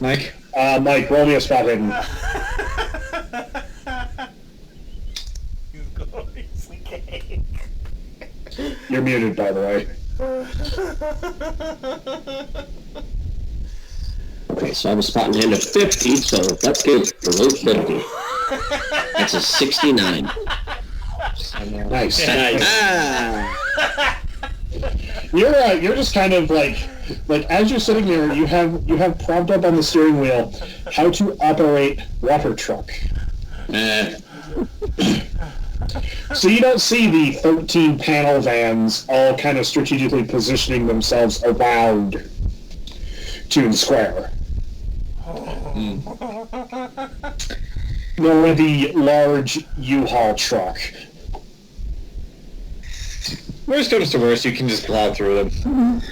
[SPEAKER 3] Mike?
[SPEAKER 1] Mike, roll me a spot hidden.
[SPEAKER 2] He's gloriously gay.
[SPEAKER 1] You're muted, by the way.
[SPEAKER 6] Okay, so I have a spot in hand of 50, so that's good. Below 50. That's a 69.
[SPEAKER 1] Nice.
[SPEAKER 6] Ah!
[SPEAKER 1] You're just kind of like as you're sitting there, you have propped up on the steering wheel how to operate water truck. So you don't see the 13 panel vans all kind of strategically positioning themselves around Toon Square. Nor the large U-Haul truck.
[SPEAKER 3] Worst comes to worst, you can just plow through them.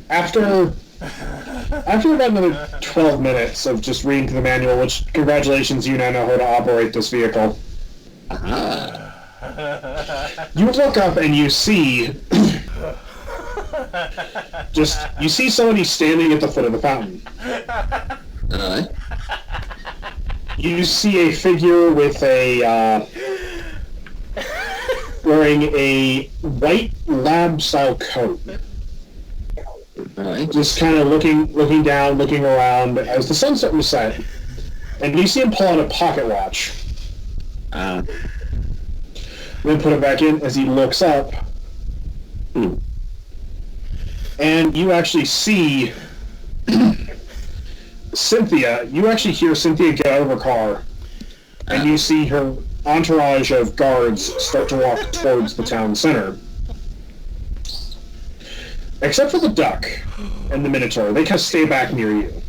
[SPEAKER 1] After about another 12 minutes of just reading through the manual, which, congratulations, you now know how to operate this vehicle. You look up and you see Just, you see somebody standing at the foot of the fountain.
[SPEAKER 6] Alright.
[SPEAKER 1] You see a figure with a, wearing a white lab-style coat.
[SPEAKER 6] Alright.
[SPEAKER 1] Just kind of looking down, looking around as the sunset was set. And you see him pull out a pocket watch. Then put it back in as he looks up. And you actually see Cynthia. You actually hear Cynthia get out of her car. And you see her entourage of guards start to walk towards the town center. Except for the duck and the minotaur. They kind of stay back near you.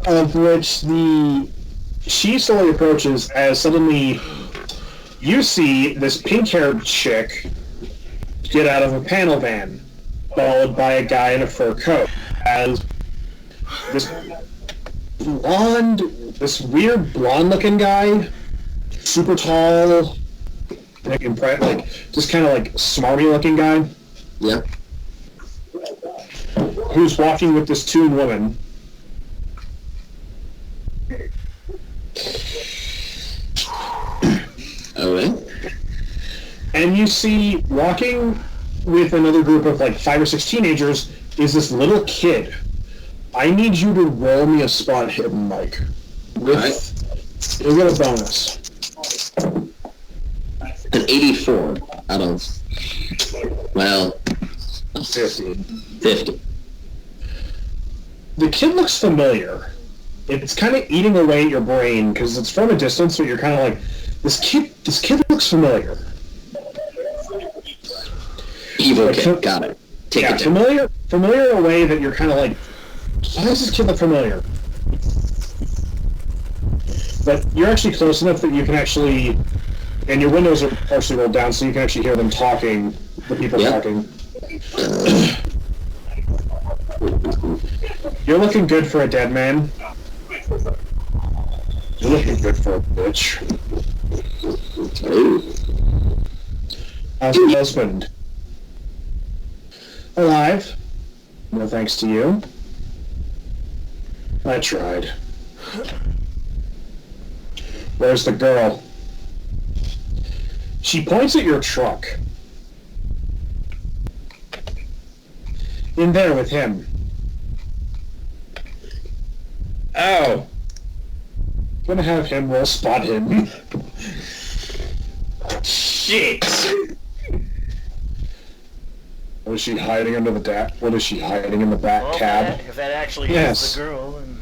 [SPEAKER 1] Of which she slowly approaches as suddenly you see this pink-haired chick get out of a panel van, followed by a guy in a fur coat. As this weird blonde-looking guy, super tall, like just kind of like smarmy-looking guy.
[SPEAKER 6] Yeah.
[SPEAKER 1] Who's walking with this Toon woman.
[SPEAKER 6] Alright.
[SPEAKER 1] And you see, walking with another group of like 5 or 6 teenagers, is this little kid. I need you to roll me a spot hidden, Mike. You'll get a bonus.
[SPEAKER 6] An 84 out of, well, 50.
[SPEAKER 1] The kid looks familiar. It's kind of eating away at your brain because it's from a distance, but you're kind of like, this kid looks familiar.
[SPEAKER 6] Evil kid, got it. Take it down.
[SPEAKER 1] Familiar in a way that you're kind of like, why does this kid look familiar? But you're actually close enough that you can actually, and your windows are partially rolled down, so you can actually hear them talking, the people talking. You're looking good for a dead man. You're looking good for a bitch. How's your husband? Alive. No thanks to you. I tried. Where's the girl? She points at your truck. In there with him.
[SPEAKER 3] Oh.
[SPEAKER 1] Gonna have him roll spot hidden.
[SPEAKER 3] Shit.
[SPEAKER 1] What is she hiding under the What is she hiding in the back cab?
[SPEAKER 2] If that actually is the girl. And...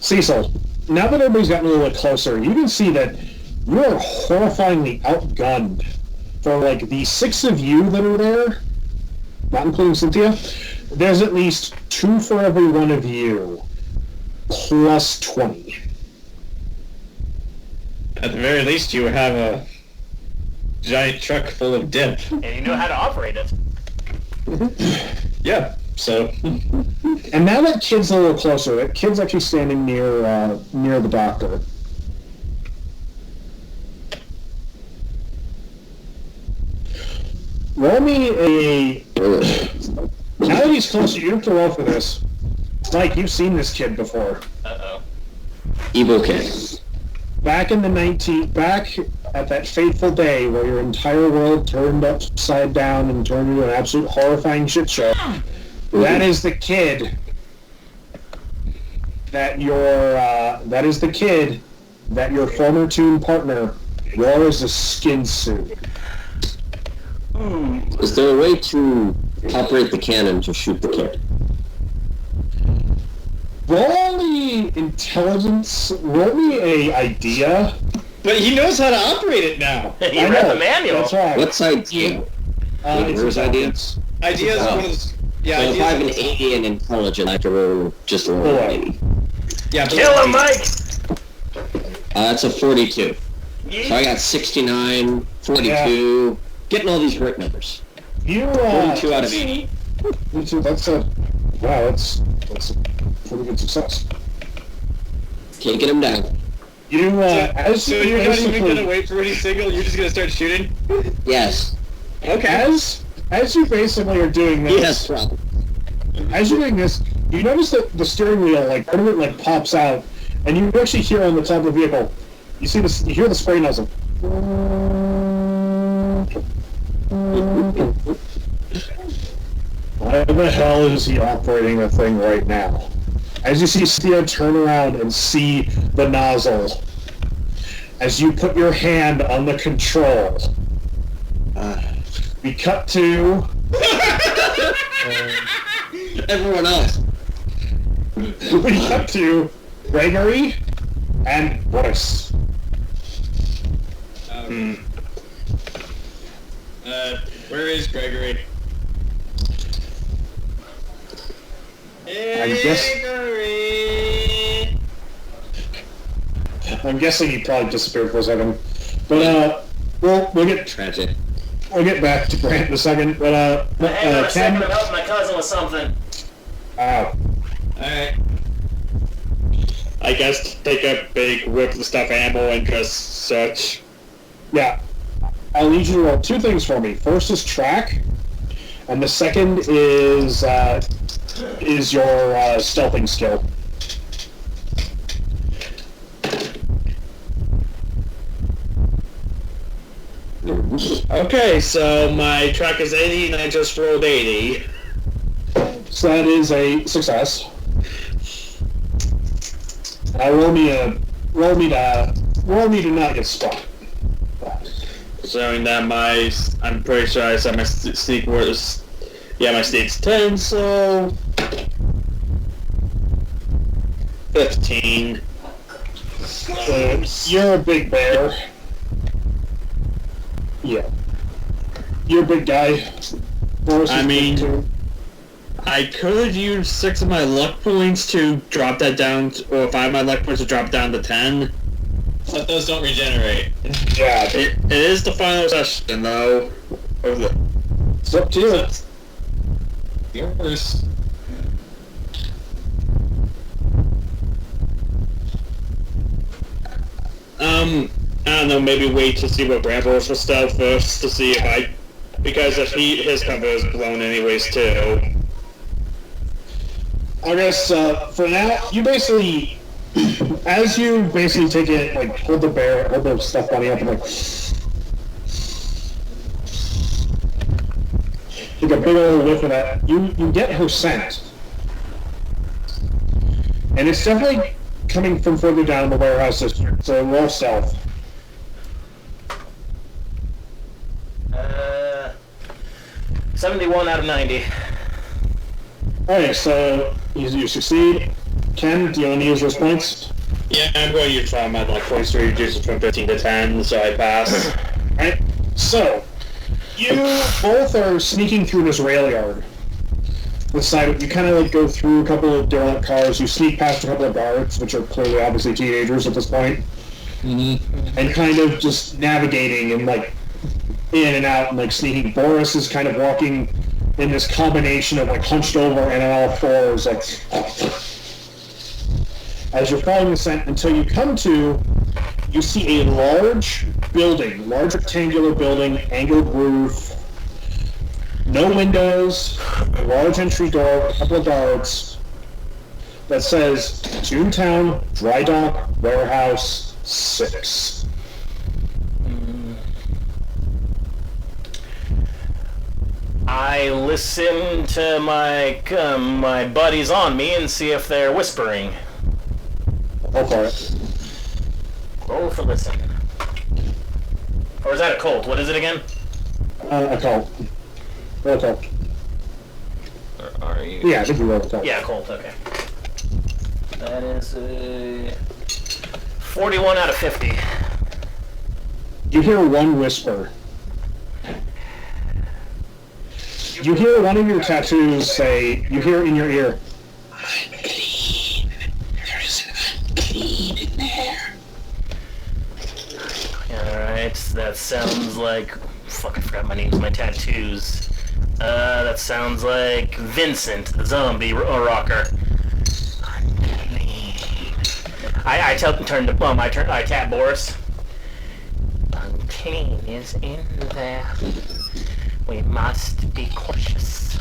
[SPEAKER 1] Cecil, now that everybody's gotten a little bit closer, you can see that you are horrifyingly outgunned. For like the 6 of you that are there, not including Cynthia, there's at least 2 for every one of you, plus 20.
[SPEAKER 3] At the very least, you have a giant truck full of dip.
[SPEAKER 2] And you know how to operate it.
[SPEAKER 3] Yeah, so...
[SPEAKER 1] And now that kid's a little closer, that kid's actually standing near the doctor. Roll me a... Now that he's closer, you have to roll for this. Mike, you've seen this kid before.
[SPEAKER 2] Uh-oh.
[SPEAKER 6] Evil kid.
[SPEAKER 1] Back at that fateful day where your entire world turned upside down and turned into an absolute horrifying shit show, that is the kid that your former Toon partner wore as a skin suit.
[SPEAKER 6] Is there a way to operate the cannon to shoot the kid?
[SPEAKER 1] Roll me intelligence. Roll me a idea.
[SPEAKER 3] But he knows how to operate it now.
[SPEAKER 2] He read the manual.
[SPEAKER 1] That's right.
[SPEAKER 6] What's idea? Where's idea?
[SPEAKER 3] Idea is one of those... Yeah,
[SPEAKER 6] so if I have an 80 in intelligence, I can roll just a roll 80.
[SPEAKER 3] Yeah,
[SPEAKER 2] kill him, Mike!
[SPEAKER 6] That's a 42. So I got 69, 42, getting all these great numbers. 42 out of 80.
[SPEAKER 1] That's a pretty good success.
[SPEAKER 6] Taking him down.
[SPEAKER 1] as
[SPEAKER 3] So you're not even gonna wait for any signal? You're just gonna start shooting?
[SPEAKER 6] Yes.
[SPEAKER 3] Okay.
[SPEAKER 1] As you basically are doing this,
[SPEAKER 6] Yes, Rob.
[SPEAKER 1] as you're doing this, you notice that the steering wheel, like, part of it, like, pops out, and you actually hear on the top of the vehicle, you hear the spray nozzle. Why the hell is he operating the thing right now? As you see Steve turn around and see the nozzle, as you put your hand on the control, we cut to
[SPEAKER 6] Everyone else.
[SPEAKER 1] we cut to Gregory and Boris.
[SPEAKER 3] Where is Gregory?
[SPEAKER 1] I'm guessing he probably disappeared for a second. But we'll get
[SPEAKER 4] Tragic.
[SPEAKER 1] We'll get back to Grant in a second. But
[SPEAKER 2] Hang on a second, I'm helping my cousin with something.
[SPEAKER 1] Wow.
[SPEAKER 3] Alright.
[SPEAKER 5] I guess take a big whip of the stuff ammo and just search.
[SPEAKER 1] Yeah. I'll need you to roll two things for me. First is track, and the second is your stealthing skill.
[SPEAKER 5] Okay, so my track is 80 and I just rolled 80.
[SPEAKER 1] So that is a success. Roll me to not get spot.
[SPEAKER 5] Showing that I'm pretty sure I said my sneak was, my sneak's 10, so 15.
[SPEAKER 1] You're a big bear. Yeah. You're a big guy. Boris is big too.
[SPEAKER 5] I could use 6 of my luck points to drop that down, or 5 of my luck points to drop down to 10.
[SPEAKER 3] But those don't regenerate.
[SPEAKER 1] Yeah.
[SPEAKER 5] It is the final session, though.
[SPEAKER 1] It's up to you.
[SPEAKER 3] Yours.
[SPEAKER 5] I don't know, maybe wait to see what Brambles will stealth first to see if because if his cover is blown anyways too.
[SPEAKER 1] I guess for now, you basically, as you basically take it, like hold the stuff bunny up and like take a big old whiff of that. You get her scent, and it's definitely coming from further down the warehouse district. So roll stealth.
[SPEAKER 2] 71 out of 90.
[SPEAKER 1] Alright, so you succeed. Ken, do you want to use those points?
[SPEAKER 5] Yeah, I'm going to use my luck points to reduce it from 15 to 10, so I pass.
[SPEAKER 1] Alright, so you both are sneaking through this rail yard. The side, you kind of like go through a couple of derelict cars. You sneak past a couple of guards, which are clearly obviously teenagers at this point, and kind of just navigating and like in and out and like sneaking. Boris is kind of walking in this combination of like hunched over and on all fours, like as you're following the scent until you come to, you see a large rectangular building, angled roof, no windows, a large entry door, a couple of guards, that says Toontown Dry Dock Warehouse 6.
[SPEAKER 2] I listen to my buddies on me and see if they're whispering.
[SPEAKER 1] Go for it.
[SPEAKER 2] Roll for listen. Or is that a Colt? What is it again?
[SPEAKER 1] A cult. Roll a cult.
[SPEAKER 2] Or are you?
[SPEAKER 1] Yeah, I think you rolled a cult.
[SPEAKER 2] Yeah, Colt. Okay. That is a 41 out of 50.
[SPEAKER 1] You hear one whisper. You hear one of your tattoos say, you hear in your ear, "I'm clean. There's unclean in there."
[SPEAKER 2] Alright, that sounds like... Fuck, I forgot my names, my tattoos. That sounds like Vincent, the zombie rocker. Unclean. I tap Boris. Bunting is in there. We must be cautious.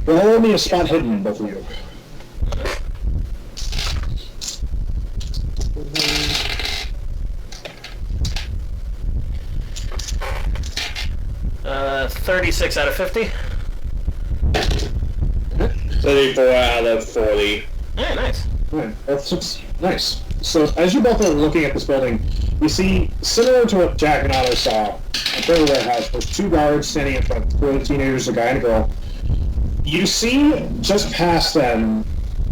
[SPEAKER 1] Roll me a spot hidden, both of you.
[SPEAKER 2] 36 out of 50.
[SPEAKER 5] 34 out of 40.
[SPEAKER 2] Yeah, nice.
[SPEAKER 1] Right, that's nice. So, as you both are looking at this building, you see, similar to what Jack and Otto saw at the warehouse, with two guards standing in front, two teenagers, a guy and a girl. You see, just past them,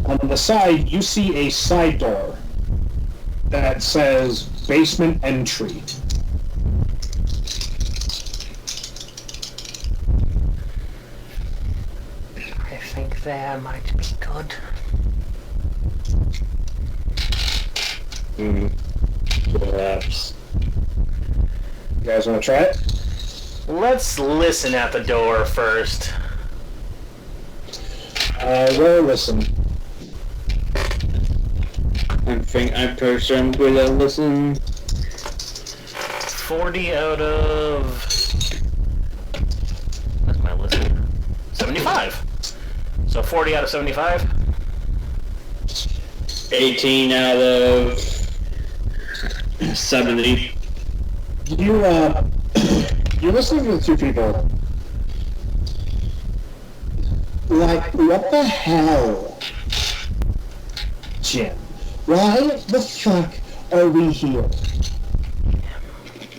[SPEAKER 1] on the side, you see a side door that says basement entry.
[SPEAKER 2] I think there might be good.
[SPEAKER 5] Perhaps.
[SPEAKER 1] You guys want to try it?
[SPEAKER 2] Let's listen at the door first.
[SPEAKER 1] Well, listen.
[SPEAKER 5] I'm pretty sure I'm good at listening.
[SPEAKER 2] 40 out of... What's my listen? 75. So 40 out of 75.
[SPEAKER 5] 18 out of 70.
[SPEAKER 1] You're listening to the two people. Like, what the hell? Jim, why the fuck are we here?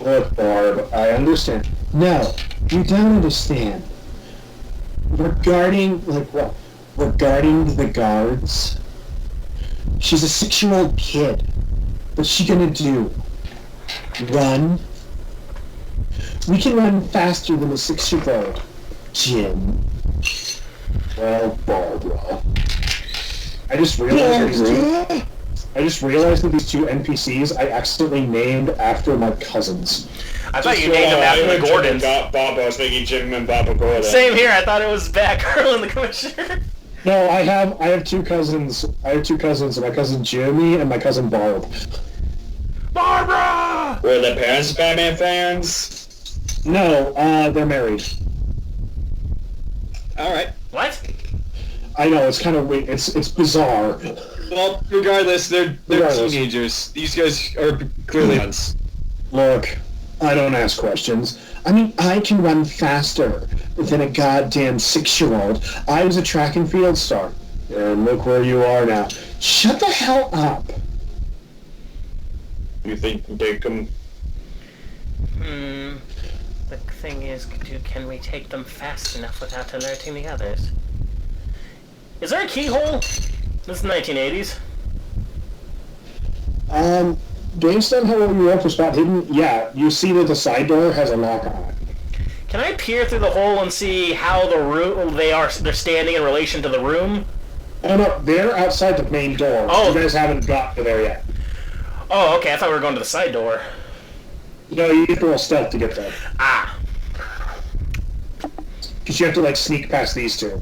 [SPEAKER 1] Look, Barb, I understand. No, you don't understand. Regarding the guards? She's a 6-year-old kid. What's she gonna do? Run? We can run faster than a 6-year-old, Jim. Well, Barbara. I just realized that these two NPCs I accidentally named after my cousins.
[SPEAKER 2] I thought you named them after the Gordons.
[SPEAKER 5] Bob, I was thinking Jim and Baba Gordon.
[SPEAKER 2] Same here. I thought it was Batgirl and the Commissioner.
[SPEAKER 1] No, I have two cousins. My cousin Jimmy and my cousin Barb.
[SPEAKER 2] Barbara!
[SPEAKER 5] Were their parents Batman fans?
[SPEAKER 1] No, they're married.
[SPEAKER 3] Alright.
[SPEAKER 2] What?
[SPEAKER 1] I know, it's kind of weird. It's bizarre.
[SPEAKER 3] Well, regardless, they're teenagers. These guys are clearly nuts.
[SPEAKER 1] Look, I don't ask questions. I mean, I can run faster than a goddamn 6-year-old. I was a track and field star. And look where you are now. Shut the hell up.
[SPEAKER 5] You think they can...
[SPEAKER 2] The thing is, can we take them fast enough without alerting the others? Is there a keyhole? This is 1980s.
[SPEAKER 1] Based on how you wrote for spot hidden, yeah, you see that the side door has a lock on it.
[SPEAKER 2] Can I peer through the hole and see how the room they're standing in relation to the room?
[SPEAKER 1] Oh no, they're outside the main door.
[SPEAKER 2] Oh.
[SPEAKER 1] You guys haven't got to there yet.
[SPEAKER 2] Oh, okay, I thought we were going to the side door.
[SPEAKER 1] No, you have to roll stealth to get there.
[SPEAKER 2] Ah.
[SPEAKER 1] Because you have to, like, sneak past these two.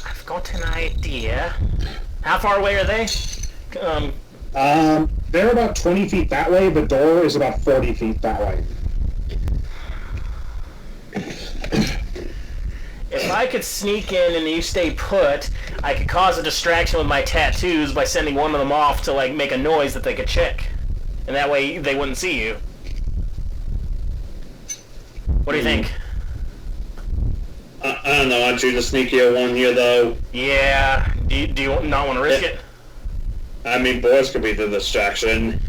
[SPEAKER 2] I've got an idea. How far away are they?
[SPEAKER 1] They're about 20 feet that way. The door is about 40 feet that way.
[SPEAKER 2] If I could sneak in and you stay put, I could cause a distraction with my tattoos by sending one of them off to, like, make a noise that they could check. And that way they wouldn't see you. What do you think?
[SPEAKER 5] I don't know, aren't you the sneakier one here, though?
[SPEAKER 2] Yeah. Do you not want to risk it?
[SPEAKER 5] I mean, boys could be the distraction.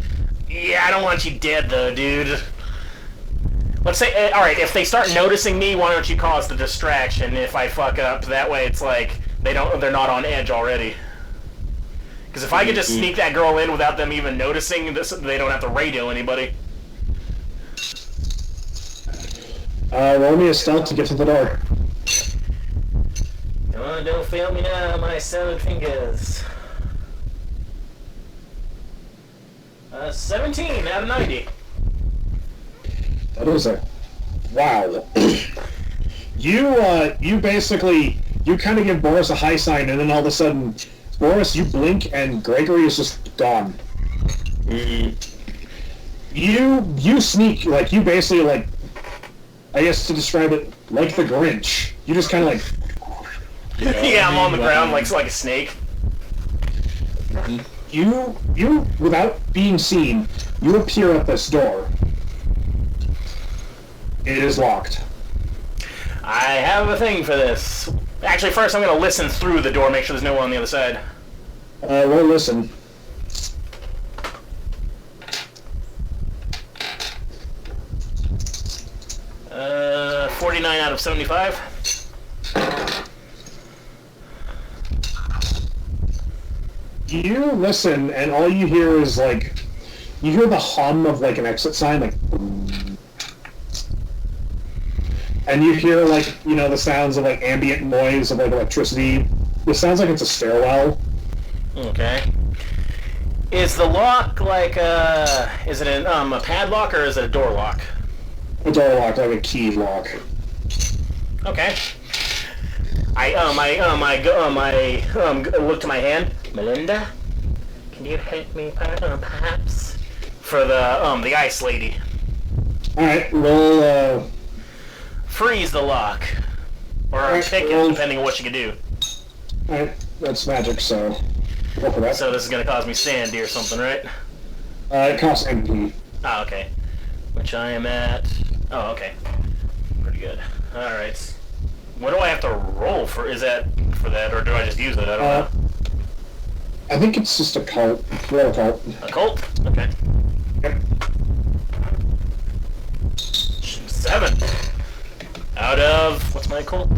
[SPEAKER 2] Yeah, I don't want you dead, though, dude. Let's say, alright, if they start noticing me, why don't you cause the distraction if I fuck up? That way it's like, they're not on edge already. Because if I could just sneak that girl in without them even noticing, they don't have to radio anybody.
[SPEAKER 1] Roll me a stealth to get to the door.
[SPEAKER 2] Come on, don't fail me now, my 7 fingers. 17 out of 90.
[SPEAKER 1] That is a... Wow. You basically... You kind of give Boris a high sign, and then all of a sudden, Boris, you blink and Gregory is just gone. You sneak, like, you basically, like, I guess to describe it, like the Grinch. You just kind of, like...
[SPEAKER 2] Yeah, I'm on the ground like a snake.
[SPEAKER 1] You, without being seen, you appear at this door. It is locked.
[SPEAKER 2] I have a thing for this. Actually, first I'm going to listen through the door, make sure there's no one on the other side.
[SPEAKER 1] We'll listen.
[SPEAKER 2] Uh, 49 out of 75.
[SPEAKER 1] You listen, and all you hear is, like, you hear the hum of, like, an exit sign, like, and you hear, like, you know, the sounds of, like, ambient noise of, like, electricity. It sounds like it's a stairwell.
[SPEAKER 2] Okay. Is the lock, like, is it a padlock, or is it a door lock?
[SPEAKER 1] A door lock, like a key lock.
[SPEAKER 2] Okay. I look to my hand. Melinda, can you help me, perhaps? For the ice lady.
[SPEAKER 1] Alright, we'll,
[SPEAKER 2] freeze the lock. Or pick it, depending on what you can do.
[SPEAKER 1] Alright, that's magic, so go for that.
[SPEAKER 2] So this is gonna cause me sandy or something, right?
[SPEAKER 1] It costs MP.
[SPEAKER 2] Oh, okay. Which I am at... Oh, okay. Pretty good. Alright. What do I have to roll for? Is that for that, or do I just use it? I don't know.
[SPEAKER 1] I think it's just a cult. Roll a cult.
[SPEAKER 2] A cult? Okay.
[SPEAKER 1] Yep.
[SPEAKER 2] 7. Out of... What's my cult?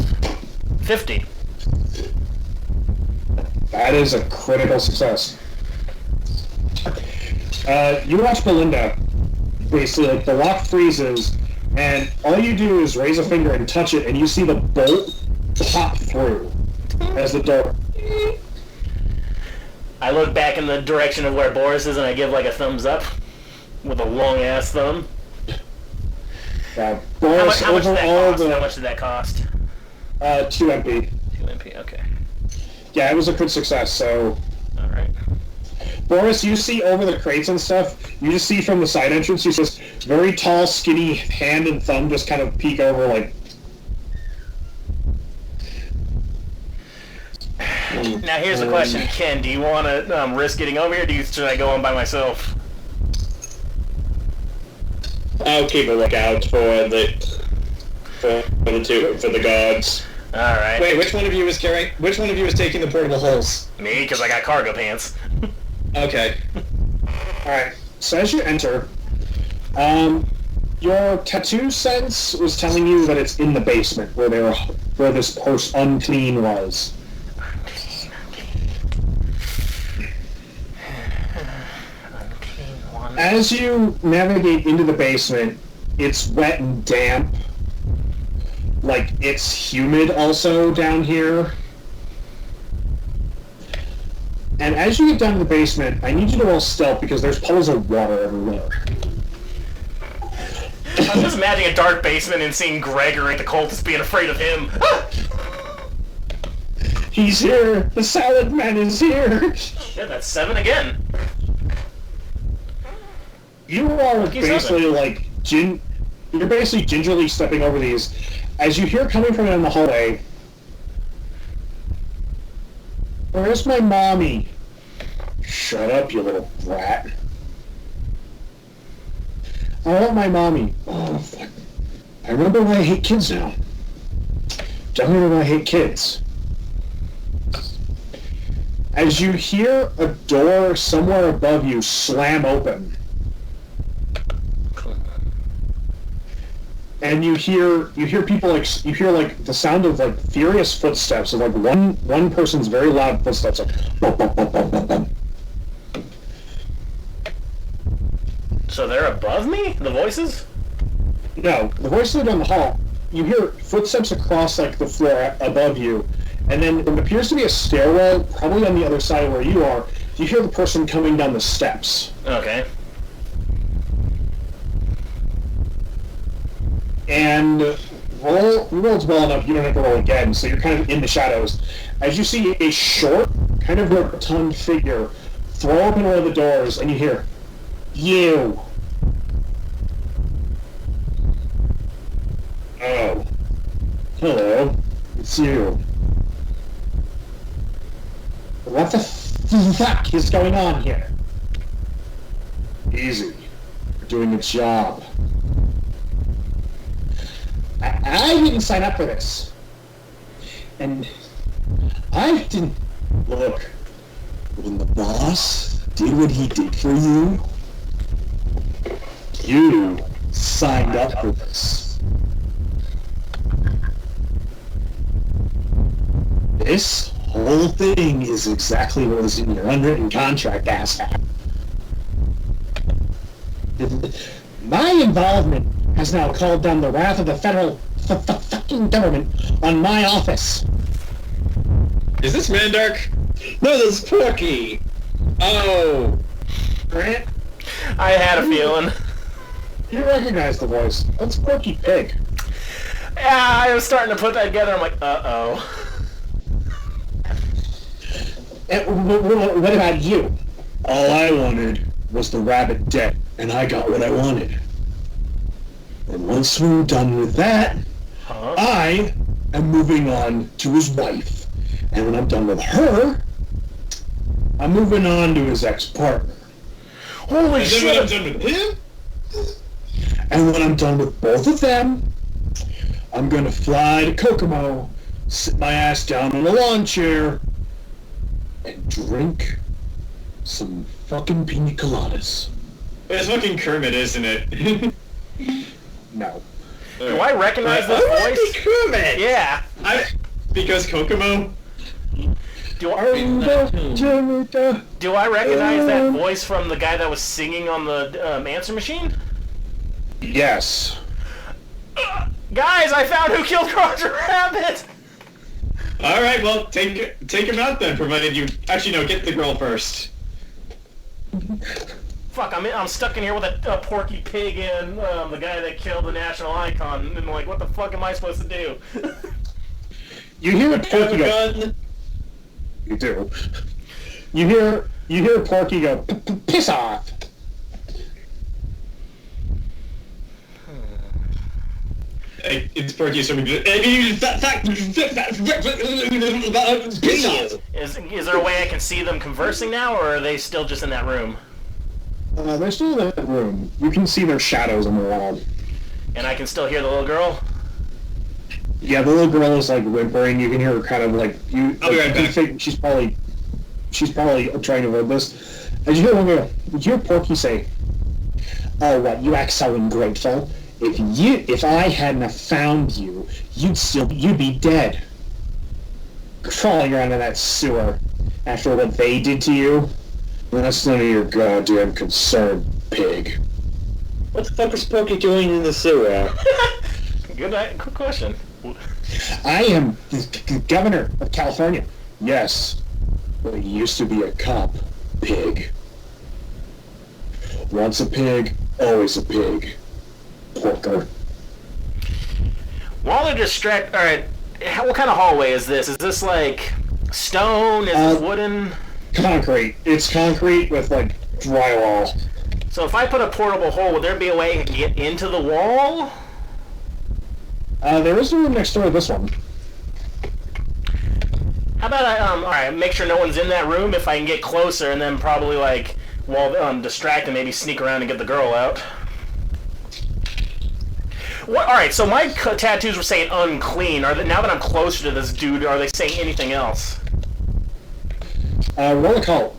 [SPEAKER 2] 50.
[SPEAKER 1] That is a critical success. You watch Belinda. Basically, like, the lock freezes, and all you do is raise a finger and touch it, and you see the bolt pop through as the door...
[SPEAKER 2] I look back in the direction of where Boris is, and I give, like, a thumbs up with a long-ass thumb.
[SPEAKER 1] Boris,
[SPEAKER 2] how much did that cost? How much did that cost?
[SPEAKER 1] 2 MP.
[SPEAKER 2] 2 MP, okay.
[SPEAKER 1] Yeah, it was a good success, so...
[SPEAKER 2] Alright.
[SPEAKER 1] Boris, you see over the crates and stuff, you just see from the side entrance, you see this very tall, skinny hand and thumb just kind of peek over, like...
[SPEAKER 2] Now here's the question, Ken, do you want to risk getting over here, or should I go on by myself?
[SPEAKER 5] I'll keep a lookout for the guards.
[SPEAKER 2] Alright.
[SPEAKER 3] Wait, which one of you is taking the portable holes?
[SPEAKER 2] Me, because I got cargo pants.
[SPEAKER 3] Okay.
[SPEAKER 1] Alright, so as you enter, your tattoo sense was telling you that it's in the basement where this post unclean was. As you navigate into the basement, it's wet and damp. Like, it's humid also down here. And as you get down to the basement, I need you to roll stealth because there's puddles of water everywhere.
[SPEAKER 2] I'm just imagining a dark basement and seeing Gregory the cultist being afraid of him.
[SPEAKER 1] He's here! The salad man is here!
[SPEAKER 2] Yeah, that's 7 again.
[SPEAKER 1] You are basically like you're basically gingerly stepping over these as you hear coming from in the hallway. Where's my mommy? Shut up, you little brat. I want my mommy. Oh, fuck. I remember why I hate kids now. Definitely remember why I hate kids. As you hear a door somewhere above you slam open. And you hear people like the sound of like furious footsteps of like one person's very loud footsteps like bum, bum, bum, bum, bum, bum.
[SPEAKER 2] So they're above me? The voices?
[SPEAKER 1] No, the voices are down the hall. You hear footsteps across like the floor above you, and then what appears to be a stairwell, probably on the other side of where you are. You hear the person coming down the steps.
[SPEAKER 2] Okay.
[SPEAKER 1] And you rolled well enough, you don't have to roll again, so you're kind of in the shadows. As you see a short, kind of rotund figure throw open one of the doors, and you hear, "You." Oh. Hello. It's you. What the fuck is going on here? Easy. We're doing a job. I didn't sign up for this. And I didn't... Look, when the boss did what he did for you, you signed up for this. This whole thing is exactly what was in your unwritten contract, asshat. My involvement has now called down the wrath of the federal fucking government on my office.
[SPEAKER 3] Is this Mandark?
[SPEAKER 5] No, this is Porky. Oh.
[SPEAKER 1] Grant,
[SPEAKER 2] I had a feeling.
[SPEAKER 1] you recognize the voice. That's Porky Pig.
[SPEAKER 2] Yeah, I was starting to put that together. I'm like, uh-oh.
[SPEAKER 1] What about you? All I wanted was the rabbit dead, and I got what I wanted. And once we're done with that, I am moving on to his wife. And when I'm done with her, I'm moving on to his ex-partner.
[SPEAKER 2] Holy shit!
[SPEAKER 3] I'm done with him?
[SPEAKER 1] And when I'm done with both of them, I'm gonna fly to Kokomo, sit my ass down in a lawn chair, and drink some fucking pina coladas.
[SPEAKER 3] It's fucking Kermit, isn't it?
[SPEAKER 1] No.
[SPEAKER 2] Do I recognize this voice?
[SPEAKER 3] Kermit!
[SPEAKER 2] Yeah.
[SPEAKER 3] Because Kokomo?
[SPEAKER 2] Do I recognize that voice from the guy that was singing on the answer machine?
[SPEAKER 1] Yes.
[SPEAKER 2] Guys, I found who killed Roger Rabbit!
[SPEAKER 3] Alright, well, take him out then, provided you... Actually, no, get the girl first.
[SPEAKER 2] Fuck, I'm stuck in here with a Porky Pig and the guy that killed the national icon, and I'm like, what the fuck am I supposed to do?
[SPEAKER 1] You hear Porky go...
[SPEAKER 3] Gun.
[SPEAKER 1] You do. You hear Porky go, piss off!
[SPEAKER 3] It's Porky, so
[SPEAKER 2] Is there a way I can see them conversing now, or are they still just in that room?
[SPEAKER 1] They're still in that room. You can see their shadows on the wall.
[SPEAKER 2] And I can still hear the little girl?
[SPEAKER 1] Yeah, the little girl is like whimpering. You can hear her kind of like
[SPEAKER 3] I'll be right back.
[SPEAKER 1] She's probably trying to avoid this. As you hear one girl, you hear Porky say, "Oh, what? You act so ungrateful. If I hadn't have found you, you'd be dead, crawling around in that sewer after what they did to you. That's none of your goddamn concern, pig."
[SPEAKER 5] What the fuck is Porky doing in the sewer?
[SPEAKER 2] Good question.
[SPEAKER 1] I am the governor of California. Yes, but he used to be a cop, pig. Once a pig, always a pig. Porker.
[SPEAKER 2] While they're distracted, alright, what kind of hallway is this? Is this like stone? Is it wooden?
[SPEAKER 1] Concrete. It's concrete with like drywall.
[SPEAKER 2] So if I put a portable hole, would there be a way I can get into the wall?
[SPEAKER 1] There is a room next door to this one.
[SPEAKER 2] How about I, alright, make sure no one's in that room if I can get closer, and then probably, like, while distracted, maybe sneak around and get the girl out. What? Alright, so my tattoos were saying unclean. Now that I'm closer to this dude, are they saying anything else?
[SPEAKER 1] Roll a cult.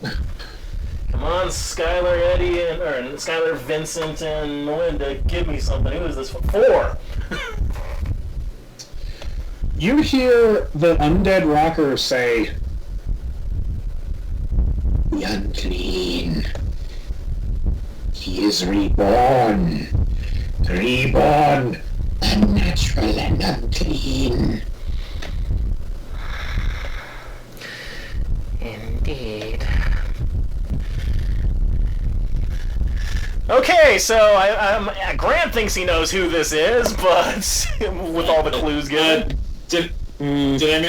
[SPEAKER 2] Come on, Skylar, Eddie, or Skylar, Vincent, and Melinda, give me something. Who is this for? 4!
[SPEAKER 1] You hear the undead rocker say, "The unclean. He is reborn. Reborn. Unnatural and unclean."
[SPEAKER 2] Indeed. Okay, so Grant thinks he knows who this is, but with all the clues given.
[SPEAKER 3] Did I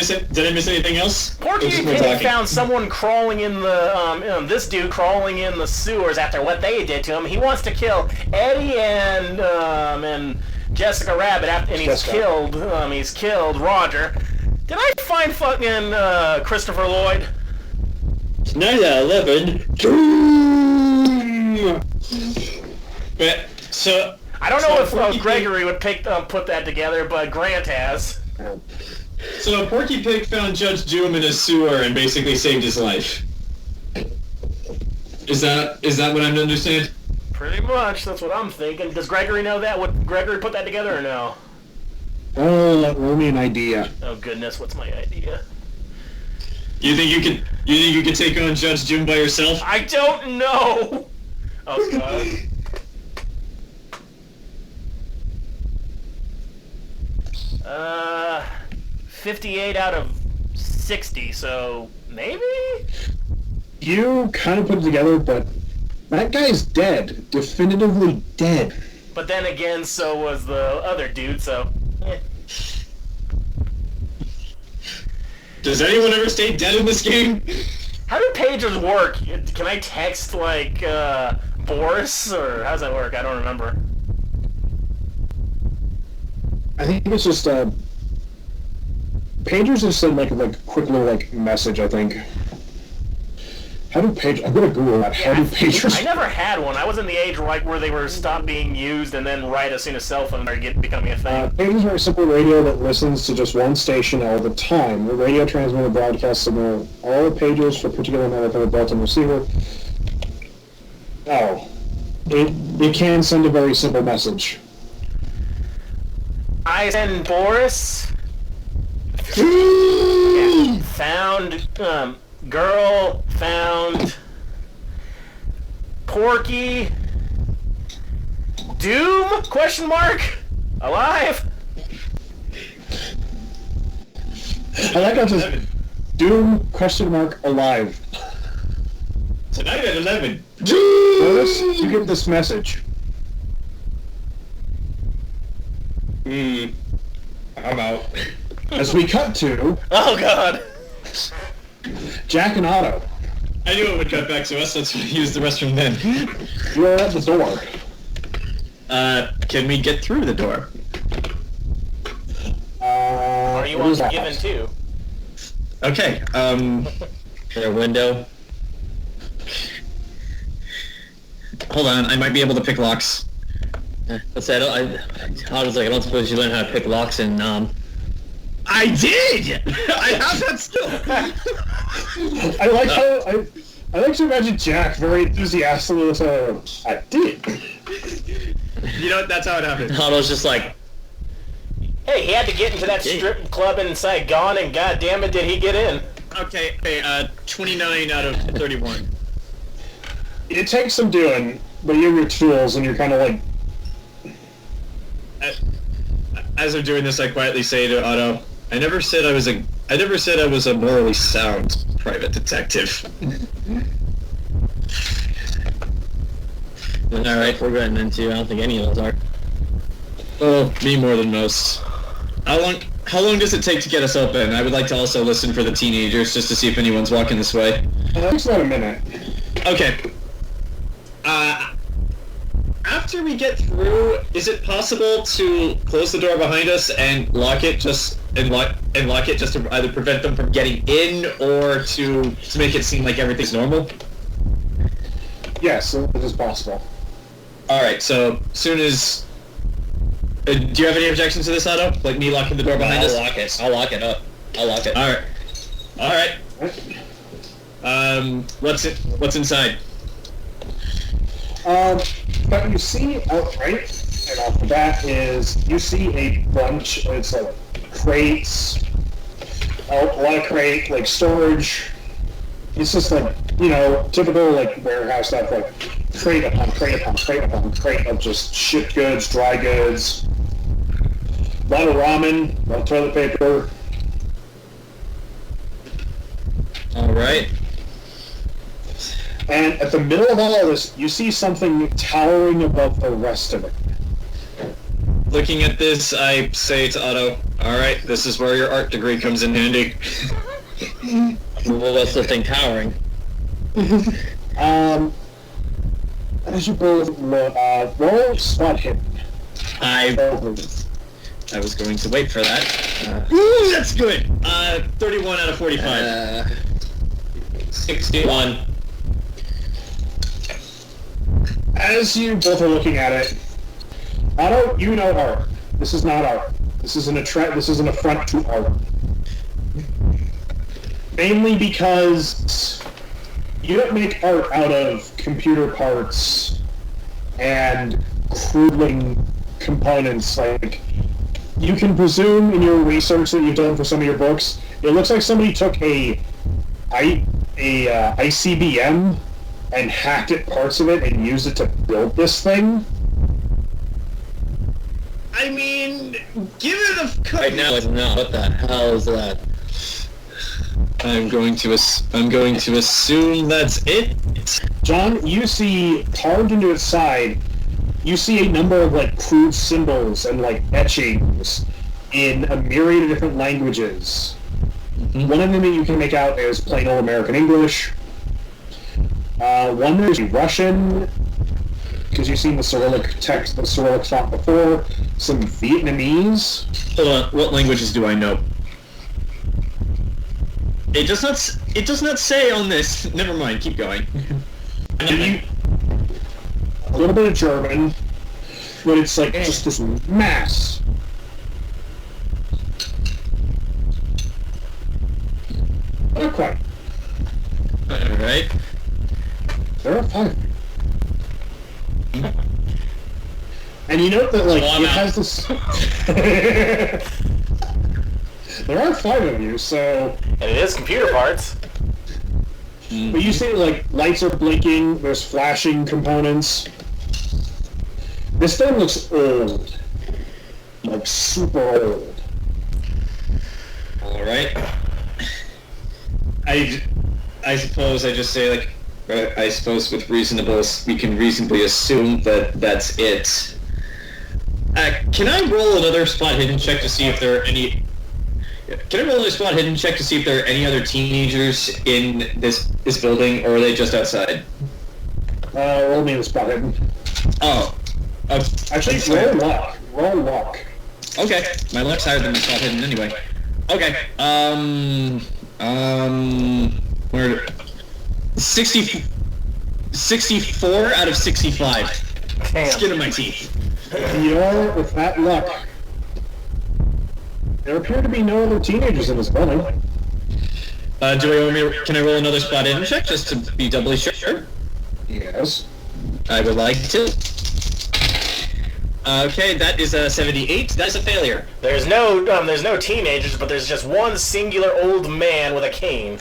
[SPEAKER 3] miss anything else?
[SPEAKER 2] Porky Pig found someone crawling in the this dude crawling in the sewers after what they did to him. He wants to kill Eddie and Jessica Rabbit after, and he's killed Roger. Did I find fucking Christopher Lloyd?
[SPEAKER 5] It's 9/11.
[SPEAKER 3] So
[SPEAKER 2] I don't know if Gregory would put that together, but Grant has.
[SPEAKER 3] So Porky Pig found Judge Doom in a sewer and basically saved his life. Is that what I'm to understand?
[SPEAKER 2] Pretty much, that's what I'm thinking. Does Gregory know that? Would Gregory put that together or no?
[SPEAKER 1] Roll me an idea.
[SPEAKER 2] Oh goodness, what's my idea?
[SPEAKER 3] You think you could take on Judge Doom by yourself?
[SPEAKER 2] I don't know. Oh god. 58 out of 60, so maybe?
[SPEAKER 1] You kind of put it together, but that guy's dead. Definitively dead.
[SPEAKER 2] But then again, so was the other dude, so...
[SPEAKER 3] Does anyone ever stay dead in this game?
[SPEAKER 2] How do pagers work? Can I text, like, Boris, or how does that work? I don't remember.
[SPEAKER 1] I think it's just, pagers just send, like a quick little, message, I think. How do pagers... I'm gonna Google that. How do pagers...
[SPEAKER 2] I never had one. I was in the age where they were stopped being used and then right as soon as cell phones started becoming a thing.
[SPEAKER 1] Pagers are a simple radio that listens to just one station all the time. The radio transmitter broadcasts signal all the pages for a particular amount of the built-in receiver. Oh. It can send a very simple message.
[SPEAKER 2] I send Boris... found... girl found Porky Doom? Question mark? Alive?
[SPEAKER 1] I like how it says Doom? Question mark alive.
[SPEAKER 3] Tonight at 11.
[SPEAKER 1] Notice you get this message.
[SPEAKER 3] I'm out.
[SPEAKER 1] As we cut to
[SPEAKER 2] Oh god.
[SPEAKER 1] Jack and Otto.
[SPEAKER 3] I knew it would cut back to us, that's why I used the restroom then.
[SPEAKER 1] You're at the door.
[SPEAKER 3] Can we get through the door?
[SPEAKER 2] Are you Unforgiven too?
[SPEAKER 3] Okay,
[SPEAKER 4] Their window.
[SPEAKER 3] hold on, I might be able to pick locks.
[SPEAKER 4] Let's say I was like, I don't suppose you learn how to pick locks in
[SPEAKER 3] I did! I have that skill!
[SPEAKER 1] I like how I like to imagine Jack very enthusiastically saying, I did.
[SPEAKER 3] You know what, that's how it happened.
[SPEAKER 4] Otto's just like,
[SPEAKER 2] hey, he had to get into that strip club in Saigon, and god damn it, did he get in?
[SPEAKER 3] Okay, 29 out of 31.
[SPEAKER 1] It takes some doing, but you have your tools, and you're kind of like...
[SPEAKER 3] As I'm doing this, I quietly say to Otto, I never said I was a morally sound private detective.
[SPEAKER 4] alright, we're getting into, I don't think any of those are.
[SPEAKER 3] Oh, me more than most. How long does it take to get us open? I would like to also listen for the teenagers, just to see if anyone's walking this way.
[SPEAKER 1] It takes about a minute.
[SPEAKER 3] Okay. After we get through, is it possible to close the door behind us and lock it just to either prevent them from getting in or to make it seem like everything's normal?
[SPEAKER 1] Yes, it is possible.
[SPEAKER 3] Alright, so soon as... do you have any objections to this, Otto? Like me locking the door behind us?
[SPEAKER 4] I'll lock it up. I'll lock it.
[SPEAKER 3] Alright. What's inside?
[SPEAKER 1] But you see outright, and off the bat is, you see a bunch, it's like crates, a lot of crate, like storage. It's just like, typical like warehouse stuff, like crate upon crate upon crate upon crate of just shipped goods, dry goods, a lot of ramen, a lot of toilet paper.
[SPEAKER 3] Alright.
[SPEAKER 1] And at the middle of all of this, you see something towering above the rest of it.
[SPEAKER 3] Looking at this, I say to Otto, Alright, this is where your art degree comes in handy.
[SPEAKER 4] Well, what's the thing towering?
[SPEAKER 1] As you both roll spot hidden.
[SPEAKER 3] I was going to wait for that. Ooh, that's good! 31 out of 45.
[SPEAKER 4] 61.
[SPEAKER 1] As you both are looking at it, Otto, you know art. This is not art. This is an affront to art. Mainly because you don't make art out of computer parts and crudely components. Like, you can presume in your research that you've done for some of your books, it looks like somebody took a ICBM and hacked at parts of it and used it to build this thing.
[SPEAKER 3] I mean, give it a...
[SPEAKER 4] Right now, no. What the hell is that?
[SPEAKER 3] I'm going to assume that's it.
[SPEAKER 1] John, you see carved into its side, you see a number of like crude symbols and like etchings in a myriad of different languages. Mm-hmm. One of them that you can make out is plain old American English. One there's Russian, because you've seen the Cyrillic text, the Cyrillic font before. Some Vietnamese.
[SPEAKER 3] Hold on, what languages do I know? It does not say on this. Never mind, keep going.
[SPEAKER 1] A little bit of German, but it's like just this mass. Not quite.
[SPEAKER 3] Alright.
[SPEAKER 1] There are 5. And you note that, like, it has this... There are 5 of you, so...
[SPEAKER 2] And it is computer parts.
[SPEAKER 1] But you see, like, lights are blinking, there's flashing components. This thing looks old. Like, super old.
[SPEAKER 3] Alright. I suppose I just say, like, I suppose with reasonables, we can reasonably assume that that's it. Can I roll another spot hidden check to see if there are any... Can I roll another spot hidden check to see if there are any other teenagers in this building, or are they just outside?
[SPEAKER 1] Roll me the spot hidden.
[SPEAKER 3] Oh.
[SPEAKER 1] Actually, roll luck. Roll luck.
[SPEAKER 3] Okay. My luck's higher than my spot hidden anyway. Okay. Where... 64 out of 65.
[SPEAKER 2] Damn.
[SPEAKER 3] Skin of my teeth.
[SPEAKER 1] With that luck, there appear to be no other teenagers in this building.
[SPEAKER 3] Can I roll another spot in check just to be doubly sure?
[SPEAKER 1] Yes.
[SPEAKER 3] I would like to. Okay, that is a 78. That's a failure.
[SPEAKER 2] There's no teenagers, but there's just one singular old man with a cane.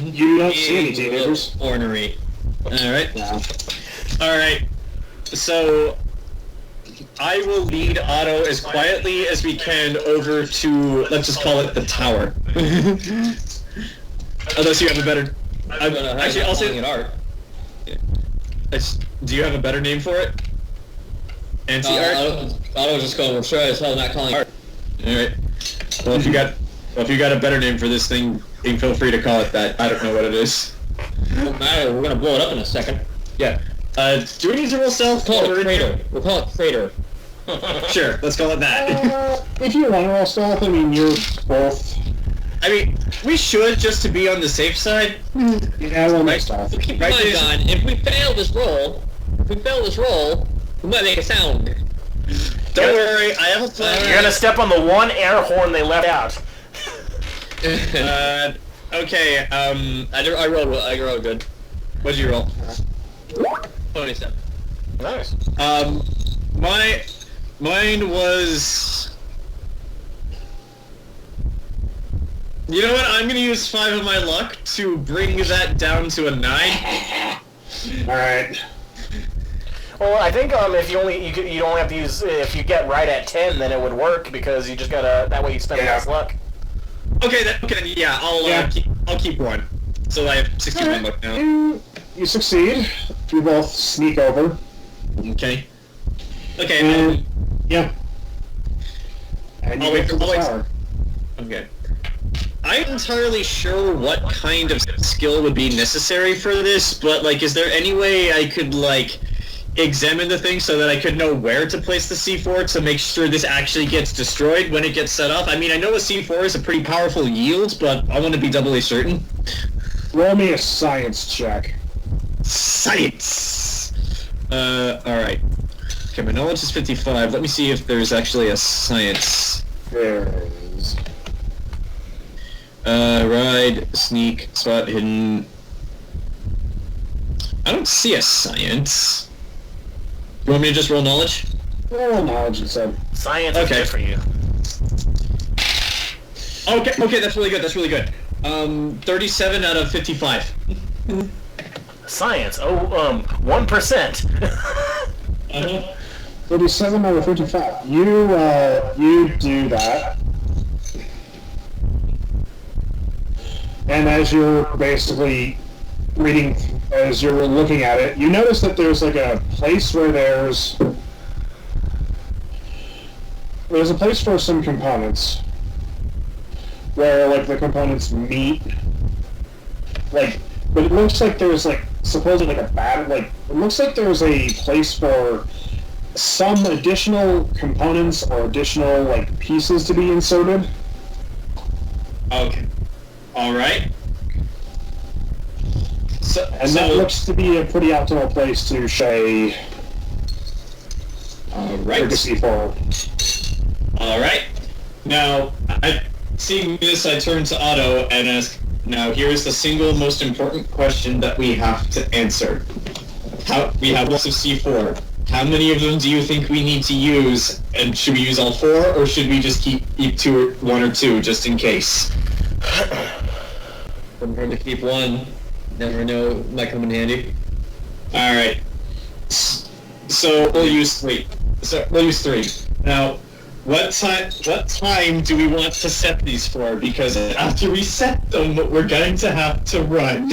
[SPEAKER 1] You don't see any teenagers.
[SPEAKER 3] Ornery. Alright.
[SPEAKER 1] No.
[SPEAKER 3] Alright. So, I will lead Otto as quietly as we can over to, let's just call it the tower. Unless you have a better... Actually, I'll say...
[SPEAKER 4] art.
[SPEAKER 3] Do you have a better name for it? Anti-art?
[SPEAKER 4] Otto's just going, well, sure as hell not calling it art.
[SPEAKER 3] Alright. Well, if you got a better name for this thing, feel free to call it that. I don't know what it is.
[SPEAKER 4] Doesn't matter, we're gonna blow it up in a second.
[SPEAKER 3] Yeah. Do we need to roll stealth?
[SPEAKER 4] We'll call it crater. We'll call it crater.
[SPEAKER 3] Sure, let's call it that.
[SPEAKER 1] If you want to roll stealth, I mean, you're both...
[SPEAKER 3] I mean, we should, just to be on the safe side.
[SPEAKER 1] Yeah, roll my stealth.
[SPEAKER 4] Keep in mind, John, if we fail this roll, we might make a sound.
[SPEAKER 3] Don't worry, I have a plan.
[SPEAKER 2] You're gonna step on the one air horn they left out.
[SPEAKER 3] Okay,
[SPEAKER 4] I rolled good.
[SPEAKER 3] What did you roll?
[SPEAKER 4] 27.
[SPEAKER 2] Nice.
[SPEAKER 3] Mine was... You know what, I'm gonna use 5 of my luck to bring that down to a 9.
[SPEAKER 1] Alright.
[SPEAKER 2] Well, I think if you only have to use, if you get right at 10, then it would work, because you just gotta, that way you spend less luck.
[SPEAKER 3] Okay, yeah, I'll keep 1. So I have 61 luck now.
[SPEAKER 1] You succeed. You both sneak over.
[SPEAKER 3] Okay.
[SPEAKER 1] And, yeah. And you get to the tower.
[SPEAKER 3] Okay. I'm not entirely sure what kind of skill would be necessary for this, but, like, is there any way I could, like, examine the thing so that I could know where to place the C4 to make sure this actually gets destroyed when it gets set off? I mean, I know a C4 is a pretty powerful yield, but I want to be doubly certain.
[SPEAKER 1] Roll me a science check.
[SPEAKER 3] Science! Alright. Okay, my knowledge is 55. Let me see if there's actually a science.
[SPEAKER 1] There is.
[SPEAKER 3] Ride, sneak, spot, hidden. I don't see a science. You want me to just roll knowledge?
[SPEAKER 1] Roll knowledge instead.
[SPEAKER 2] Science is good for you.
[SPEAKER 3] Okay, that's really good, 37 out of 55.
[SPEAKER 2] Science, 1%.
[SPEAKER 1] 37 out of 55. You do that. And as you're basically reading, as you're looking at it, you notice that there's like a place where there's a place for some components, where like the components meet, like, but it looks like there's like supposedly like a bad, like it looks like there's a place for some additional components or additional like pieces to be inserted.
[SPEAKER 3] Okay. Alright.
[SPEAKER 1] And that looks to be a pretty optimal place to say C4.
[SPEAKER 3] Alright. Now, seeing this, I turn to Otto and ask, now here's the single most important question that we have to answer. We have lots of C4. How many of them do you think we need to use? And should we use all 4, or should we just keep 1 or 2, just in case?
[SPEAKER 4] Prefer to keep 1. Never know, might come in handy.
[SPEAKER 3] Alright. So we'll use 3. Now, what time do we want to set these for? Because after we set them, we're going to have to run.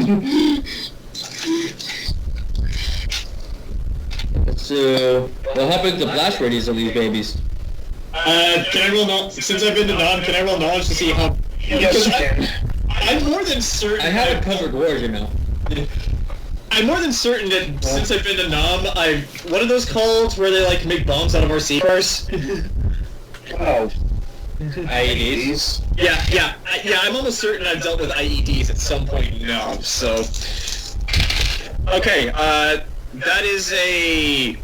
[SPEAKER 4] So, what happens to blast radius of these babies?
[SPEAKER 3] Can I roll knowledge? Since I've been to Nam, can I roll knowledge to see how...
[SPEAKER 1] Yes, you can.
[SPEAKER 3] I'm more than certain...
[SPEAKER 4] I haven't covered wars, you know.
[SPEAKER 3] I'm more than certain that since I've been to Nam, what are those called where they, like, make bombs out of RC cars?
[SPEAKER 1] Oh.
[SPEAKER 3] IEDs? Yeah, I'm almost certain I've dealt with IEDs at some point in Nam, so... Okay, that is a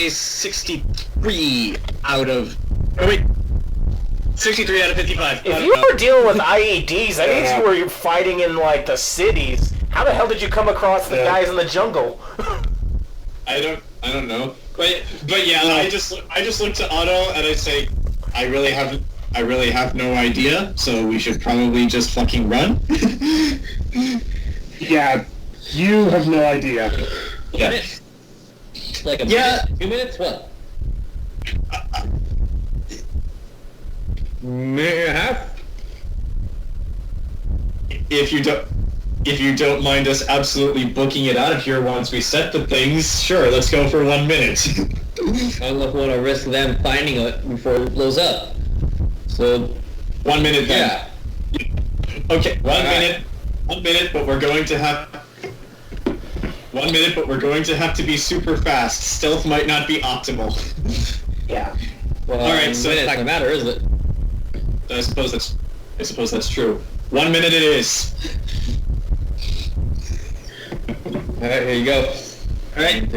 [SPEAKER 3] 63 out of... Oh, wait. 63 out of 55.
[SPEAKER 2] If you were dealing with IEDs, that means you were fighting in, like, the cities. How the hell did you come across the guys in the jungle?
[SPEAKER 3] I don't know. But yeah, I just look to Otto and I say, I really have no idea, so we should probably just fucking run.
[SPEAKER 1] Yeah, you have no idea.
[SPEAKER 4] Yeah. Like a minute? 2 minutes? What? Minute and a half?
[SPEAKER 3] If you don't mind us absolutely booking it out of here once we set the things, sure, let's go for 1 minute.
[SPEAKER 4] I don't want to risk them finding it before it blows up. So...
[SPEAKER 3] 1 minute then.
[SPEAKER 4] Yeah.
[SPEAKER 3] Okay, 1 minute. 1 minute, but we're going to have... 1 minute, but we're going to have to be super fast. Stealth might not be optimal.
[SPEAKER 1] Yeah.
[SPEAKER 4] Well,
[SPEAKER 3] alright, so...
[SPEAKER 4] it's not gonna matter, is it?
[SPEAKER 3] I suppose that's true. 1 minute it is.
[SPEAKER 4] Alright, here you go.
[SPEAKER 3] Alright.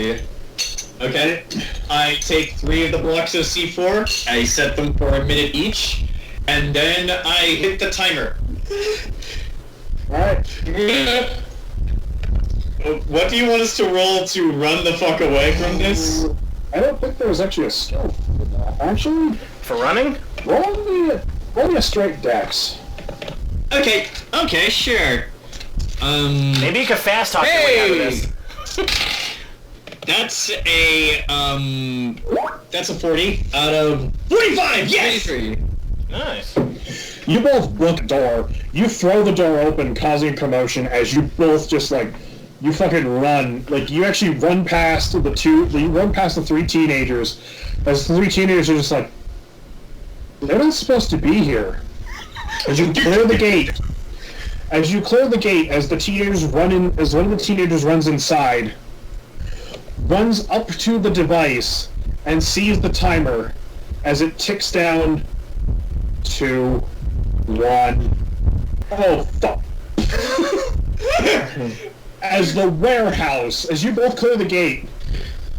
[SPEAKER 3] Okay. I take 3 of the blocks of C4, I set them for a minute each, and then I hit the timer.
[SPEAKER 1] Alright.
[SPEAKER 3] What do you want us to roll to run the fuck away from this?
[SPEAKER 1] I don't think there was actually a skill for that. Actually,
[SPEAKER 2] For running?
[SPEAKER 1] roll me a straight dex.
[SPEAKER 3] Okay, sure.
[SPEAKER 2] Maybe you could fast talk your way out of this.
[SPEAKER 3] That's a 40 out of 45, yes!
[SPEAKER 4] 23.
[SPEAKER 2] Nice.
[SPEAKER 1] You both book the door. You throw the door open, causing commotion as you both just like you fucking run. Like, you actually run past the three teenagers, as the three teenagers are just like, they're not supposed to be here. As you clear the gate, as the teenagers run in, as one of the teenagers runs inside, runs up to the device, and sees the timer as it ticks down 2, 1. Oh, fuck. As the warehouse, as you both clear the gate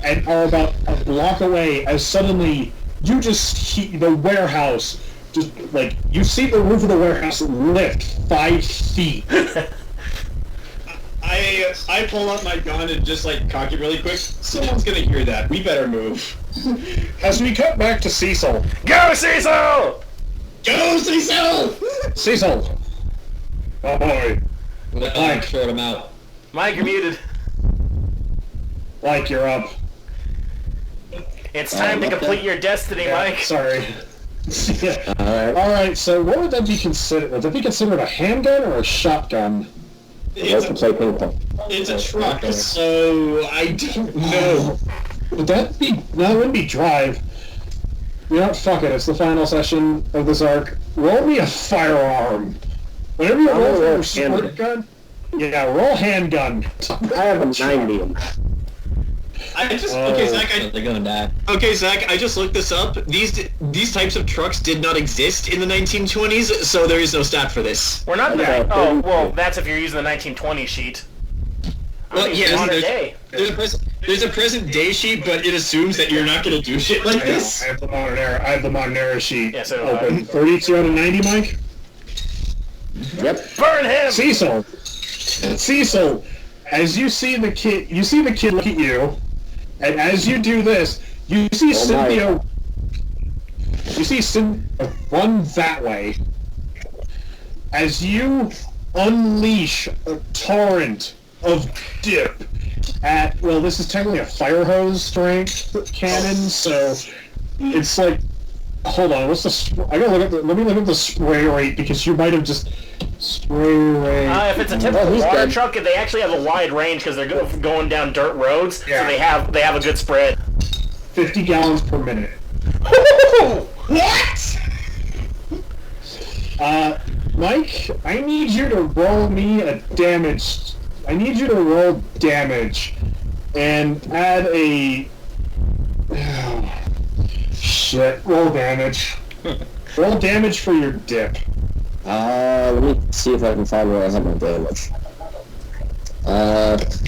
[SPEAKER 1] and are about a block away, as suddenly you just see the warehouse, just like, you see the roof of the warehouse lift 5 feet.
[SPEAKER 3] I pull out my gun and just like cock it really quick. Someone's gonna hear that. We better move.
[SPEAKER 1] As we cut back to Cecil.
[SPEAKER 2] Go, Cecil!
[SPEAKER 3] Go, Cecil!
[SPEAKER 1] Cecil! Oh boy.
[SPEAKER 4] Mike, short him out.
[SPEAKER 2] Mike, you're muted.
[SPEAKER 1] Mike, you're up.
[SPEAKER 2] It's time to complete your destiny, Mike.
[SPEAKER 1] Sorry. Alright, so what would that be considered? Would that be considered a handgun or a shotgun?
[SPEAKER 3] It's a truck, so I don't know.
[SPEAKER 1] Would that be... No, it wouldn't be drive. You know what? Fuck it. It's the final session of this arc. Roll me a firearm. Whenever you roll for a squirt gun... Yeah, roll handgun.
[SPEAKER 6] I have a 90.
[SPEAKER 3] Okay, Zach.
[SPEAKER 4] They're gonna die.
[SPEAKER 3] Okay, Zach. I just looked this up. These types of trucks did not exist in the 1920s, so there is no stat for this.
[SPEAKER 2] We're not. Oh, well, that's if you're using the 1920 sheet.
[SPEAKER 3] Well, yeah.
[SPEAKER 2] Modern day.
[SPEAKER 3] There's a present day sheet, but it assumes that you're not gonna do shit like this.
[SPEAKER 1] I have the modern era sheet.
[SPEAKER 2] Yeah, so
[SPEAKER 1] open. 32 out of 90, Mike.
[SPEAKER 6] Yep.
[SPEAKER 2] Burn him!
[SPEAKER 1] Cecil, as you see the kid look at you, and as you do this, you see Cynthia run that way. As you unleash a torrent of dip at, well, this is technically a fire hose strength cannon, so it's like, hold on, what's the, let me look at the spray rate, because you might have just spray rate.
[SPEAKER 2] If it's a typical water truck, they actually have a wide range because they're going down dirt roads, so they have a good spread.
[SPEAKER 1] 50 gallons per minute.
[SPEAKER 2] What?
[SPEAKER 1] Mike, I need you to roll me a damage. I need you to roll damage and add a... shit, roll damage. Roll damage for your dip.
[SPEAKER 6] Let me see if I can find where I have my damage.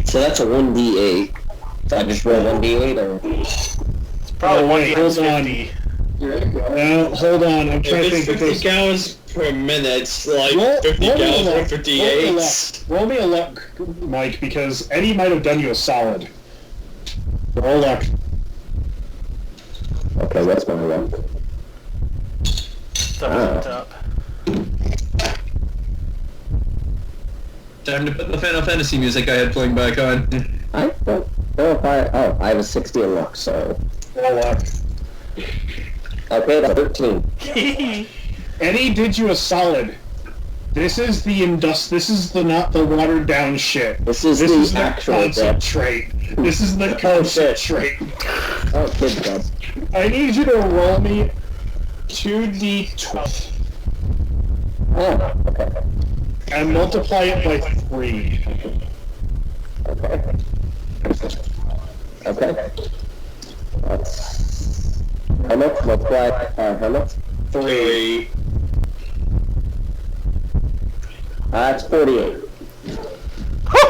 [SPEAKER 6] So that's a 1d8. So I just roll 1d8 or...
[SPEAKER 2] It's probably 1d50.
[SPEAKER 1] Hold on, I'm trying to think.
[SPEAKER 5] 50 gallons per minute, like 50 gallons per 58.
[SPEAKER 1] Roll me a luck, Mike, because Eddie might have done you a solid. Roll luck.
[SPEAKER 6] Okay, that's my luck.
[SPEAKER 2] Top.
[SPEAKER 3] Time to put the Final Fantasy music I had playing back on.
[SPEAKER 6] I don't know if I have a 60 in luck, so...
[SPEAKER 1] Roll luck.
[SPEAKER 6] Okay, that's 13.
[SPEAKER 1] Eddie did you a solid. This is the not the watered down shit.
[SPEAKER 6] This is the actual
[SPEAKER 1] concentrate. This is the concentrate.
[SPEAKER 6] Oh, kid God.
[SPEAKER 1] I need you to roll me 2d12.
[SPEAKER 6] Oh, okay.
[SPEAKER 1] And multiply it by 3.
[SPEAKER 6] Okay. That's... How much? Multiply, how much?
[SPEAKER 1] 3.
[SPEAKER 6] That's 48.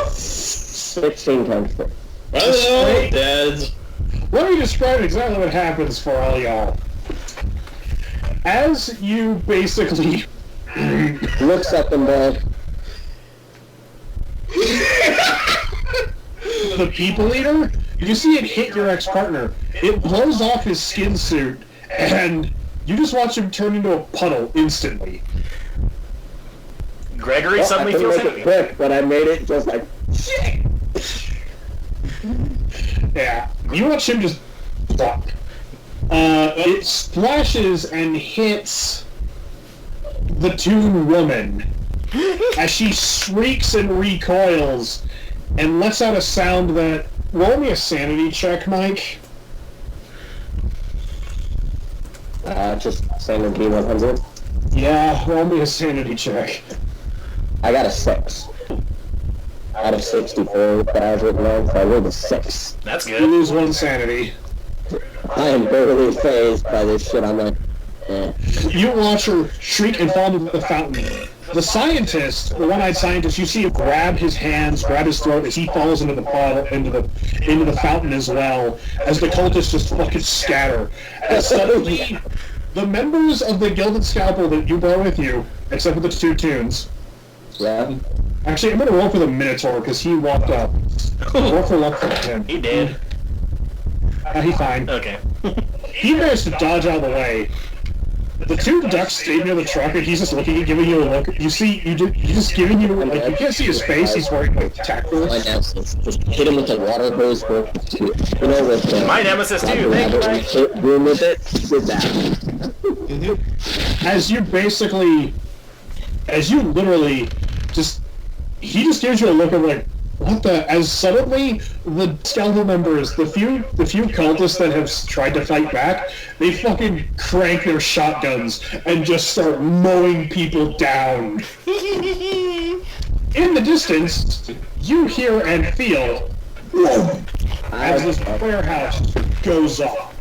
[SPEAKER 6] 16 times 3.
[SPEAKER 5] Hello, Dad.
[SPEAKER 1] Let me describe exactly what happens for all y'all. As you basically...
[SPEAKER 6] Looks up and down.
[SPEAKER 1] The people eater, you see it hit your ex-partner. It blows off his skin suit, and you just watch him turn into a puddle instantly.
[SPEAKER 2] Gregory suddenly
[SPEAKER 6] I
[SPEAKER 2] feels
[SPEAKER 6] couldn't make it quick, but I made it just like... Shit!
[SPEAKER 1] Yeah, you watch him just plop. It splashes and hits the Toon woman as she shrieks and recoils, and lets out a sound that... Roll me a sanity check, Mike.
[SPEAKER 6] Just sanity 100.
[SPEAKER 1] Yeah, roll me a sanity check.
[SPEAKER 6] I got a 6. Out of 64 that I was written on, so I rolled a 6.
[SPEAKER 2] That's
[SPEAKER 1] You
[SPEAKER 2] good.
[SPEAKER 1] lose 1 sanity.
[SPEAKER 6] I am barely phased by this shit. I'm like,
[SPEAKER 1] You watch her shriek and fall into the fountain. The scientist, the one-eyed scientist, you see him grab his hands, grab his throat as he falls into the fountain as well, as the cultists just fucking scatter. As suddenly, the members of the Gilded Scalpel that you brought with you, except for the 2 tunes.
[SPEAKER 6] yeah.
[SPEAKER 1] Actually, I'm gonna roll for the Minotaur because he walked up. Roll for luck for him.
[SPEAKER 2] He did.
[SPEAKER 1] He's fine.
[SPEAKER 2] Okay.
[SPEAKER 1] He managed to dodge out of the way. The 2 ducks stayed near the truck, and he's just looking and giving you a look. You see, he's just giving you, like, you can't see his face, he's wearing, like, tactical.
[SPEAKER 6] My nemesis. Just hit him with the water hose, with
[SPEAKER 2] My nemesis too. Thank you, Mike.
[SPEAKER 6] Boom with it. Did that.
[SPEAKER 1] As you literally just, he just gives you a look of, like, what the, as suddenly the skeletal members, the few cultists that have tried to fight back, they fucking crank their shotguns and just start mowing people down. In the distance, you hear and feel as this warehouse goes up.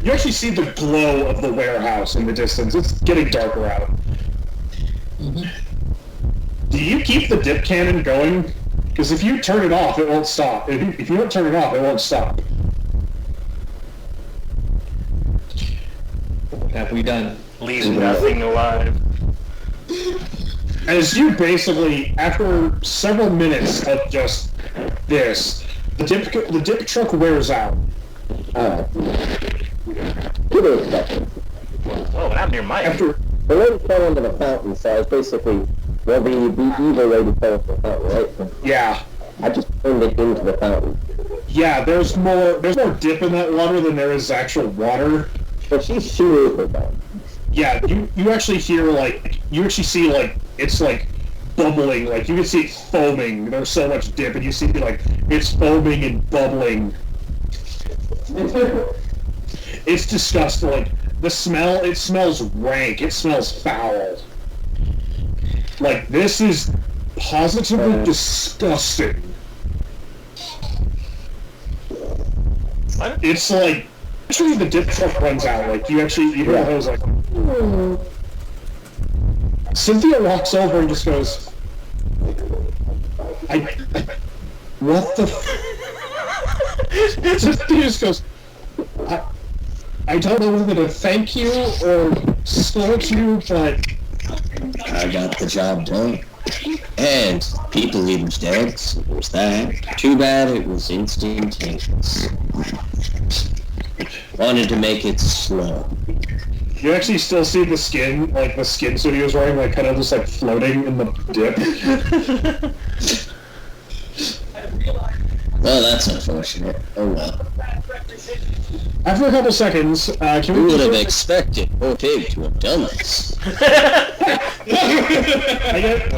[SPEAKER 1] You actually see the glow of the warehouse in the distance. It's getting darker out. Do you keep the dip cannon going? Because if you turn it off, it won't stop. If you don't turn it off, it won't stop.
[SPEAKER 3] What have we done?
[SPEAKER 2] Leaves nothing alive.
[SPEAKER 1] As you basically, after several minutes of just this, the dip truck wears out.
[SPEAKER 6] Alright.
[SPEAKER 2] Whoa, what happened to your mic?
[SPEAKER 1] After
[SPEAKER 6] The lady fell into the fountain, so I was basically, well, the evil lady fell into the fountain, right?
[SPEAKER 1] yeah,
[SPEAKER 6] I just turned it into the fountain.
[SPEAKER 1] yeah, there's more dip in that water than there is actual water.
[SPEAKER 6] But she's super down.
[SPEAKER 1] Yeah, you actually hear, like, you actually see, like, it's, like, bubbling, like, you can see it foaming. There's so much dip, and you see, like, it's foaming and bubbling. It's disgusting, like, the smell, it smells rank, it smells foul. Like, this is positively disgusting.
[SPEAKER 2] What?
[SPEAKER 1] It's like, actually the dip truck runs out, like, you hear the hose like, Cynthia walks over and just goes, what the Cynthia just goes, I don't know whether to thank you or scold you, but
[SPEAKER 6] I got the job done. And people leader's dead, so there's that. Too bad it was instantaneous. Wanted to make it slow.
[SPEAKER 1] you actually still see the skin, like the skin suit he was wearing, like kind of just like floating in the dip.
[SPEAKER 6] Well, that's unfortunate. Oh well.
[SPEAKER 1] After a couple seconds, can
[SPEAKER 6] Who
[SPEAKER 1] we
[SPEAKER 6] would have expected poor pig to have done this?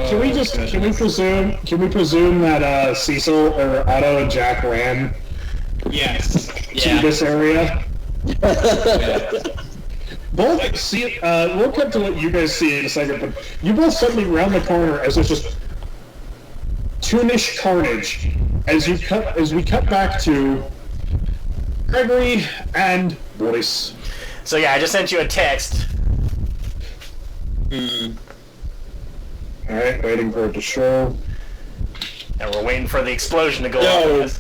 [SPEAKER 1] can we presume that Cecil or Otto and Jack ran
[SPEAKER 3] Yes.
[SPEAKER 1] to this area? Both see. We'll come to what you guys see in a second, but you both suddenly round the corner as there's just toonish carnage as we cut back to Gregory and Boris.
[SPEAKER 2] So yeah, I just sent you a text.
[SPEAKER 1] All right, waiting for it to show.
[SPEAKER 2] And we're waiting for the explosion to go
[SPEAKER 5] No,
[SPEAKER 2] off.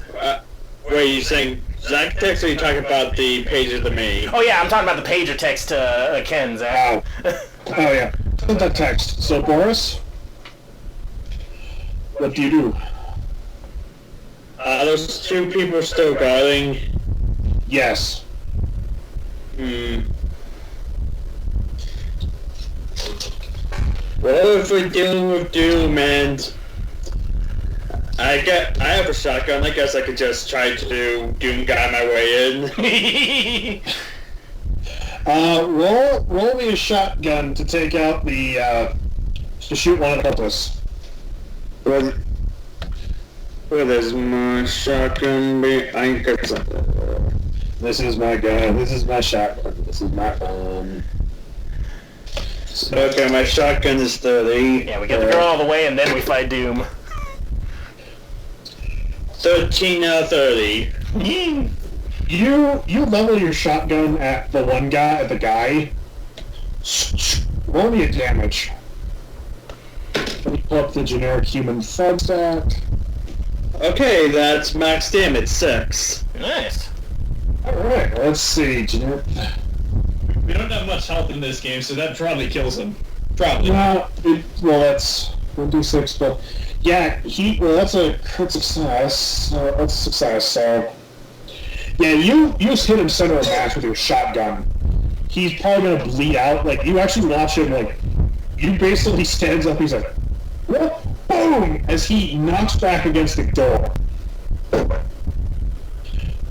[SPEAKER 5] wait, you saying Zach text or you talking about the pages to me?
[SPEAKER 2] Oh yeah, I'm talking about the pager text to Ken, Zach.
[SPEAKER 1] Oh yeah, send that text. So Boris, what do you do?
[SPEAKER 5] Those 2 people still guarding.
[SPEAKER 1] Yes.
[SPEAKER 5] Well, if we're dealing with Doom and I have a shotgun, I guess I could just try to Doom guy my way in.
[SPEAKER 1] Roll me a shotgun to take out the to shoot one of the cultists.
[SPEAKER 5] Where is my shotgun?
[SPEAKER 1] This is my gun. This is my shotgun. This is my gun.
[SPEAKER 5] Okay, my shotgun is 30.
[SPEAKER 2] Yeah, we get the girl all the way, and then we fight Doom.
[SPEAKER 5] 13 out of 30.
[SPEAKER 1] You level your shotgun at the one guy, at the guy. Roll me a damage. Let me pull up the generic human thud stat.
[SPEAKER 5] Okay, that's max damage, 6.
[SPEAKER 2] Nice.
[SPEAKER 1] Alright, let's see. Generic...
[SPEAKER 3] We don't have much health in this game, so that probably kills him. Probably.
[SPEAKER 1] Well, that's 1d6, but... Yeah, that's a crit success. That's a success, so... Yeah, you just hit him center of mass with your shotgun. He's probably gonna bleed out. Like, you actually watch him, like... You basically stands up, he's like... What? Boom! As he knocks back against the door.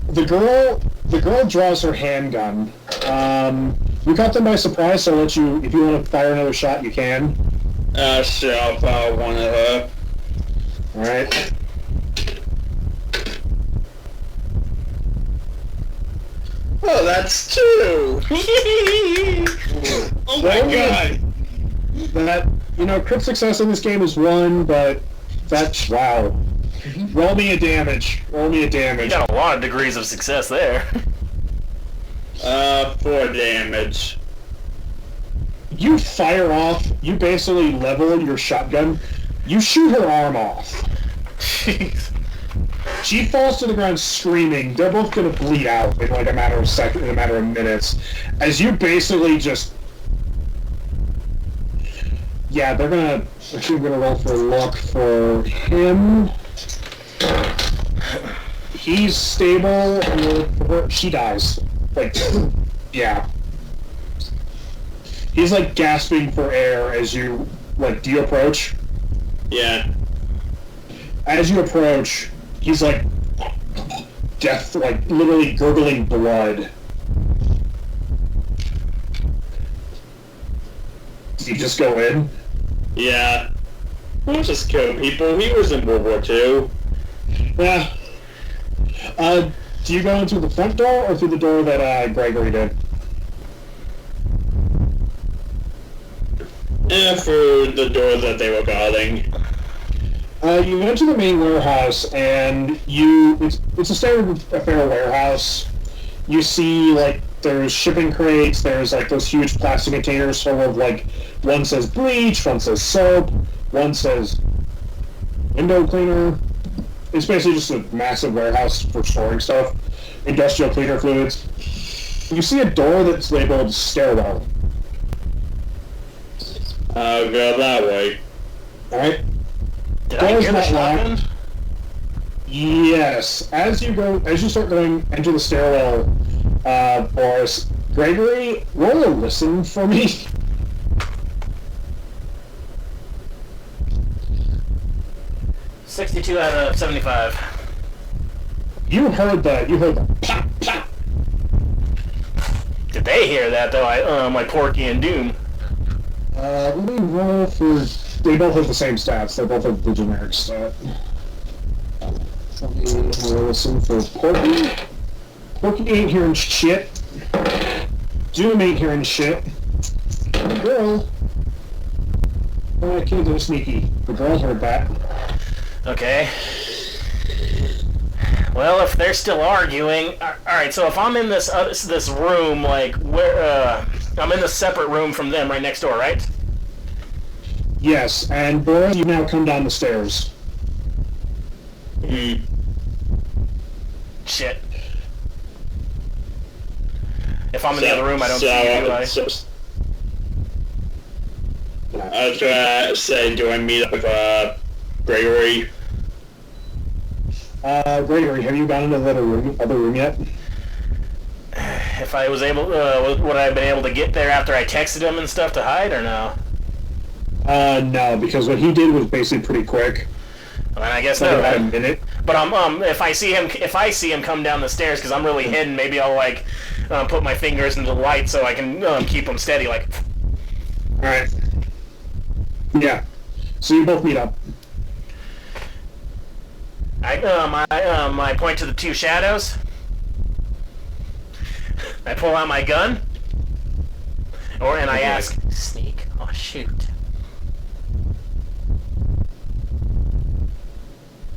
[SPEAKER 1] The girl draws her handgun. We caught them by surprise, so I'll let you... If you want to fire another shot, you can.
[SPEAKER 5] Sure, I'll fire one at her.
[SPEAKER 1] Alright.
[SPEAKER 5] Oh, that's 2!
[SPEAKER 3] Oh my god!
[SPEAKER 1] That, crit success in this game is 1, but that's, wow. Roll me a damage.
[SPEAKER 2] You got a lot of degrees of success there.
[SPEAKER 5] 4 damage.
[SPEAKER 1] You fire off, you basically level your shotgun, you shoot her arm off.
[SPEAKER 2] Jeez.
[SPEAKER 1] She falls to the ground screaming. They're both gonna bleed out in like a matter of minutes. As you basically just... Yeah, they're gonna... Actually, I'm gonna roll for luck for him. He's stable. She dies. Like, yeah. He's like gasping for air as you, like, do you approach?
[SPEAKER 5] Yeah.
[SPEAKER 1] As you approach, he's like, death, like, literally gurgling blood. Does he just go in?
[SPEAKER 5] Yeah. He'll just kill people. He was in World War II.
[SPEAKER 1] Yeah. Do you go in through the front door or through the door that Gregory did?
[SPEAKER 5] Through the door that they were guarding.
[SPEAKER 1] You enter the main warehouse, and it's a standard affair warehouse. You see, like, there's shipping crates, there's, like, those huge plastic containers full of, like, one says bleach, one says soap, one says window cleaner. It's basically just a massive warehouse for storing stuff. Industrial cleaner fluids. You see a door that's labeled stairwell.
[SPEAKER 5] I'll go that way.
[SPEAKER 1] Alright?
[SPEAKER 2] Did I hear the shotgun?
[SPEAKER 1] Yes. As you start going into the stairwell, Boris, Gregory, roll a listen for me.
[SPEAKER 2] $62 out of 75.
[SPEAKER 1] You heard the pop, pop.
[SPEAKER 2] Did they hear that though? Like Porky and Doom.
[SPEAKER 1] Let me roll for... They both have the same stats. They both have the generic stat. Let me listen for Porky. Porky ain't hearing shit. Doom ain't hearing shit. The girl... Oh, kids are sneaky. The girl heard that.
[SPEAKER 2] Okay. Well, if they're still arguing... Alright, so if I'm in this room, like, where... I'm in the separate room from them, right next door, right?
[SPEAKER 1] Yes, and Boris, you now come down the stairs.
[SPEAKER 2] Shit. If I'm in the other room, I don't see you, do I?
[SPEAKER 5] I was gonna say, do I meet up with Gregory?
[SPEAKER 1] Gregory, have you gone into the other room yet?
[SPEAKER 2] If I was able, would I have been able to get there after I texted him and stuff to hide, or no?
[SPEAKER 1] No, because what he did was basically pretty quick.
[SPEAKER 2] I mean, I guess
[SPEAKER 1] Like
[SPEAKER 2] no.
[SPEAKER 1] about a minute.
[SPEAKER 2] But if I see him come down the stairs, because I'm really hidden, maybe I'll like put my fingers into the light so I can keep him steady. Like,
[SPEAKER 1] all right. Yeah. So you both meet up.
[SPEAKER 2] I point to the two shadows. I pull out my gun. And I ask, sneak or shoot?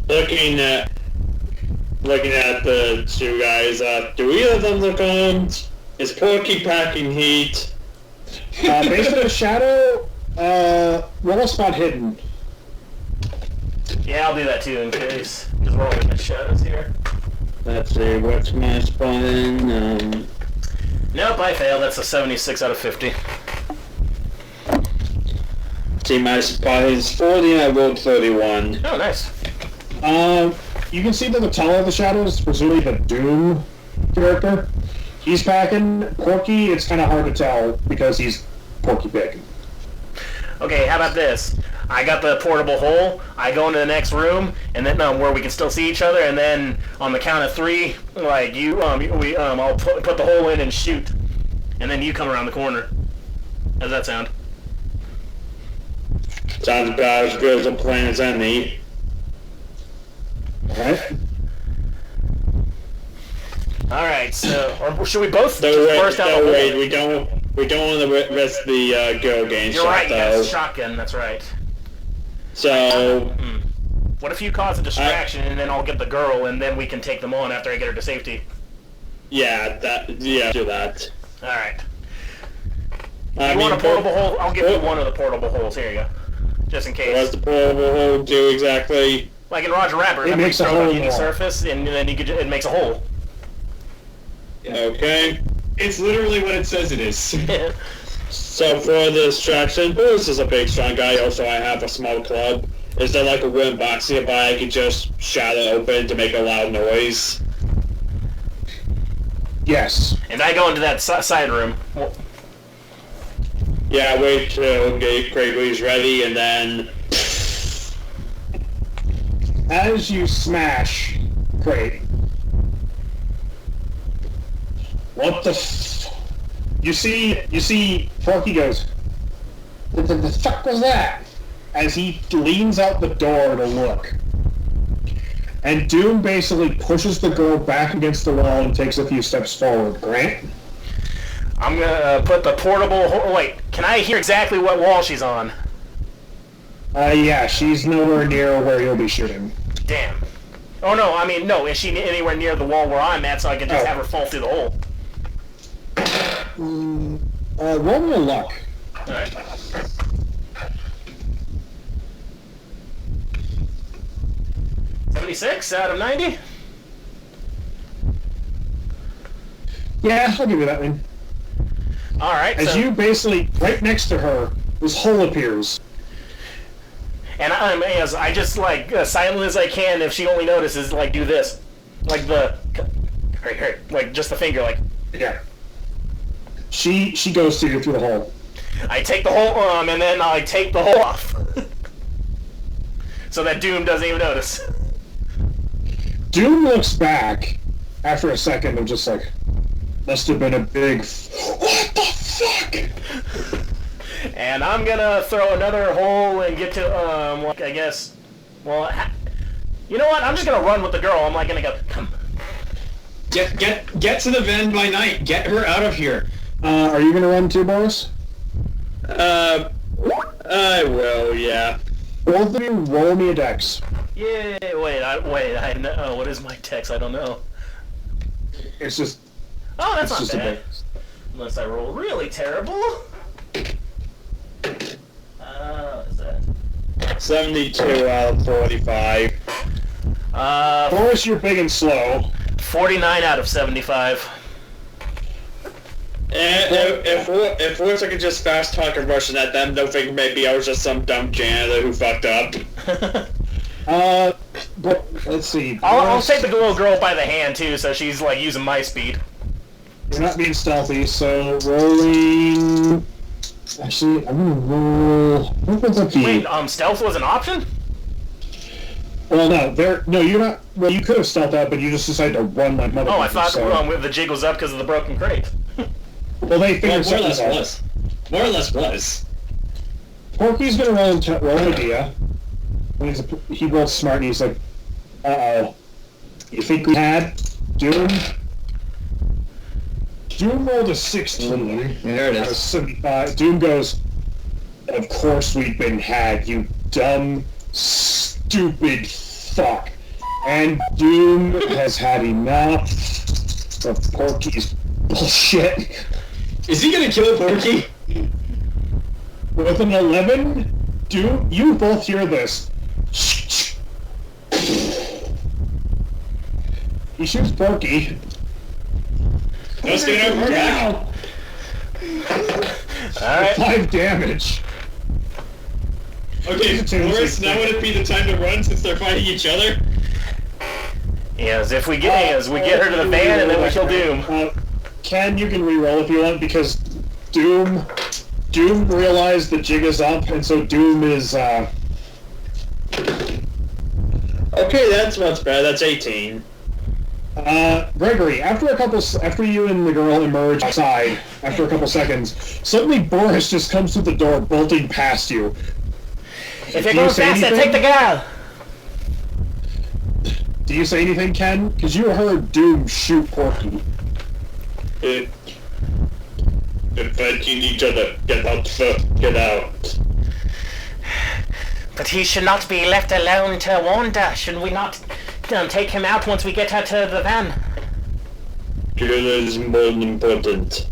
[SPEAKER 5] Looking at the two guys, do either of them look armed? Is Porky packing heat?
[SPEAKER 1] Based on the shadow, roll a spot hidden.
[SPEAKER 2] Yeah, I'll do that too in case. Because we're all in the shadows here.
[SPEAKER 5] Let's see, what's my spotting?
[SPEAKER 2] Nope, I failed. That's a 76 out of 50.
[SPEAKER 5] See, my spot is 40 and I rolled 31.
[SPEAKER 2] Oh, nice.
[SPEAKER 1] You can see that the taller of the shadows is presumably the Doom character. He's packing. Porky, it's kind of hard to tell because he's Porky Pig.
[SPEAKER 2] Okay, how about this? I got the portable hole. I go into the next room, and then where we can still see each other. And then on the count of 3, like I'll put the hole in and shoot, and then you come around the corner. How does that sound?
[SPEAKER 5] Sounds about as good as a plan as any.
[SPEAKER 1] Alright.
[SPEAKER 2] Alright, so or should we both
[SPEAKER 5] Wait,
[SPEAKER 2] out the hole?
[SPEAKER 5] wait, we don't want to risk the girl getting
[SPEAKER 2] You're
[SPEAKER 5] shot,
[SPEAKER 2] right, you got
[SPEAKER 5] though.
[SPEAKER 2] a shotgun, that's right.
[SPEAKER 5] So,
[SPEAKER 2] What if you cause a distraction and then I'll get the girl and then we can take them on after I get her to safety?
[SPEAKER 5] yeah, do that.
[SPEAKER 2] Alright.
[SPEAKER 5] I
[SPEAKER 2] You want a
[SPEAKER 5] mean,
[SPEAKER 2] portable hole? I'll give you one of the portable holes. Here you go. Just in
[SPEAKER 5] What
[SPEAKER 2] case.
[SPEAKER 5] does the portable hole do exactly?
[SPEAKER 2] Like in Roger Rabbit,
[SPEAKER 1] It makes a
[SPEAKER 2] throw it on
[SPEAKER 1] hole
[SPEAKER 2] any
[SPEAKER 1] wall.
[SPEAKER 2] surface and then it makes a hole.
[SPEAKER 5] Okay.
[SPEAKER 3] It's literally what it says it is.
[SPEAKER 5] So for the distraction, Bruce is a big strong guy. Also, I have a small club. Is there like a wooden box nearby I could just shatter open to make a loud noise?
[SPEAKER 1] Yes.
[SPEAKER 2] And I go into that side room. Well,
[SPEAKER 5] Yeah, wait till Gregory's ready, and then
[SPEAKER 1] As you smash Crate, what the you see Porky goes, what the fuck was that? As he leans out the door to look. And Doom basically pushes the girl back against the wall and takes a few steps forward. Grant?
[SPEAKER 2] I'm gonna put the portable hole. Wait, can I hear exactly what wall she's on?
[SPEAKER 1] Yeah, she's nowhere near where you'll be shooting.
[SPEAKER 2] Damn. Oh no, I mean, no, is she anywhere near the wall where I'm at so I can just
[SPEAKER 1] Oh.
[SPEAKER 2] have her fall through the hole?
[SPEAKER 1] Roll me a luck.
[SPEAKER 2] Alright. $76 out of 90?
[SPEAKER 1] Yeah, I'll give you that one.
[SPEAKER 2] Alright,
[SPEAKER 1] As
[SPEAKER 2] so...
[SPEAKER 1] you basically, right next to her, this hole appears.
[SPEAKER 2] And as I just, like, silent as I can, if she only notices, like, do this. Like the... Right here. Like, just the finger, like...
[SPEAKER 1] Yeah. She goes to you through the hole.
[SPEAKER 2] I take the hole, and then I take the hole off. So that Doom doesn't even notice.
[SPEAKER 1] Doom looks back after a second of just like, must have been a big, what the fuck?
[SPEAKER 2] And I'm gonna throw another hole and get to, I guess, well, you know what? I'm just gonna run with the girl. I'm like gonna go, come.
[SPEAKER 3] Get to the van by night. Get her out of here.
[SPEAKER 1] Are you gonna run too, Boris?
[SPEAKER 5] I will, yeah.
[SPEAKER 1] Both of you roll me a dex.
[SPEAKER 2] Yeah, I know. What is my text? I don't know.
[SPEAKER 1] It's just,
[SPEAKER 2] Oh, that's
[SPEAKER 1] it's
[SPEAKER 2] not
[SPEAKER 1] just a
[SPEAKER 2] bad.
[SPEAKER 1] bit.
[SPEAKER 2] Unless I roll really terrible. What is that?
[SPEAKER 5] 72 out of 45.
[SPEAKER 1] Boris, you're big and slow.
[SPEAKER 2] 49 out of 75.
[SPEAKER 5] And if once I could just fast talk and Russian at them, they'll think maybe I was just some dumb janitor who fucked up.
[SPEAKER 1] But let's see.
[SPEAKER 2] I'll
[SPEAKER 1] Boris,
[SPEAKER 2] take the little girl by the hand too, so she's like using my speed.
[SPEAKER 1] You're not being stealthy, so rolling. Actually, I'm gonna roll. What would that be?
[SPEAKER 2] Wait, stealth was an option?
[SPEAKER 1] Well, no, you're not. Well, you could have stealthed out, but you just decided to run like motherfucker.
[SPEAKER 2] Oh, I thought
[SPEAKER 1] so.
[SPEAKER 2] the jig was up because of the broken crate.
[SPEAKER 1] Well, they figured
[SPEAKER 3] More or
[SPEAKER 1] something out.
[SPEAKER 3] less was. More or less was.
[SPEAKER 1] Porky's gonna roll an idea. He rolled smart, and he's like, Uh-oh. You think we had Doom? Doom rolled a 16.
[SPEAKER 4] There it
[SPEAKER 1] Out of
[SPEAKER 4] is.
[SPEAKER 1] 75. Doom goes, of course we've been had, you dumb, stupid fuck. And Doom has had enough of Porky's bullshit.
[SPEAKER 3] Is he gonna kill Porky?
[SPEAKER 1] With an 11, Doom, you both hear this. He shoots Porky.
[SPEAKER 3] No skin out Porky.
[SPEAKER 1] Down.
[SPEAKER 2] Alright.
[SPEAKER 1] 5 damage.
[SPEAKER 3] Okay, Boris, now would it be the time to run since they're fighting each other?
[SPEAKER 2] Yes, if we get her to the van and then we kill Doom.
[SPEAKER 1] Ken, you can re-roll if you want, because Doom realized the jig is up, and so Doom is,
[SPEAKER 5] Okay, that's much better. That's 18.
[SPEAKER 1] Gregory, after you and the girl emerge outside, after a couple seconds, suddenly Boris just comes through the door, bolting past you.
[SPEAKER 2] If you're going faster, take the girl!
[SPEAKER 1] Do you say anything, Ken? Because you heard Doom shoot Porky.
[SPEAKER 5] They're fighting each other. Get out first. Get out.
[SPEAKER 2] But he should not be left alone to wander. Should we not take him out once we get her to the van?
[SPEAKER 5] Girl is more important.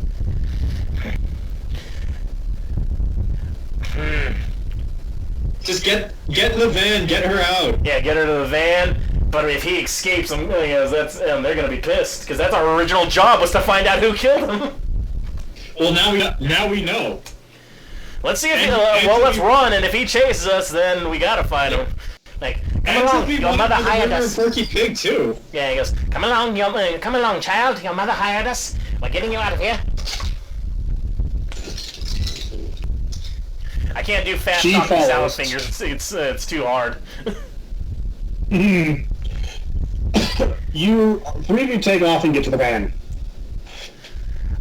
[SPEAKER 3] Just get in the van, get her out.
[SPEAKER 2] Yeah, get her to the van. But if he escapes, they're gonna be pissed because that's our original job was to find out who killed him.
[SPEAKER 3] Well, now we know.
[SPEAKER 2] Let's see if let's run, and if he chases us, then we gotta find him. Like, come along, your mother hired us.
[SPEAKER 3] Porky Pig too.
[SPEAKER 2] Yeah, he goes, come along, child. Your mother hired us. We're getting you out of here. I can't do fast talking salad fingers. It's too hard.
[SPEAKER 1] Three of you take off and get to the van.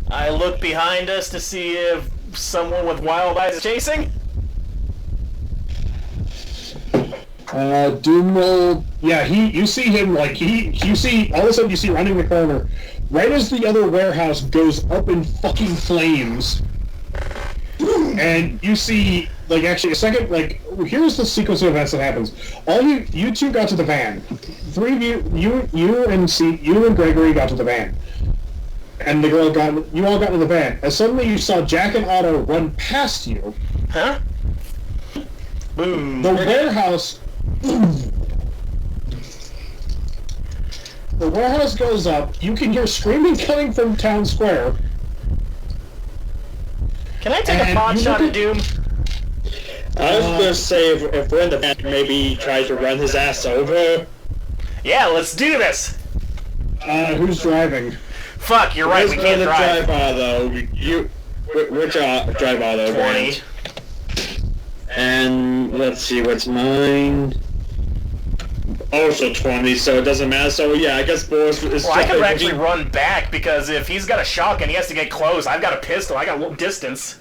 [SPEAKER 2] I look behind us to see if someone with wild eyes is chasing.
[SPEAKER 1] Doom will... Yeah, you see him, like, you see, all of a sudden you see running the corner, right as the other warehouse goes up in fucking flames, and you see, like, actually, a second, like, here's the sequence of events that happens. You two got to the van. Three of you and Gregory got to the van. And you all got to the van. And suddenly you saw Jack and Otto run past you.
[SPEAKER 2] Huh? Boom.
[SPEAKER 1] The warehouse... The warehouse goes up. You can hear screaming coming from town square.
[SPEAKER 2] Can I take a pot shot at Doom?
[SPEAKER 5] I was gonna say if we're in the van, maybe he tries to run his ass over.
[SPEAKER 2] Yeah, let's do this.
[SPEAKER 1] Who's driving?
[SPEAKER 2] Fuck, you're right. We can't drive.
[SPEAKER 5] Drive Auto. Which Drive Auto?
[SPEAKER 2] 20.
[SPEAKER 5] And let's see, what's mine? Also 20, so it doesn't matter. So yeah, I guess Boris is...
[SPEAKER 2] Well, I could actually run back, because if he's got a shotgun, he has to get close. I've got a pistol. I got a little distance.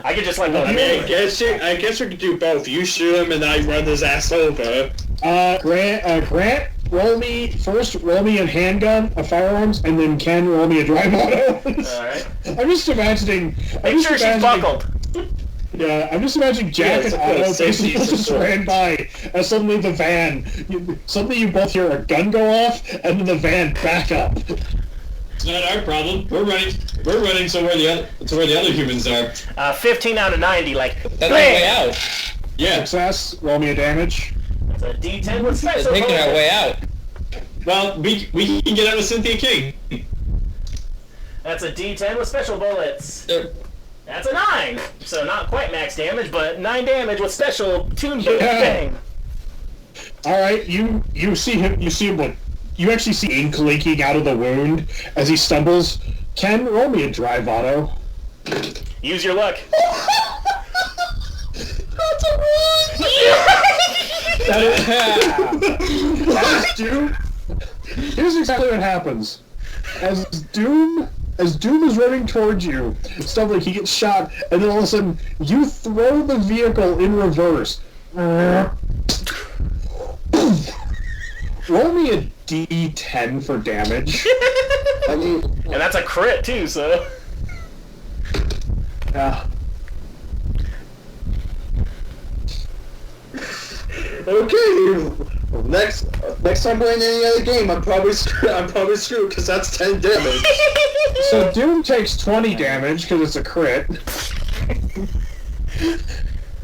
[SPEAKER 2] I could just like...
[SPEAKER 5] I guess we could do both. You shoot him and I run his ass over.
[SPEAKER 1] Grant, roll me a handgun, a firearms, and then Ken, roll me a drive auto.
[SPEAKER 2] Alright.
[SPEAKER 1] I'm just imagining...
[SPEAKER 2] Make sure she's buckled.
[SPEAKER 1] Yeah, I'm just imagining Jack and Otto basically just ran by, and suddenly the van... Suddenly you both hear a gun go off, and then the van back up.
[SPEAKER 3] It's not our problem. We're running to where the other humans are.
[SPEAKER 2] 15 out of 90, like...
[SPEAKER 4] That's our way out.
[SPEAKER 3] Yeah.
[SPEAKER 1] Success, roll me a damage.
[SPEAKER 2] That's a D10 with special.
[SPEAKER 4] They're taking our way out.
[SPEAKER 3] Well, we can get out with Cynthia King.
[SPEAKER 2] That's a D10 with special bullets. That's a 9! So not quite max damage, but 9 damage with special Toonthulhu thing.
[SPEAKER 1] Alright, you see him, like, you actually see ink leaking out of the wound as he stumbles. Ken, roll me a drive auto.
[SPEAKER 2] Use your luck.
[SPEAKER 1] That's a one! That is Doom. Here's exactly what happens. As Doom is running towards you, stumbling, he gets shot, and then all of a sudden, you throw the vehicle in reverse. roll me a D10 for damage.
[SPEAKER 6] I mean,
[SPEAKER 2] And that's a crit too, so.
[SPEAKER 1] Yeah.
[SPEAKER 5] Okay. Next time playing any other game, I'm probably screwed because that's 10 damage.
[SPEAKER 1] So Doom takes 20 damage because it's a crit.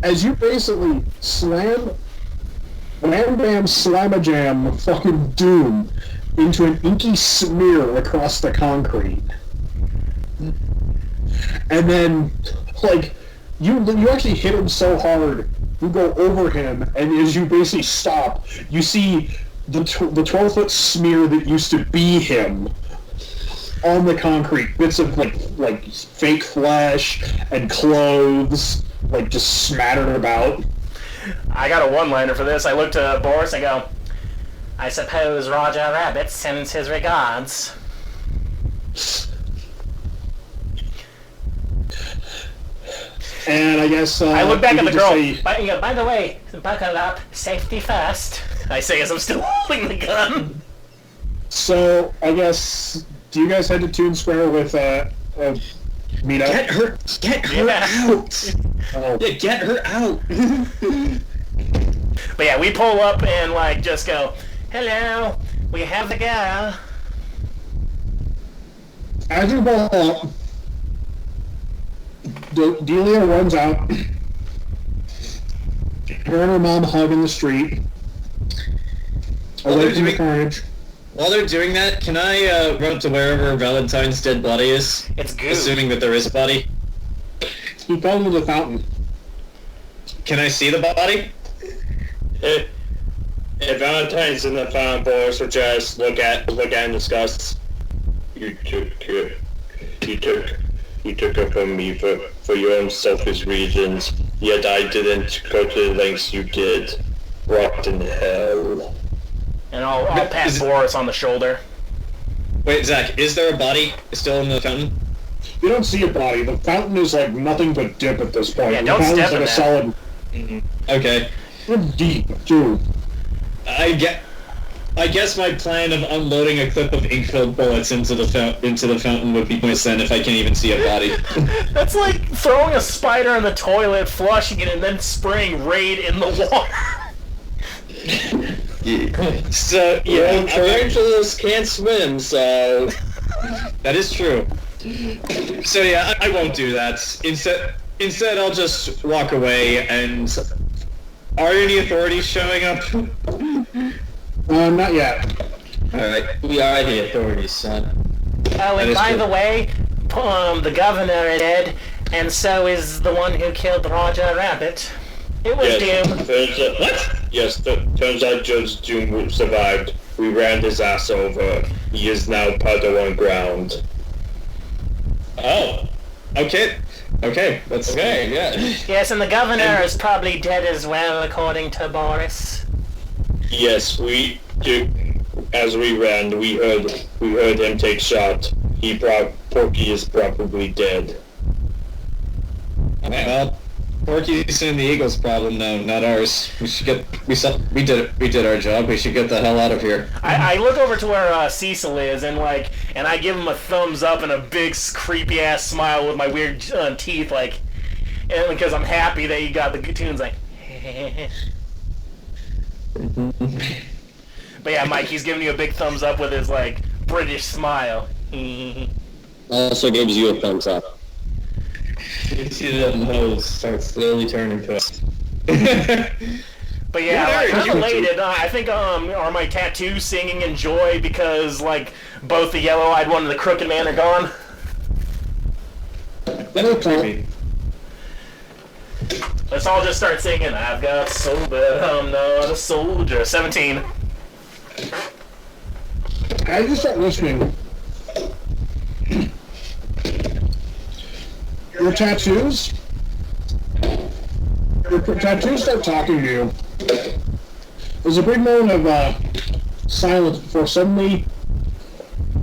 [SPEAKER 1] As you basically wham bam slam-a-jam fucking Doom into an inky smear across the concrete. And then, like, you actually hit him so hard, you go over him, and as you basically stop, you see the 12-foot smear that used to be him on the concrete. Bits of, like fake flesh and clothes, like, just smattered about.
[SPEAKER 2] I got a one-liner for this. I looked at Boris and go, I suppose Roger Rabbit sends his regards.
[SPEAKER 1] And I guess
[SPEAKER 2] I look back at the girl.
[SPEAKER 1] say-
[SPEAKER 2] By the way, buckle up. Safety first. I say as I'm still holding the gun.
[SPEAKER 1] So, I guess, do you guys head to Toon Square with meet up?
[SPEAKER 3] Get her
[SPEAKER 2] Yeah.
[SPEAKER 3] out!
[SPEAKER 1] Oh.
[SPEAKER 3] Yeah, get her out!
[SPEAKER 2] But yeah, we pull up and like just go, hello, we have the girl.
[SPEAKER 1] As you pull up, Delia runs out. Her and her mom hug in the street. Away from the carnage.
[SPEAKER 3] While they're doing that, can I run up to wherever Valentine's dead body is?
[SPEAKER 2] It's goo.
[SPEAKER 3] Assuming that there is a body.
[SPEAKER 1] He fell into the fountain.
[SPEAKER 3] Can I see the body?
[SPEAKER 5] If Valentine's in the fountain, Boris would just look at and discuss. You took her from me for your own selfish reasons, yet I didn't go to the lengths you did. Rot in hell.
[SPEAKER 2] And I'll pat Boris on the shoulder.
[SPEAKER 3] Wait, Zach, is there a body still in the fountain?
[SPEAKER 1] You don't see a body. The fountain is like nothing but dip at this point.
[SPEAKER 2] Yeah,
[SPEAKER 1] The
[SPEAKER 2] don't
[SPEAKER 1] fountain's
[SPEAKER 2] step in
[SPEAKER 1] like a
[SPEAKER 2] that.
[SPEAKER 1] solid
[SPEAKER 3] Okay.
[SPEAKER 1] deep, too.
[SPEAKER 3] I guess my plan of unloading a clip of ink-filled bullets into the fountain would be pointless then if I can't even see a body.
[SPEAKER 2] That's like throwing a spider in the toilet, flushing it, and then spraying Raid in the water.
[SPEAKER 3] So, yeah,
[SPEAKER 5] Well, tarantulas can't swim, so...
[SPEAKER 3] that is true. So yeah, I won't do that. Instead, I'll just walk away. And are any authorities showing up?
[SPEAKER 1] Not yet.
[SPEAKER 4] All right, we are the authorities, son.
[SPEAKER 2] Oh, and
[SPEAKER 3] is
[SPEAKER 2] by
[SPEAKER 3] true.
[SPEAKER 2] the way, the governor is dead, and so is the one who killed Roger Rabbit. It was Doom.
[SPEAKER 5] Turns out Judge Doom survived. We ran his ass over. He is now puddle on ground.
[SPEAKER 3] Oh, okay, that's
[SPEAKER 4] Okay, yeah.
[SPEAKER 2] Yes, and the governor is probably dead as well, according to Boris.
[SPEAKER 5] Yes, as we ran, we heard him take shot. Porky is probably dead.
[SPEAKER 3] Well, Porky's and the Eagles' problem now, not ours. We did our job. We should get the hell out of here.
[SPEAKER 2] I look over to where Cecil is, and I give him a thumbs up and a big creepy ass smile with my weird teeth, and because I'm happy that he got the tunes, like. But yeah, Mike, he's giving you a big thumbs up with his British smile.
[SPEAKER 6] Also gives you a thumbs up.
[SPEAKER 4] You see that nose start slowly turning to us.
[SPEAKER 2] But yeah, I'm elated. I think are my tattoos singing in joy because both the yellow-eyed one and the crooked man are gone. Let's all just start singing. I've got soul, but I'm not a soldier. 17.
[SPEAKER 1] As you start listening, your tattoos start talking to you. There's a big moment of silence before suddenly,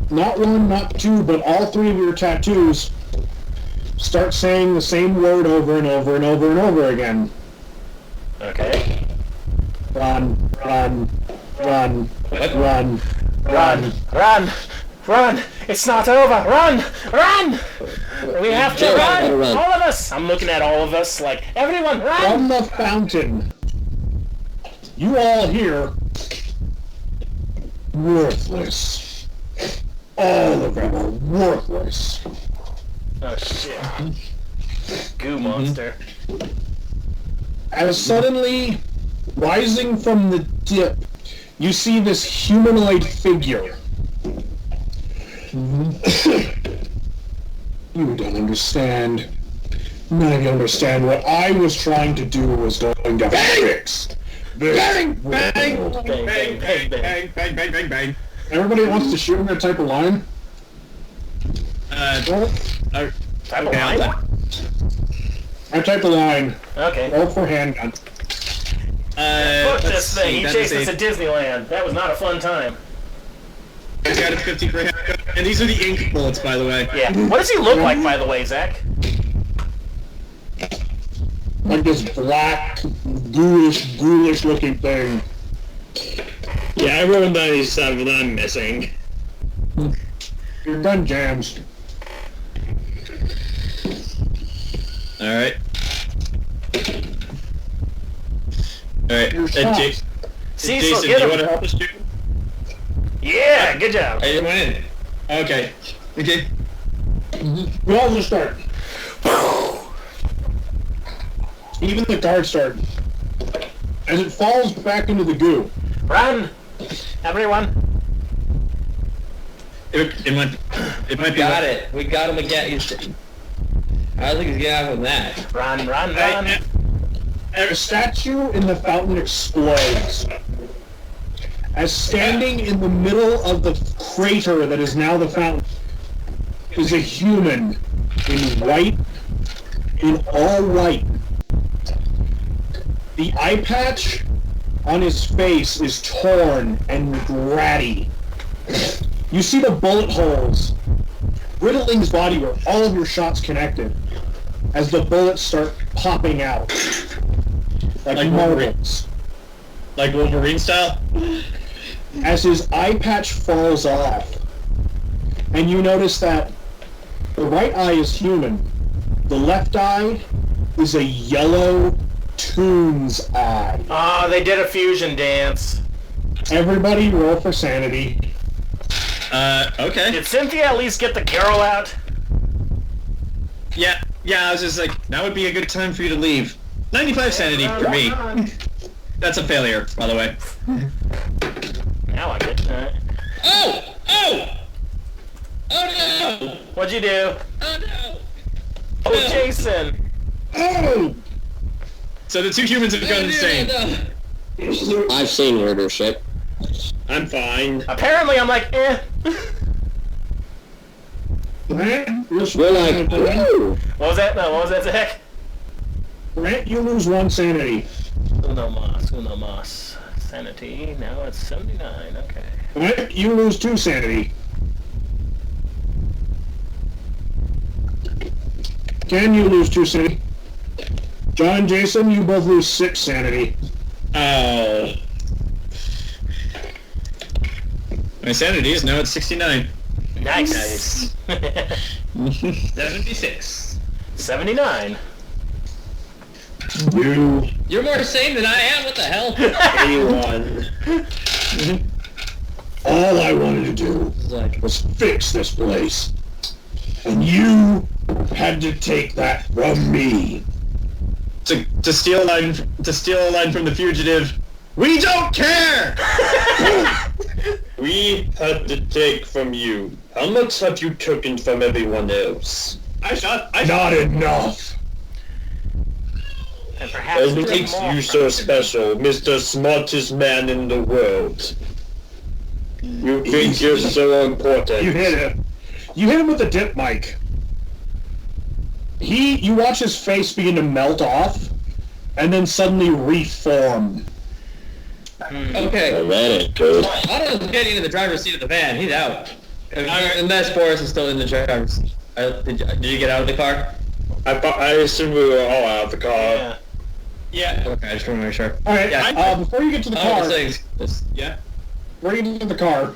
[SPEAKER 1] not one, not two, but all three of your tattoos start saying the same word over and over and over and over again.
[SPEAKER 2] Okay.
[SPEAKER 1] Run, run, run, Run.
[SPEAKER 2] Run! It's not over! Run! We have to run! All of us! I'm looking at all of us like, everyone, run!
[SPEAKER 1] From the fountain, you all hear, worthless. All of them are worthless.
[SPEAKER 2] Oh shit. Goo monster.
[SPEAKER 1] As suddenly, rising from the dip, you see this humanoid figure. You don't understand. None of you understand what I was trying to do was going to fix.
[SPEAKER 3] Bang!
[SPEAKER 1] Everybody wants to shoot him a type of line?
[SPEAKER 2] Type of line?
[SPEAKER 1] I type of line.
[SPEAKER 2] Okay.
[SPEAKER 1] Roll for handgun.
[SPEAKER 2] Fuck this thing. He chased us to Disneyland. That was not a fun time.
[SPEAKER 3] I got a 50 for handgun. And these are the ink bullets, by the way.
[SPEAKER 2] Yeah. What does he look like, by the way, Zach?
[SPEAKER 1] Like this black, ghoulish looking thing.
[SPEAKER 5] Yeah, I rolled 97. I'm missing.
[SPEAKER 1] Your gun jams.
[SPEAKER 3] Alright. Jason,
[SPEAKER 2] Cecil,
[SPEAKER 3] do
[SPEAKER 2] get
[SPEAKER 3] you
[SPEAKER 2] him!
[SPEAKER 3] want to help us shoot?
[SPEAKER 2] Yeah, good job.
[SPEAKER 3] I went in. Okay.
[SPEAKER 1] We all just start. Even the guards start. As it falls back into the goo.
[SPEAKER 2] Run! Everyone!
[SPEAKER 3] It might be...
[SPEAKER 4] Got it. We got him again. I don't think he's getting out from that.
[SPEAKER 2] Run!
[SPEAKER 1] A statue in the fountain explodes. As standing in the middle of the crater that is now the fountain is a human in all white. The eye patch on his face is torn and ratty. You see the bullet holes riddling his body where all of your shots connected as the bullets start popping out. Like marbles.
[SPEAKER 3] Like Wolverine style?
[SPEAKER 1] As his eye patch falls off, and you notice that the right eye is human, the left eye is a yellow Toon's eye.
[SPEAKER 2] Oh, they did a fusion dance.
[SPEAKER 1] Everybody roll for sanity.
[SPEAKER 3] Okay.
[SPEAKER 2] Did Cynthia at least get the carol out?
[SPEAKER 3] Yeah, I was just like, that would be a good time for you to leave. 95 sanity for me. That's a failure, by the way.
[SPEAKER 2] Now I get it.
[SPEAKER 4] Oh! Oh no!
[SPEAKER 2] What'd you do?
[SPEAKER 4] Oh no!
[SPEAKER 2] Oh, Jayson!
[SPEAKER 1] Oh!
[SPEAKER 3] So the two humans have gone insane.
[SPEAKER 4] No.
[SPEAKER 6] I've seen weirder shit.
[SPEAKER 5] I'm fine.
[SPEAKER 2] Apparently I'm like, eh.
[SPEAKER 1] Grant,
[SPEAKER 6] We're like, woo!
[SPEAKER 2] What was that? No, what was that, Zach?
[SPEAKER 1] Grant, you lose 1 sanity.
[SPEAKER 2] Uno mas. Sanity, now it's 79, okay.
[SPEAKER 1] Grant, you lose 2 sanity. Ken, you lose 2 sanity. John and Jason, you both lose 6 sanity.
[SPEAKER 3] Oh. My sanity is now at 69.
[SPEAKER 2] Nice.
[SPEAKER 3] 76.
[SPEAKER 2] 79.
[SPEAKER 4] You're more sane than I am. What the hell?
[SPEAKER 5] 81.
[SPEAKER 1] All I wanted to do was fix this place. And you had to take that from me.
[SPEAKER 3] To steal a line from the fugitive. We don't care.
[SPEAKER 5] We had to take from you. How much have you taken from everyone else?
[SPEAKER 1] Not enough.
[SPEAKER 2] And perhaps
[SPEAKER 5] What makes you so special, Mr. Smartest Man in the world? You think you're so important.
[SPEAKER 1] You hit him. You hit him with the dip mic. You watch his face begin to melt off, and then suddenly reform.
[SPEAKER 4] Okay. Otto's getting in the driver's seat of the van. He's out. Unless Boris is still in the driver's seat. Did you get out of the car?
[SPEAKER 5] I assume we were all out of the car.
[SPEAKER 2] Yeah.
[SPEAKER 3] Yeah.
[SPEAKER 4] Okay, I just want to make sure.
[SPEAKER 1] Alright, before you get to the car, bring him to the car.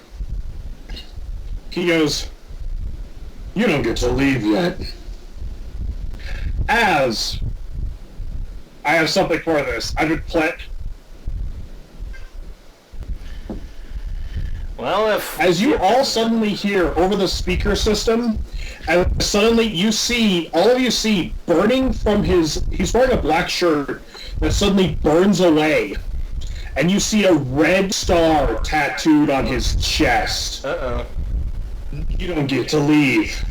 [SPEAKER 1] He goes, "You don't get to leave yet. As I have something for this. I've been
[SPEAKER 2] Well, if...
[SPEAKER 1] As you all suddenly hear over the speaker system, and suddenly all of you see burning from he's wearing a black shirt that suddenly burns away. And you see a red star tattooed on his chest.
[SPEAKER 2] Uh-oh.
[SPEAKER 1] You don't get to leave.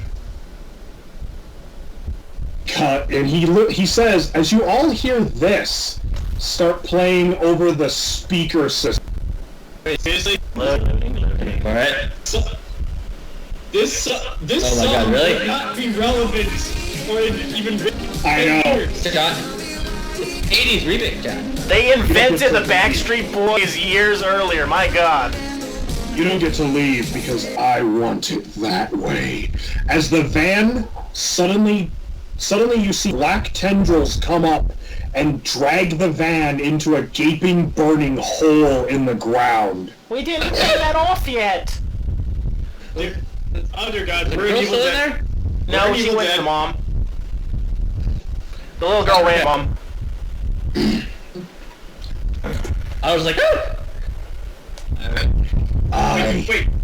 [SPEAKER 1] Cut. And he says, as you all hear this start playing over the speaker system.
[SPEAKER 3] Wait, seriously?
[SPEAKER 2] Loading.
[SPEAKER 3] Alright. So, this
[SPEAKER 4] Oh my God, really?
[SPEAKER 3] might not be relevant or even...
[SPEAKER 1] I know.
[SPEAKER 4] John, it's 80s remake, John.
[SPEAKER 2] They invented the Backstreet Boys years earlier, my god.
[SPEAKER 1] You don't get to leave because I want it that way. As the van suddenly you see black tendrils come up and drag the van into a gaping, burning hole in the ground.
[SPEAKER 2] We didn't get that off yet.
[SPEAKER 5] Oh dear God,
[SPEAKER 4] The
[SPEAKER 5] where
[SPEAKER 4] girl
[SPEAKER 5] are
[SPEAKER 4] still in
[SPEAKER 5] you
[SPEAKER 4] there?
[SPEAKER 2] No, she went to mom. The little girl ran mom.
[SPEAKER 4] I was like,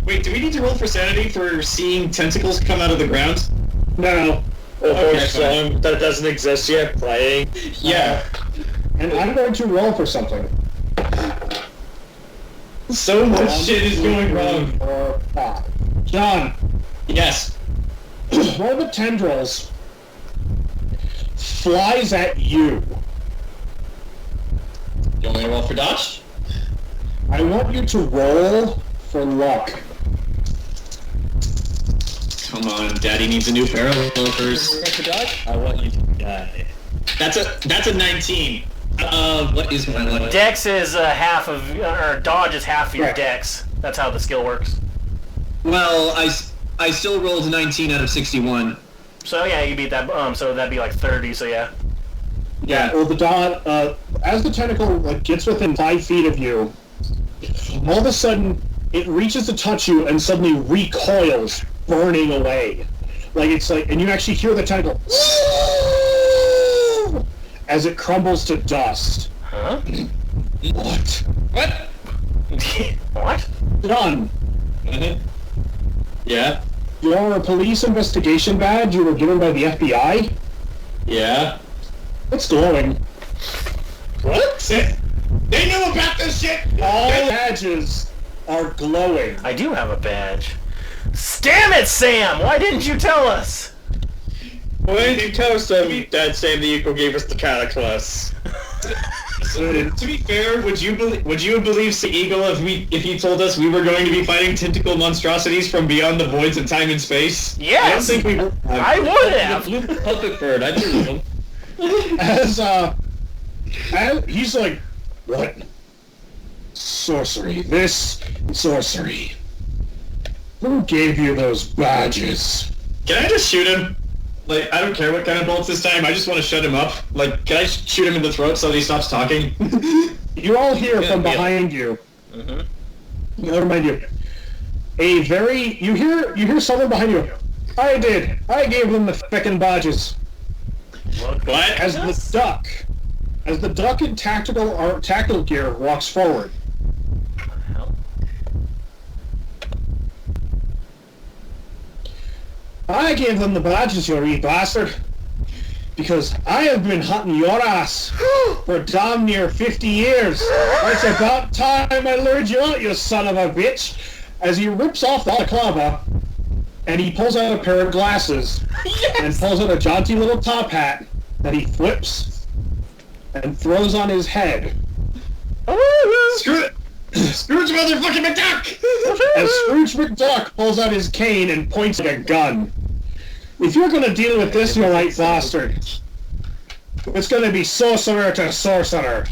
[SPEAKER 3] Wait, do we need to roll for sanity for seeing tentacles come out of the ground?
[SPEAKER 1] No.
[SPEAKER 5] Or
[SPEAKER 3] Okay,
[SPEAKER 5] song that doesn't exist yet playing.
[SPEAKER 3] Yeah.
[SPEAKER 1] And I'm going to roll for something.
[SPEAKER 3] So much shit is going wrong.
[SPEAKER 1] 4, 5. John,
[SPEAKER 3] Yes.
[SPEAKER 1] one of the tendrils flies at you.
[SPEAKER 3] You only roll for dodge?
[SPEAKER 1] I want you to roll for luck.
[SPEAKER 3] Come on, Daddy needs a new pair of loafers.
[SPEAKER 4] I want you to die.
[SPEAKER 3] That's a 19. What is my luck?
[SPEAKER 2] Dex is half of, or dodge is half of your
[SPEAKER 1] Right.
[SPEAKER 2] dex. That's how the skill works.
[SPEAKER 3] Well, I still rolled a 19 out of 61.
[SPEAKER 2] So yeah, you beat that. So that'd be like 30. So yeah.
[SPEAKER 3] Yeah.
[SPEAKER 1] Well, the dot, as the tentacle gets within 5 feet of you, all of a sudden it reaches to touch you and suddenly recoils, burning away. And you actually hear the tentacle as it crumbles to dust.
[SPEAKER 2] Huh?
[SPEAKER 1] What?
[SPEAKER 3] What?
[SPEAKER 2] What?
[SPEAKER 1] Done.
[SPEAKER 3] Yeah.
[SPEAKER 1] You're a police investigation badge you were given by the FBI?
[SPEAKER 3] Yeah.
[SPEAKER 1] It's glowing.
[SPEAKER 3] What? They knew about this shit!
[SPEAKER 1] All badges are glowing.
[SPEAKER 2] I do have a badge. Damn it, Sam! Why didn't you tell us?
[SPEAKER 5] Why didn't you tell us that Sam the Eagle gave us the cataclysm?
[SPEAKER 3] To be fair, would you have believed the Eagle if he told us we were going to be fighting tentacle monstrosities from beyond the voids of time and space?
[SPEAKER 2] Yes!
[SPEAKER 3] I don't think we would.
[SPEAKER 2] I would have!
[SPEAKER 4] The blue puppet bird, I believe him.
[SPEAKER 1] As he's like, what? Sorcery. This sorcery. Who gave you those badges?
[SPEAKER 3] Can I just shoot him? Like, I don't care what kind of bullets this time, I just want to shut him up. Like, can I shoot him in the throat so that he stops talking?
[SPEAKER 1] You all hear from behind you.
[SPEAKER 2] Mm-hmm.
[SPEAKER 1] Never mind you. You hear someone behind you. I did. I gave them the feckin' badges.
[SPEAKER 3] What?
[SPEAKER 1] As the duck in tactical gear walks forward. I gave them the badges, you wee bastard, because I have been hunting your ass for damn near 50 years. It's about time I lured you out, you son of a bitch. As he rips off the balaclava, and he pulls out a pair of glasses, and pulls out a jaunty little top hat that he flips and throws on his head.
[SPEAKER 3] Screw it! Scrooge motherfucking McDuck!
[SPEAKER 1] As Scrooge McDuck pulls out his cane and points at a gun. If you're gonna deal with this, you right bastard. It's gonna be sorcerer to sorcerer.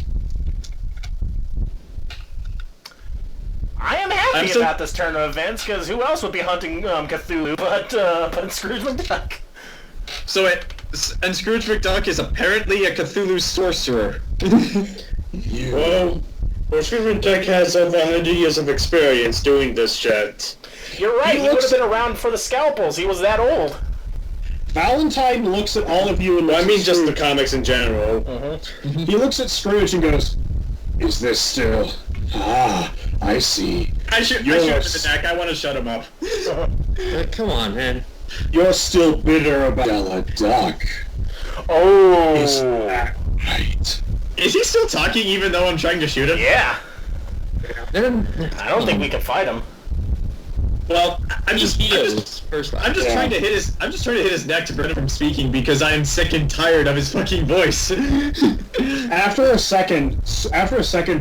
[SPEAKER 2] I am happy about this turn of events, because who else would be hunting Cthulhu but Scrooge McDuck?
[SPEAKER 3] And Scrooge McDuck is apparently a Cthulhu sorcerer.
[SPEAKER 1] Whoa.
[SPEAKER 5] Well, Scrooge Tech has over 100 years of experience doing this shit.
[SPEAKER 2] You're right, he would have been around for the scalpels. He was that old.
[SPEAKER 1] Valentine looks at all of you and
[SPEAKER 5] I mean just the comics in general.
[SPEAKER 1] He looks at Scrooge and goes, "Is this still... Ah, I see.
[SPEAKER 3] I shoot him in the neck. I want to shut him up.
[SPEAKER 4] Come on, man.
[SPEAKER 1] You're still bitter about Yellow Duck.
[SPEAKER 2] Oh.
[SPEAKER 1] Is that right?"
[SPEAKER 3] Is he still talking even though I'm trying to shoot him?
[SPEAKER 2] Yeah. I don't think we can fight him.
[SPEAKER 3] Well, I'm just trying to hit his neck to prevent him from speaking because I am sick and tired of his fucking voice.
[SPEAKER 1] After a second,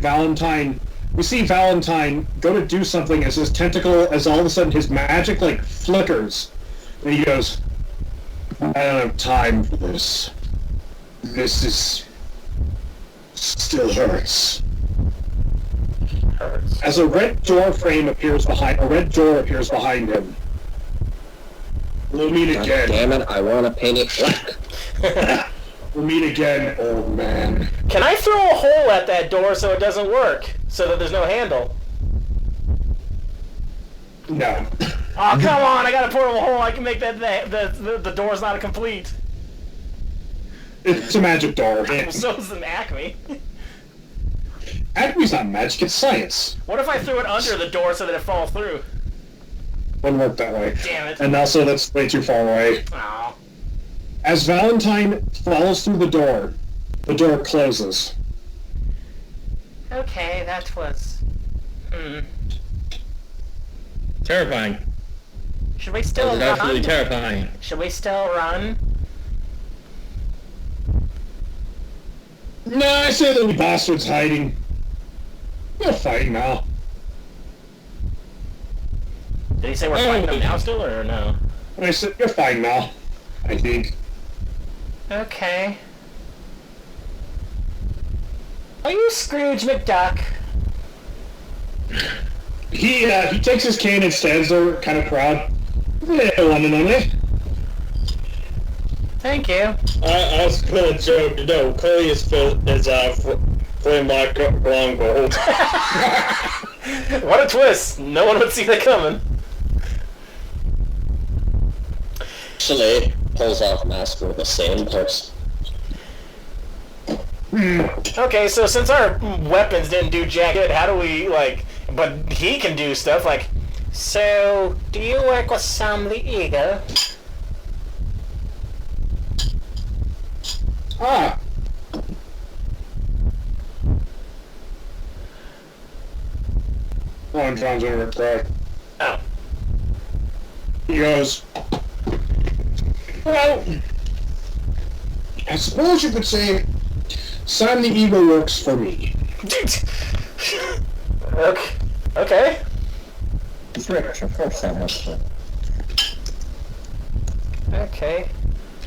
[SPEAKER 1] Valentine, we see Valentine go to do something as his tentacle, as all of a sudden his magic like flickers, and he goes, "I don't have time for this. This is still hurts." As a red door appears behind him. We'll meet
[SPEAKER 6] God
[SPEAKER 1] again.
[SPEAKER 6] damn it, I want to paint it black.
[SPEAKER 1] We'll meet again, old man.
[SPEAKER 2] Can I throw a hole at that door so it doesn't work? So that there's no handle?
[SPEAKER 1] No.
[SPEAKER 2] Oh, come on! I got a portable hole. I can make that the door's not complete.
[SPEAKER 1] It's a magic door.
[SPEAKER 2] So is an Acme.
[SPEAKER 1] Acme's not magic, it's science.
[SPEAKER 2] What if I threw it under the door so that it falls through?
[SPEAKER 1] Wouldn't work that way.
[SPEAKER 2] Damn it.
[SPEAKER 1] And also, that's way too far away.
[SPEAKER 2] Oh.
[SPEAKER 1] As Valentine falls through the door closes.
[SPEAKER 2] Okay, that was...
[SPEAKER 3] Terrifying.
[SPEAKER 2] Should we still run?
[SPEAKER 3] Absolutely terrifying.
[SPEAKER 2] Should we still run?
[SPEAKER 1] No, I say the bastard's hiding. You're fighting now.
[SPEAKER 2] Did he say we're fighting them now still, or no?
[SPEAKER 1] I said, you're fine now, I think.
[SPEAKER 2] Okay. Are you Scrooge McDuck?
[SPEAKER 1] He takes his cane and stands there, kind of proud. Yeah, one and only.
[SPEAKER 2] Thank you.
[SPEAKER 5] I was gonna joke, no, Chloe is flame black long gold.
[SPEAKER 2] What a twist! No one would see that coming.
[SPEAKER 6] Actually, pulls off a mask with the same person.
[SPEAKER 2] Okay, so since our weapons didn't do jack shit, how do we, like... But he can do stuff, like... So, do you work with Sam the Eagle?
[SPEAKER 1] Ah. Oh, I'm trying to reply.
[SPEAKER 2] Oh.
[SPEAKER 1] He goes, well, I suppose you could say Sam the Eagle works for me.
[SPEAKER 2] Okay.
[SPEAKER 6] It's rich, of course that works for me.
[SPEAKER 2] Okay.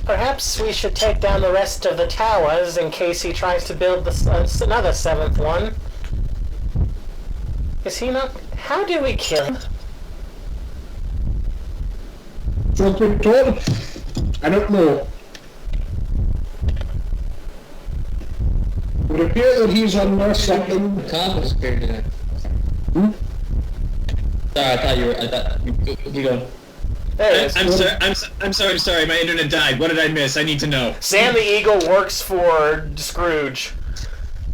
[SPEAKER 2] Perhaps we should take down the rest of the towers in case he tries to build another seventh one. Is he not... How do we kill him?
[SPEAKER 1] Truth be told, I don't know. It would appear that he's under something.
[SPEAKER 4] Confiscated. Sorry, I thought you go.
[SPEAKER 2] There it is.
[SPEAKER 3] I'm sorry, my internet died. What did I miss? I need to know.
[SPEAKER 2] Sam the Eagle works for Scrooge.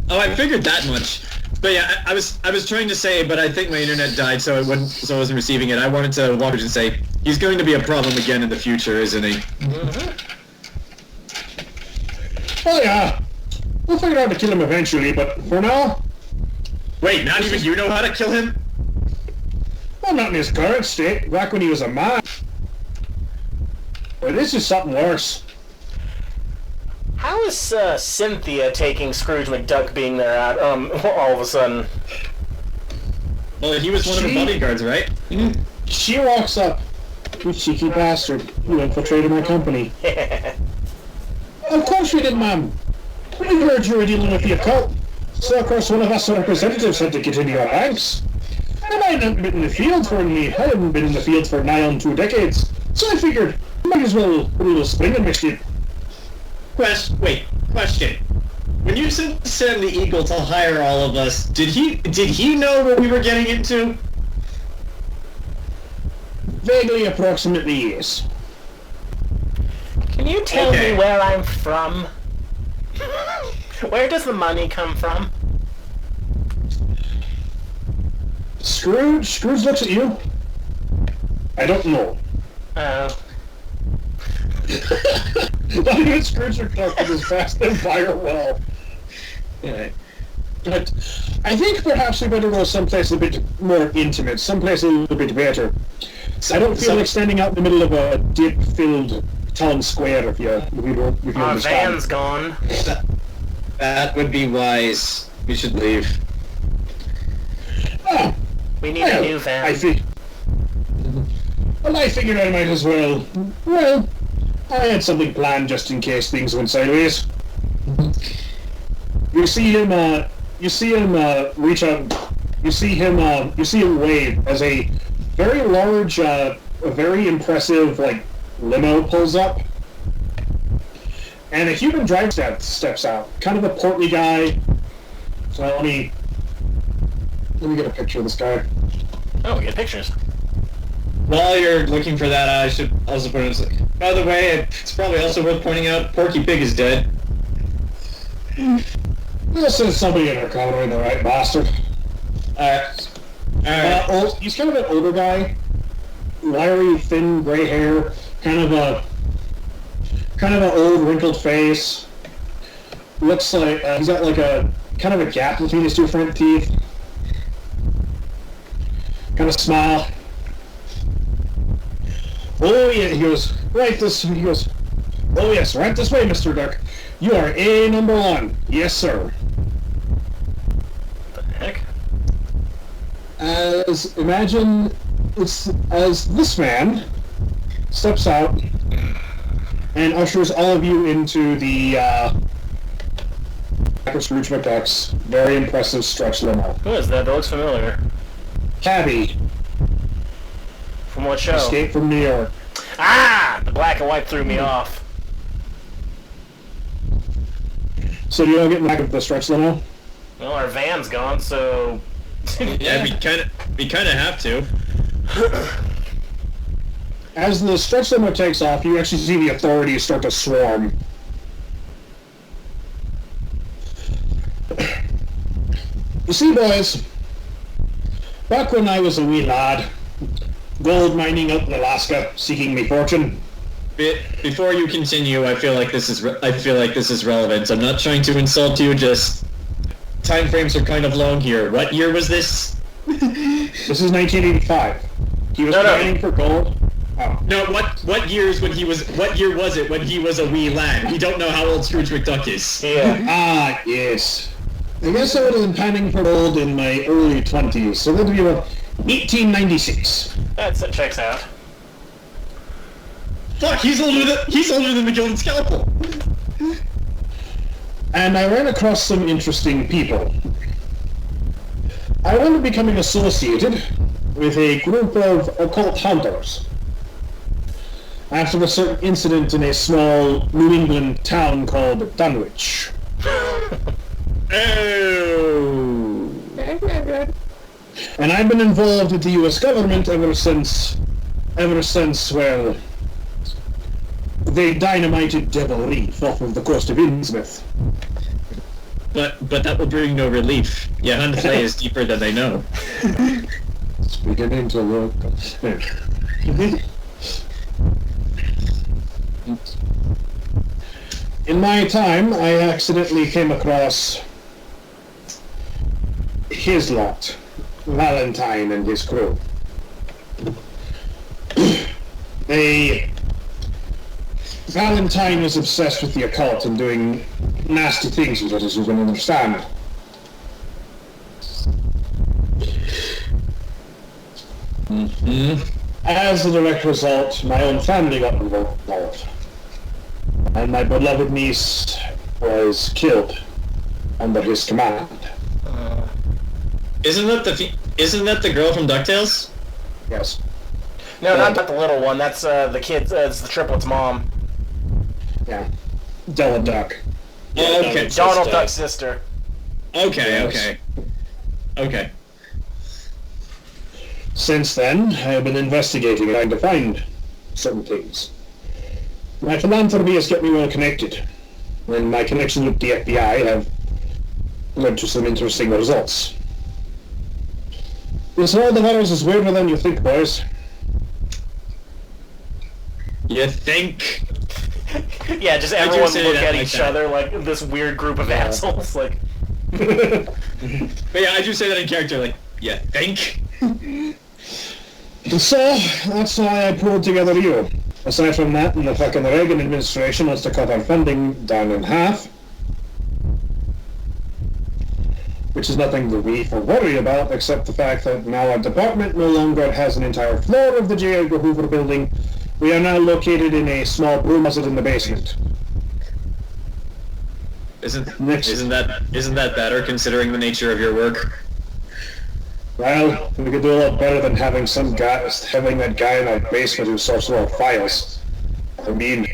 [SPEAKER 3] Oh, I figured that much. But yeah, I was trying to say, but I think my internet died, so I wasn't receiving it. I wanted to walk and say, he's going to be a problem again in the future, isn't he?
[SPEAKER 1] Oh yeah, we'll figure out how to kill him eventually, but for now...
[SPEAKER 3] Wait, not even you know how to kill him?
[SPEAKER 1] Well, not in his current state, back when he was a man. But this is something worse.
[SPEAKER 2] How is Cynthia taking Scrooge McDuck being there at, all of a sudden?
[SPEAKER 3] Well, he was one of the bodyguards, right?
[SPEAKER 1] She walks up. You cheeky bastard. You infiltrated my company. Of course we did, ma'am. We heard you were dealing with the occult. So, of course, one of us representatives had to get into your ranks. And I hadn't been in the field for nigh on 2 decades. So I figured, might as well put a little spring in my step.
[SPEAKER 3] Question. when you sent Sam the Eagle to hire all of us, did he know what we were getting into?
[SPEAKER 1] Vaguely, approximately, yes.
[SPEAKER 2] Can you tell me where I'm from? Where does the money come from?
[SPEAKER 1] Scrooge looks at you. I don't know.
[SPEAKER 2] Oh.
[SPEAKER 1] Not even Scrooge McDuck with his fast empire well.
[SPEAKER 3] Yeah.
[SPEAKER 1] But I think perhaps we better go someplace a bit more intimate, someplace a little bit better. I don't feel like standing out in the middle of a dip-filled town square if you understand.
[SPEAKER 2] Our van's gone.
[SPEAKER 3] That would be wise. We should leave.
[SPEAKER 1] Ah,
[SPEAKER 2] We need a new van.
[SPEAKER 1] I figured I might as well. Well, I had something planned just in case things went sideways. You see him reach out. You see him wave as a very large, a very impressive limo pulls up, and a human driver steps out. Kind of a portly guy. So let me get a picture of this guy.
[SPEAKER 2] Oh, we get pictures.
[SPEAKER 3] While you're looking for that, I should also put it. By the way, it's probably also worth pointing out Porky Pig is dead.
[SPEAKER 1] This is somebody in our colony, the right bastard. Alright. He's kind of an older guy. Wiry, thin, gray hair. Kind of an old, wrinkled face. Looks like he's got like a kind of a gap between his two front teeth. Kind of smile. Oh yeah, he goes, oh yes, right this way, Mr. Duck. You are A number 1. Yes, sir.
[SPEAKER 2] What the heck?
[SPEAKER 1] Imagine as this man steps out and ushers all of you into the Scrooge McDuck's very impressive stretch limo.
[SPEAKER 2] Who is that? That looks familiar.
[SPEAKER 1] Cabby.
[SPEAKER 2] From what show?
[SPEAKER 1] Escape from New York.
[SPEAKER 2] Ah! The black and white threw me off.
[SPEAKER 1] So do you all get in the back of the stretch limo?
[SPEAKER 2] Well, our van's gone, so...
[SPEAKER 3] Yeah, we kind of have to.
[SPEAKER 1] As the stretch limo takes off, you actually see the authorities start to swarm. You see, boys, back when I was a wee lad, gold mining out in Alaska, seeking me fortune.
[SPEAKER 3] Before you continue, I feel like this is relevant. I'm not trying to insult you. Just time frames are kind of long here. What year was this?
[SPEAKER 1] This is 1985. He was mining for gold. Oh.
[SPEAKER 3] No, what year was it when he was a wee lad? We don't know how old Scrooge McDuck is.
[SPEAKER 2] Yeah.
[SPEAKER 1] Ah, yes. I guess I would have been panning for gold in my early 20s, so that would be about 1896.
[SPEAKER 2] That checks out.
[SPEAKER 3] Fuck, he's older than the Golden Scalpel.
[SPEAKER 1] And I ran across some interesting people. I wound up becoming associated with a group of occult hunters after a certain incident in a small New England town called Dunwich.
[SPEAKER 3] Oh.
[SPEAKER 1] And I've been involved with the U.S. government ever since, well, they dynamited Devil Reef off of the coast of Innsmouth.
[SPEAKER 3] But that will bring no relief. Yeah, Huntley is deeper than they know.
[SPEAKER 1] It's beginning to look... In my time, I accidentally came across his lot, Valentine and his crew. Valentine is obsessed with the occult and doing nasty things with it, as you can understand. As a direct result, my own family got involved. And my beloved niece was killed under his command.
[SPEAKER 3] Isn't that the girl from DuckTales?
[SPEAKER 1] Yes.
[SPEAKER 2] No, not the little one. That's the kid. It's the triplet's mom.
[SPEAKER 1] Yeah. Della Duck.
[SPEAKER 3] Oh, okay.
[SPEAKER 2] Donald Duck's sister.
[SPEAKER 3] Okay.
[SPEAKER 1] Since then, I have been investigating and trying to find certain things. My philanthropy has kept me well connected, and my connections with the FBI have led to some interesting results. This world of ours is weirder than you think, boys.
[SPEAKER 3] You think?
[SPEAKER 2] Yeah, just everyone look at each other like this weird group of assholes. Like,
[SPEAKER 3] but yeah, I do say that in character. Like, you think?
[SPEAKER 1] And so, that's why I pulled together you. Aside from that, the fucking Reagan administration wants to cut our funding down in half. Which is nothing to be for worry about, except the fact that now our department no longer has an entire floor of the J. Edgar Hoover building. We are now located in a small broom closet in the basement.
[SPEAKER 3] Isn't that better considering the nature of your work?
[SPEAKER 1] Well, we could do a lot better than having that guy in our basement who sorts our files. I mean,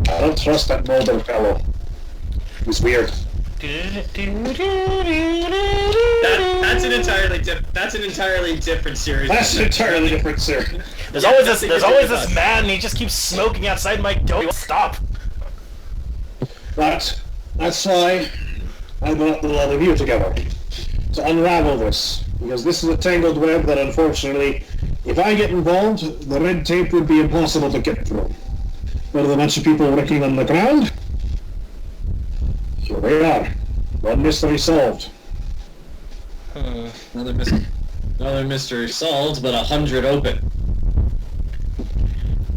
[SPEAKER 1] I don't trust that Mulder fellow. He's weird.
[SPEAKER 3] That's an entirely different series.
[SPEAKER 1] That's an entirely different series.
[SPEAKER 2] There's always this man, and he just keeps smoking outside my door. He won't stop.
[SPEAKER 1] But that's why I brought the lot of you together to unravel this, because this is a tangled web that, unfortunately, if I get involved, the red tape would be impossible to get through. But with a bunch of people working on the ground, here we are. One mystery solved.
[SPEAKER 3] Another mystery solved, but 100 open.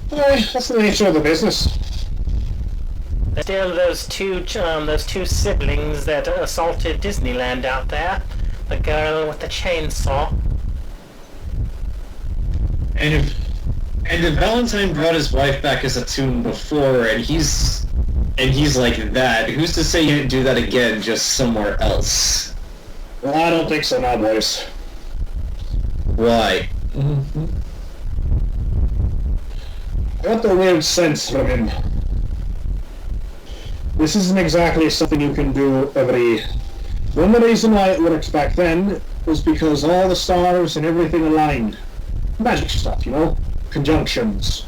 [SPEAKER 1] That's the nature of the business.
[SPEAKER 2] Still, those two siblings that assaulted Disneyland out there. The girl with the chainsaw.
[SPEAKER 3] And if Valentine brought his wife back as a toon before, and he's like that, who's to say you didn't do that again, just somewhere else?
[SPEAKER 1] Well, I don't think so now, boys.
[SPEAKER 3] Why?
[SPEAKER 1] I got the weird sense from him. This isn't exactly something you can do every... One reason why it worked back then was because all the stars and everything aligned. Magic stuff, you know? Conjunctions.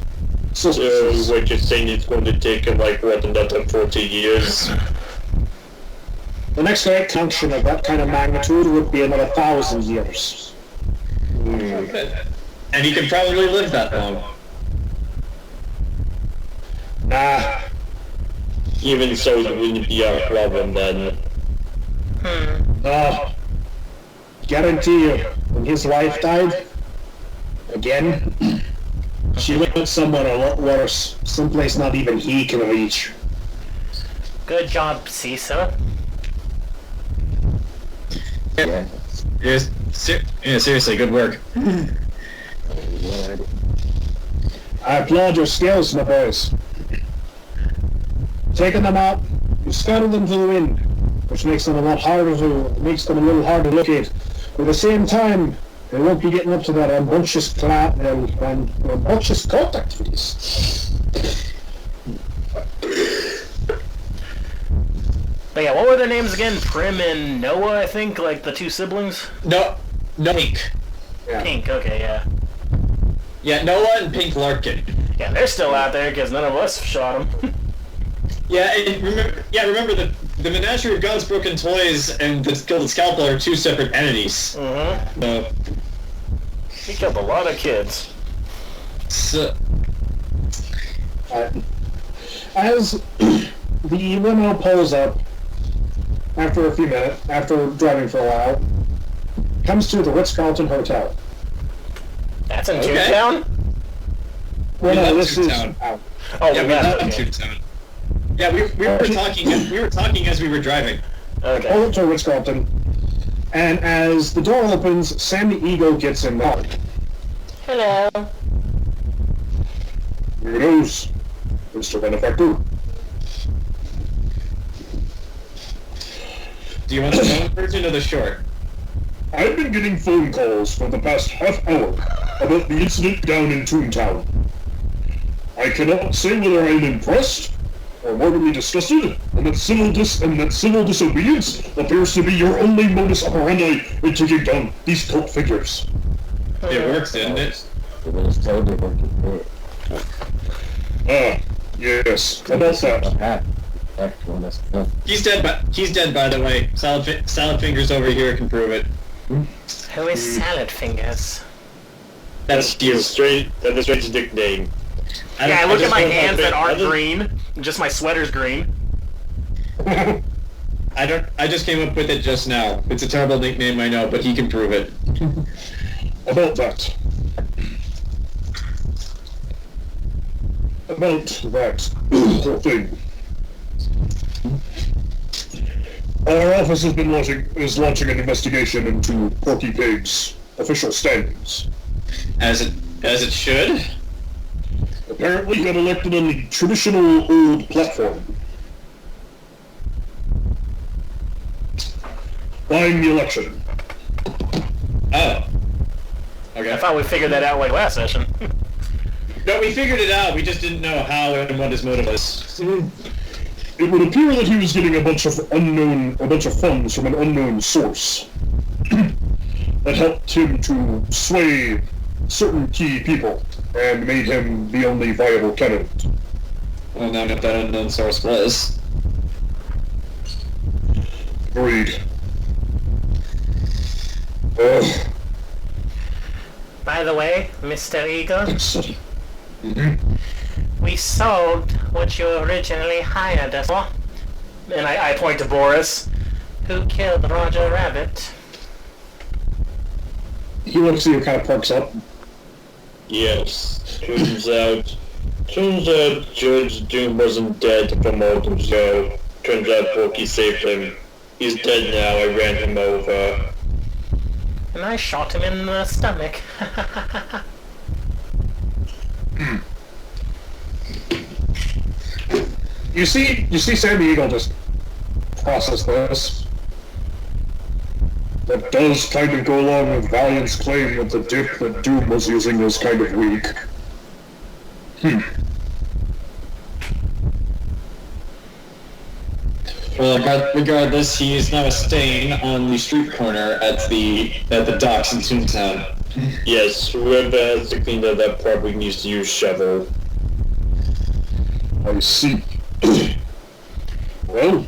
[SPEAKER 5] So what you're saying it's going to take like what, another 40 years?
[SPEAKER 1] The next great conjunction of that kind of magnitude would be another 1,000 years.
[SPEAKER 3] And he could probably live that long.
[SPEAKER 1] Nah.
[SPEAKER 5] Even so, it wouldn't be our problem then.
[SPEAKER 1] Guarantee you, when his wife died, again, she went somewhere a lot worse, someplace not even he can reach.
[SPEAKER 2] Good job, Caesar.
[SPEAKER 3] Yeah. Seriously, good work.
[SPEAKER 1] I applaud your skills, my boys. Taking them out, you scatter them to the wind, which makes them a little harder to locate. But at the same time, they won't be getting up to that rambunctious cult activities.
[SPEAKER 2] But yeah, what were their names again? Prim and Noah, I think, like the two siblings?
[SPEAKER 3] No, Pink.
[SPEAKER 1] Yeah.
[SPEAKER 2] Pink, okay, yeah.
[SPEAKER 3] Yeah, Noah and Pink Larkin.
[SPEAKER 2] Yeah, they're still out there because none of us shot them.
[SPEAKER 3] Yeah, and remember the Menagerie of God's Broken Toys and the Gilded Scalpel are two separate entities.
[SPEAKER 2] He killed a lot of kids.
[SPEAKER 3] So,
[SPEAKER 1] as the limo pulls up, after driving for a while, comes to the Ritz-Carlton Hotel.
[SPEAKER 2] That's in Toontown?
[SPEAKER 1] Well, no, this is
[SPEAKER 3] Toontown.
[SPEAKER 1] out.
[SPEAKER 2] Oh,
[SPEAKER 3] yeah, we left in Toontown. Yeah, we were talking as we were driving.
[SPEAKER 2] Okay.
[SPEAKER 1] Pull up to Ritz-Carlton, and as the door opens, Sam the Eagle gets involved.
[SPEAKER 2] Hello.
[SPEAKER 1] Here goes, Mr. Benefactor.
[SPEAKER 3] Do you want the long version or the short?
[SPEAKER 1] I've been getting phone calls for the past half hour about the incident down in Toontown. I cannot say whether I'm impressed are morbidly disgusted, and that civil disobedience appears to be your only modus operandi in taking down these cult figures.
[SPEAKER 3] It works, didn't it?
[SPEAKER 6] It was totally working.
[SPEAKER 1] Yes, about that.
[SPEAKER 3] He's dead, by the way. Salad Fingers over here can prove it.
[SPEAKER 2] Who is Salad Fingers?
[SPEAKER 3] That's you.
[SPEAKER 5] That's a strange nickname.
[SPEAKER 2] Yeah, I look at my hands that aren't green. Just my sweater's green.
[SPEAKER 3] I just came up with it just now. It's a terrible nickname, I know, but he can prove it.
[SPEAKER 1] About that. Whole thing. Our office has been launching an investigation into Porky Pig's official standings.
[SPEAKER 3] As it should.
[SPEAKER 1] Apparently he got elected on the traditional old platform. Buying the election.
[SPEAKER 3] Oh. Okay.
[SPEAKER 2] I thought we figured that out like last session.
[SPEAKER 3] No, we figured it out. We just didn't know how and what his motive was.
[SPEAKER 1] It would appear that he was getting a bunch of funds from an unknown source that helped him to sway certain key people and made him the only viable candidate.
[SPEAKER 3] Well, now what that unknown source was.
[SPEAKER 1] Agreed.
[SPEAKER 2] By the way, Mr. Eagle,
[SPEAKER 1] Mm-hmm.
[SPEAKER 2] we sold what you originally hired us for. And I point to Boris, who killed Roger Rabbit.
[SPEAKER 1] He looks at you, kind of perks up.
[SPEAKER 5] Yes. Turns out Judge Doom wasn't dead from all those ago. Turns out Porky saved him. He's dead now. I ran him over.
[SPEAKER 2] And I shot him in the stomach.
[SPEAKER 1] You see Sam the Eagle just process this. That does kind of go along with Valiant's claim that the dip that Doom was using was kind of weak.
[SPEAKER 3] Well, regardless, he is now a stain on the street corner at the docks in Toontown.
[SPEAKER 5] Yes, whoever has to clean that up probably needs to use shovel.
[SPEAKER 1] I see. Well,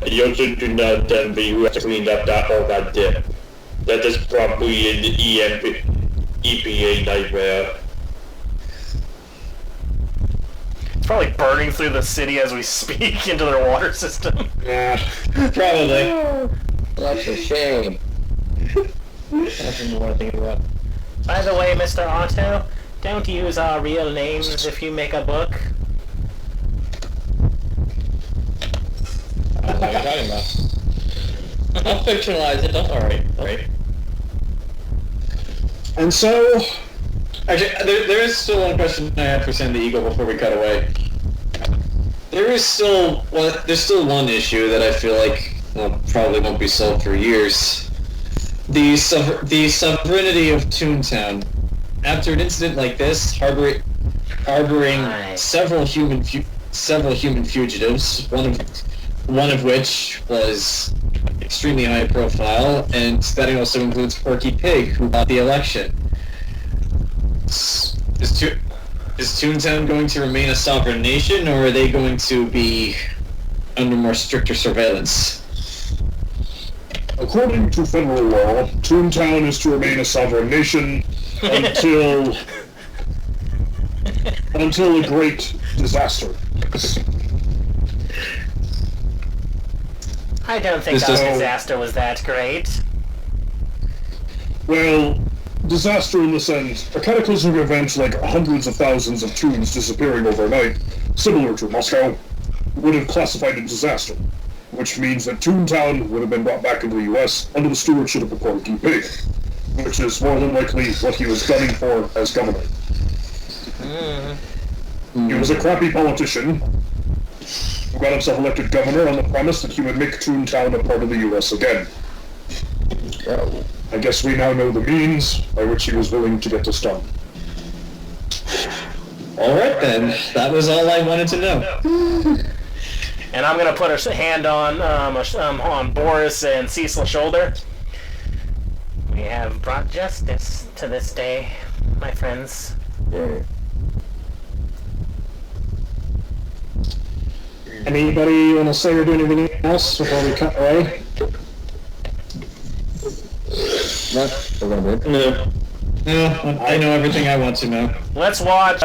[SPEAKER 5] You also do not envy who has to clean up all that dip. That is probably an EPA nightmare.
[SPEAKER 2] It's probably burning through the city as we speak into their water system.
[SPEAKER 1] yeah.
[SPEAKER 3] Probably.
[SPEAKER 6] Well, that's a shame. Nothing more to think about.
[SPEAKER 2] By the way, Mr. Otto, don't use our real names if you make a book.
[SPEAKER 4] What are you talking about? I'll fictionalize it, don't worry. Right.
[SPEAKER 1] And so,
[SPEAKER 3] Actually, there is still one question I have for Sam the Eagle before we cut away. There's still one issue that I feel like probably won't be solved for years. The sovereignty of Toontown. After an incident like this, harboring several human fugitives, one of which was extremely high profile, and that also includes Porky Pig, who bought the election. Is Toontown going to remain a sovereign nation, or are they going to be under more stricter surveillance?
[SPEAKER 1] according to federal law, Toontown is to remain a sovereign nation until a great disaster.
[SPEAKER 2] I don't think our disaster was that great.
[SPEAKER 1] Well, disaster in the sense, a cataclysmic event like hundreds of thousands of toons disappearing overnight, similar to Moscow, would have classified a disaster, which means that Toontown would have been brought back into the U.S. under the stewardship of the Porky Pig, which is more than likely what he was gunning for as governor. He was a crappy politician who got himself elected governor on the premise that he would make Toontown a part of the U.S. again. I guess we now know the means by which he was willing to get this done.
[SPEAKER 3] Alright then, that was all I wanted to know.
[SPEAKER 2] And I'm gonna put a hand on Boris and Cecil's shoulder. We have brought justice to this day, my friends.
[SPEAKER 6] Yeah.
[SPEAKER 1] Anybody want to say or do anything else before we cut away?
[SPEAKER 3] No, I know everything I want to know.
[SPEAKER 2] Let's watch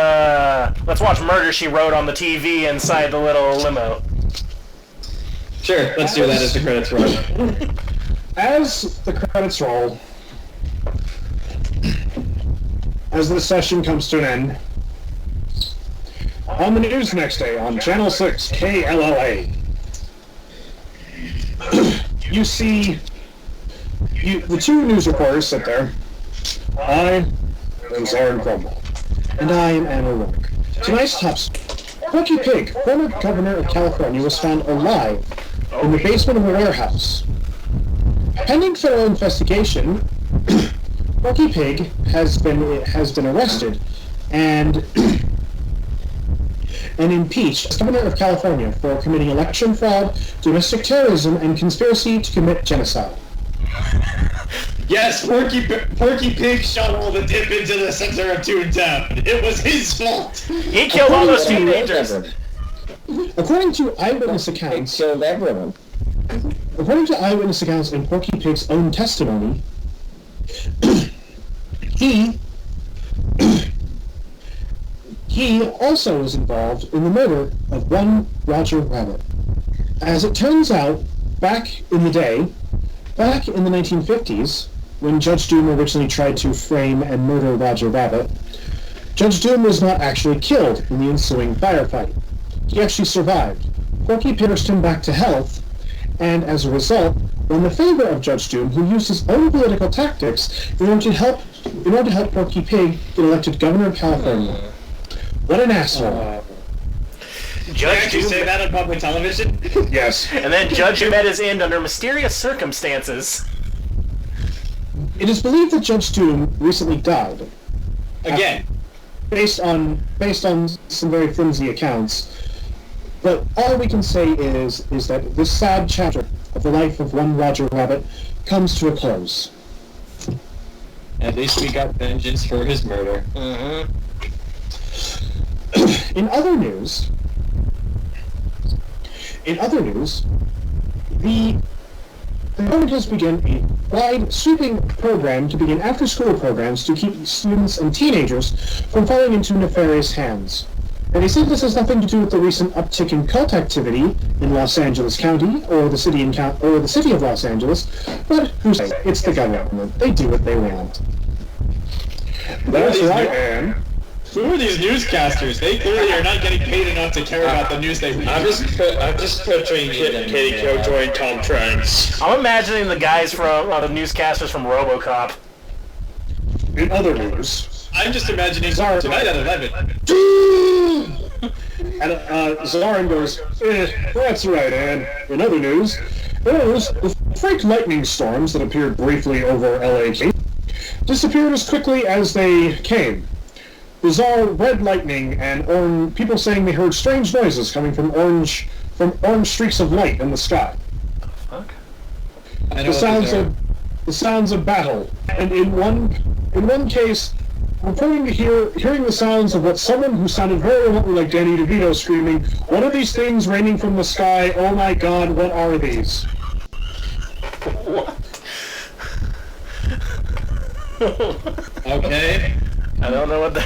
[SPEAKER 2] Murder, She Wrote on the TV inside the little limo.
[SPEAKER 3] Sure, let's do that as the credits roll.
[SPEAKER 1] As the credits roll, as the session comes to an end, on the news next day on Channel 6 KLLA, you see the two news reporters sit there. I am Zoran Cromwell, and I am Anna Rourke. Tonight's top story. Porky Pig, former governor of California, was found alive in the basement of a warehouse. Pending federal investigation, Porky Pig has been arrested and impeached as governor of California for committing election fraud, domestic terrorism, and conspiracy to commit genocide.
[SPEAKER 3] Yes, Porky Pig shoveled the dip into the center of Toontown. It was his fault.
[SPEAKER 2] He killed all those teenagers.
[SPEAKER 1] According to eyewitness accounts,
[SPEAKER 6] Killed everyone.
[SPEAKER 1] According to eyewitness accounts in Porky Pig's own testimony, he also was involved in the murder of one Roger Rabbit. As it turns out, back in the 1950s, when Judge Doom originally tried to frame and murder Roger Rabbit, Judge Doom was not actually killed in the ensuing firefight. He actually survived. Porky Pig nursed him back to health, and as a result, won the favor of Judge Doom, who used his own political tactics in order to help Porky Pig get elected governor of California. What an asshole.
[SPEAKER 2] Judge
[SPEAKER 3] Did you say that on public television?
[SPEAKER 1] Yes.
[SPEAKER 2] And then Judge Doom met his end under mysterious circumstances.
[SPEAKER 1] It is believed that Judge Doom recently died.
[SPEAKER 3] Again.
[SPEAKER 1] Based on some very flimsy accounts. But all we can say is that this sad chapter of the life of one Roger Rabbit comes to a close.
[SPEAKER 3] At least we got vengeance for his murder.
[SPEAKER 2] Mm-hmm.
[SPEAKER 1] In other news, the government has begun a wide, sweeping program to begin after-school programs to keep students and teenagers from falling into nefarious hands. And they say this has nothing to do with the recent uptick in cult activity in Los Angeles County or the city of Los Angeles, but who's say? It's the government. They do what they want. That's right, Anne.
[SPEAKER 3] Who are these newscasters? They clearly are not getting paid enough to care about the news they read.
[SPEAKER 5] I'm just picturing Katie Killjoy and Tom Trent.
[SPEAKER 2] I'm imagining the guys from the newscasters from RoboCop.
[SPEAKER 1] In other news,
[SPEAKER 3] I'm just imagining tonight at 11.
[SPEAKER 1] And Zoran goes, that's right, Anne. In other news, the fake lightning storms that appeared briefly over LA disappeared as quickly as they came. Bizarre red lightning and people saying they heard strange noises coming from orange streaks of light in the sky.
[SPEAKER 2] Fuck.
[SPEAKER 1] The sounds of battle, and in one case, reporting to hearing the sounds of what someone who sounded very remotely like Danny DeVito screaming, "What are these things raining from the sky? Oh my God, what are these?"
[SPEAKER 2] What?
[SPEAKER 3] Okay.
[SPEAKER 2] I don't know what the...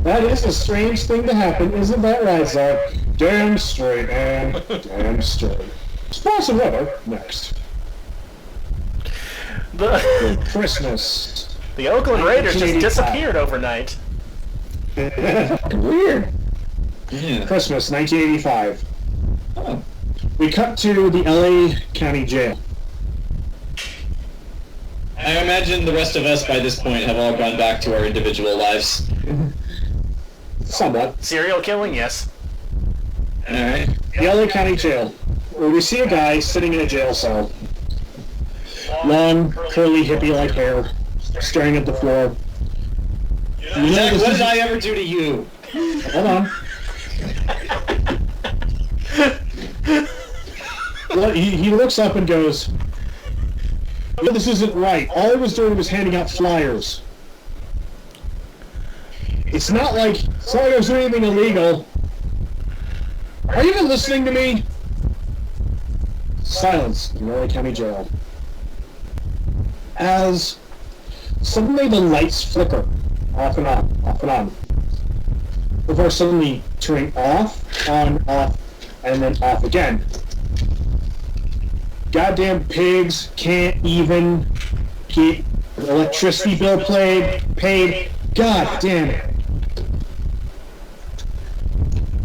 [SPEAKER 1] That is a strange thing to happen, isn't that right, Zar? Damn straight, man. Damn straight. Sports and weather, next. Christmas.
[SPEAKER 2] The Oakland Raiders just disappeared overnight.
[SPEAKER 1] Weird.
[SPEAKER 3] Yeah.
[SPEAKER 1] Christmas, 1985.
[SPEAKER 3] Oh.
[SPEAKER 1] We cut to the LA County Jail.
[SPEAKER 3] I imagine the rest of us by this point have all gone back to our individual lives.
[SPEAKER 1] Somewhat.
[SPEAKER 2] Serial killing, yes.
[SPEAKER 3] Alright.
[SPEAKER 1] The LA County Jail, where we see a guy sitting in a jail cell. Long, curly, hippie-like hair, staring at the floor.
[SPEAKER 3] Zach, what did I ever do to you?
[SPEAKER 1] Hold on. Well, he looks up and goes, "No, this isn't right. All I was doing was handing out flyers. It's not like I was doing anything illegal. Are you even listening to me?" Silence in LA County Jail. As suddenly the lights flicker, off and on, before suddenly turning off, on, off, and then off again. Goddamn pigs can't even keep the electricity bill paid. God damn it.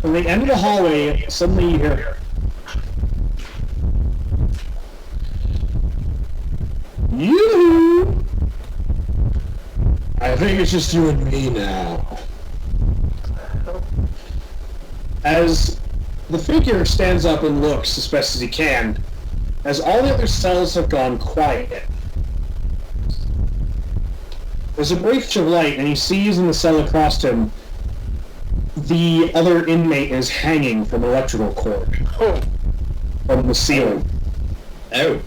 [SPEAKER 1] From the end of the hallway, suddenly you hear, "You! I think it's just you and me now." As the figure stands up and looks as best as he can, as all the other cells have gone quiet. There's a brief of light, and he sees in the cell across him the other inmate is hanging from an electrical cord from the ceiling.
[SPEAKER 3] Oh.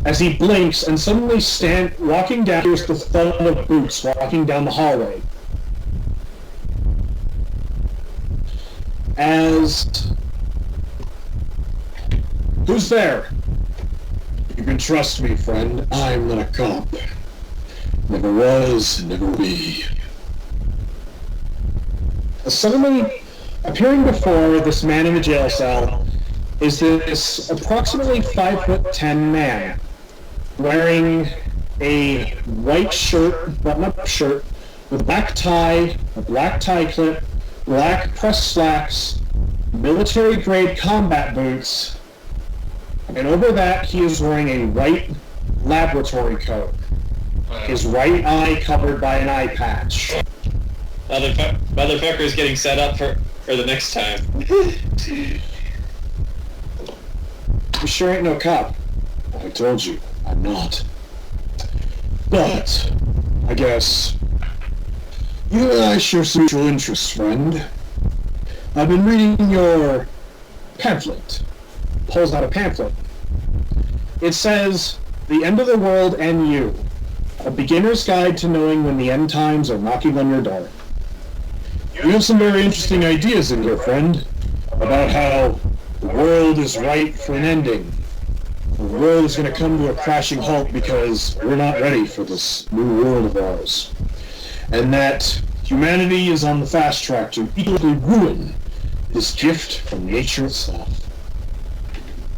[SPEAKER 1] As he blinks and suddenly walking down, here's the thud of boots walking down the hallway. As... "Who's there?" "You can trust me, friend. I'm not a cop. Never was, never will be." Suddenly, appearing before this man in the jail cell is this approximately 5'10" man, wearing a white shirt, button-up shirt, with a black tie clip, black pressed slacks, military-grade combat boots, and over that he is wearing a white laboratory coat, his right eye covered by an eye patch.
[SPEAKER 3] Motherfucker's getting set up for the next time.
[SPEAKER 1] "You sure ain't no cop." "I told you, I'm not. But, I guess, you and I share some mutual interests, friend. I've been reading your pamphlet." Pulls out a pamphlet. It says, "The End of the World and You. A Beginner's Guide to Knowing When the End Times Are Knocking on Your Door." You have some very interesting ideas in here, friend, about how the world is ripe for an ending. The world is going to come to a crashing halt because we're not ready for this new world of ours. And that humanity is on the fast track to equally ruin this gift from nature itself.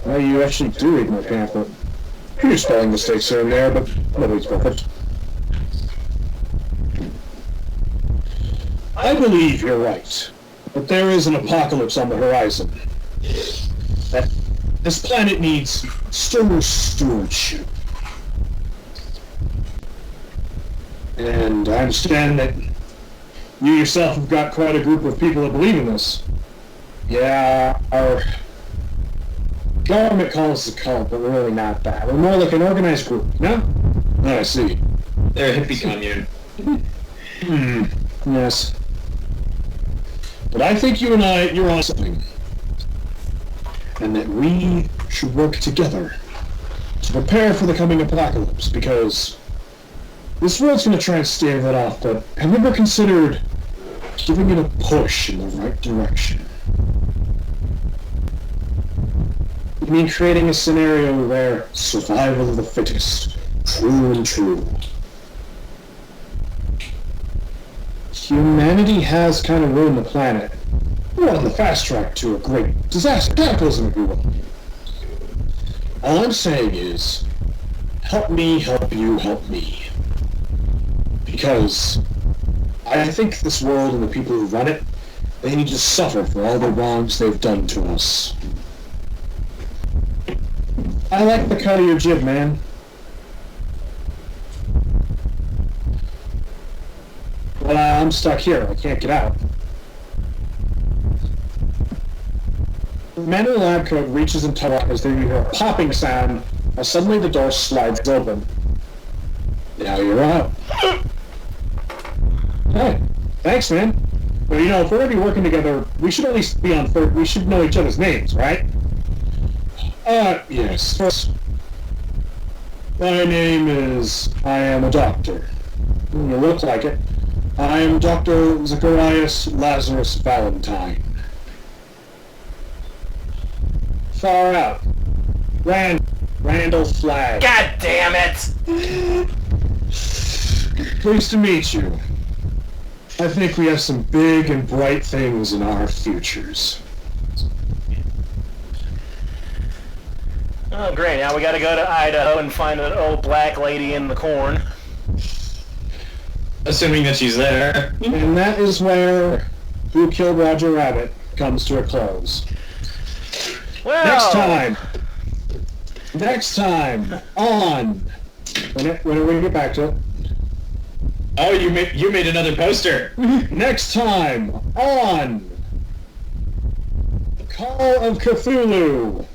[SPEAKER 1] Well, you actually do read my pamphlet. A few spelling mistakes here and there, but nobody's perfect. I believe you're right, but there is an apocalypse on the horizon. That this planet needs stewardship. And I understand that you yourself have got quite a group of people that believe in this. Yeah, our government calls us a cult, but we're really not that. We're more like an organized group, no? Oh, I see.
[SPEAKER 3] They're a hippie commune.
[SPEAKER 1] Yes. But I think you and you're on something. And that we should work together to prepare for the coming apocalypse, because this world's going to try and stave it off, but have you ever considered giving it a push in the right direction? I mean, creating a scenario where survival of the fittest, true and true. Humanity has kind of ruined the planet. We're on the fast track to a great disaster, cataclysm, if you will. All I'm saying is, help me, help you, help me. Because I think this world and the people who run it, they need to suffer for all the wrongs they've done to us. I like the cut of your jib, man. But I'm stuck here. I can't get out. The man in the lab coat reaches and tugs as they hear a popping sound, as suddenly the door slides open. Now you're out. Hey, thanks, man. But you know, if we're gonna be working together, we should at least be on first. We should know each other's names, right? Yes. First, my name is. I am a doctor. You look like it. I am Dr. Zacharias Lazarus Valentine. Far out. Randall Flagg.
[SPEAKER 2] God damn it!
[SPEAKER 1] Pleased to meet you. I think we have some big and bright things in our futures.
[SPEAKER 2] Oh, great. Now we gotta go to Idaho and find an old black lady in the corn.
[SPEAKER 3] Assuming that she's there.
[SPEAKER 1] And that is where Who Killed Roger Rabbit comes to a close.
[SPEAKER 2] Well,
[SPEAKER 1] Next time on... Whenever we get back to it.
[SPEAKER 3] Oh, you made another poster.
[SPEAKER 1] Next time on... Call of Cthulhu.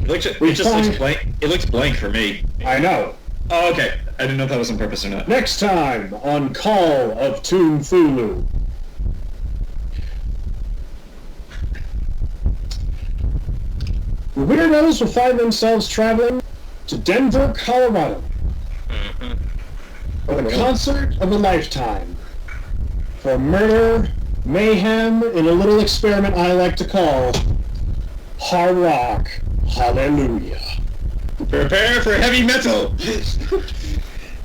[SPEAKER 3] It looks blank for me.
[SPEAKER 1] I know.
[SPEAKER 3] Oh, okay. I didn't know if that was on purpose or not.
[SPEAKER 1] Next time on Call of Toonthulhu. The weirdos will find themselves traveling to Denver, Colorado for the concert of a lifetime for murder, mayhem, in a little experiment I like to call Hard Rock Hallelujah.
[SPEAKER 3] Prepare for heavy metal!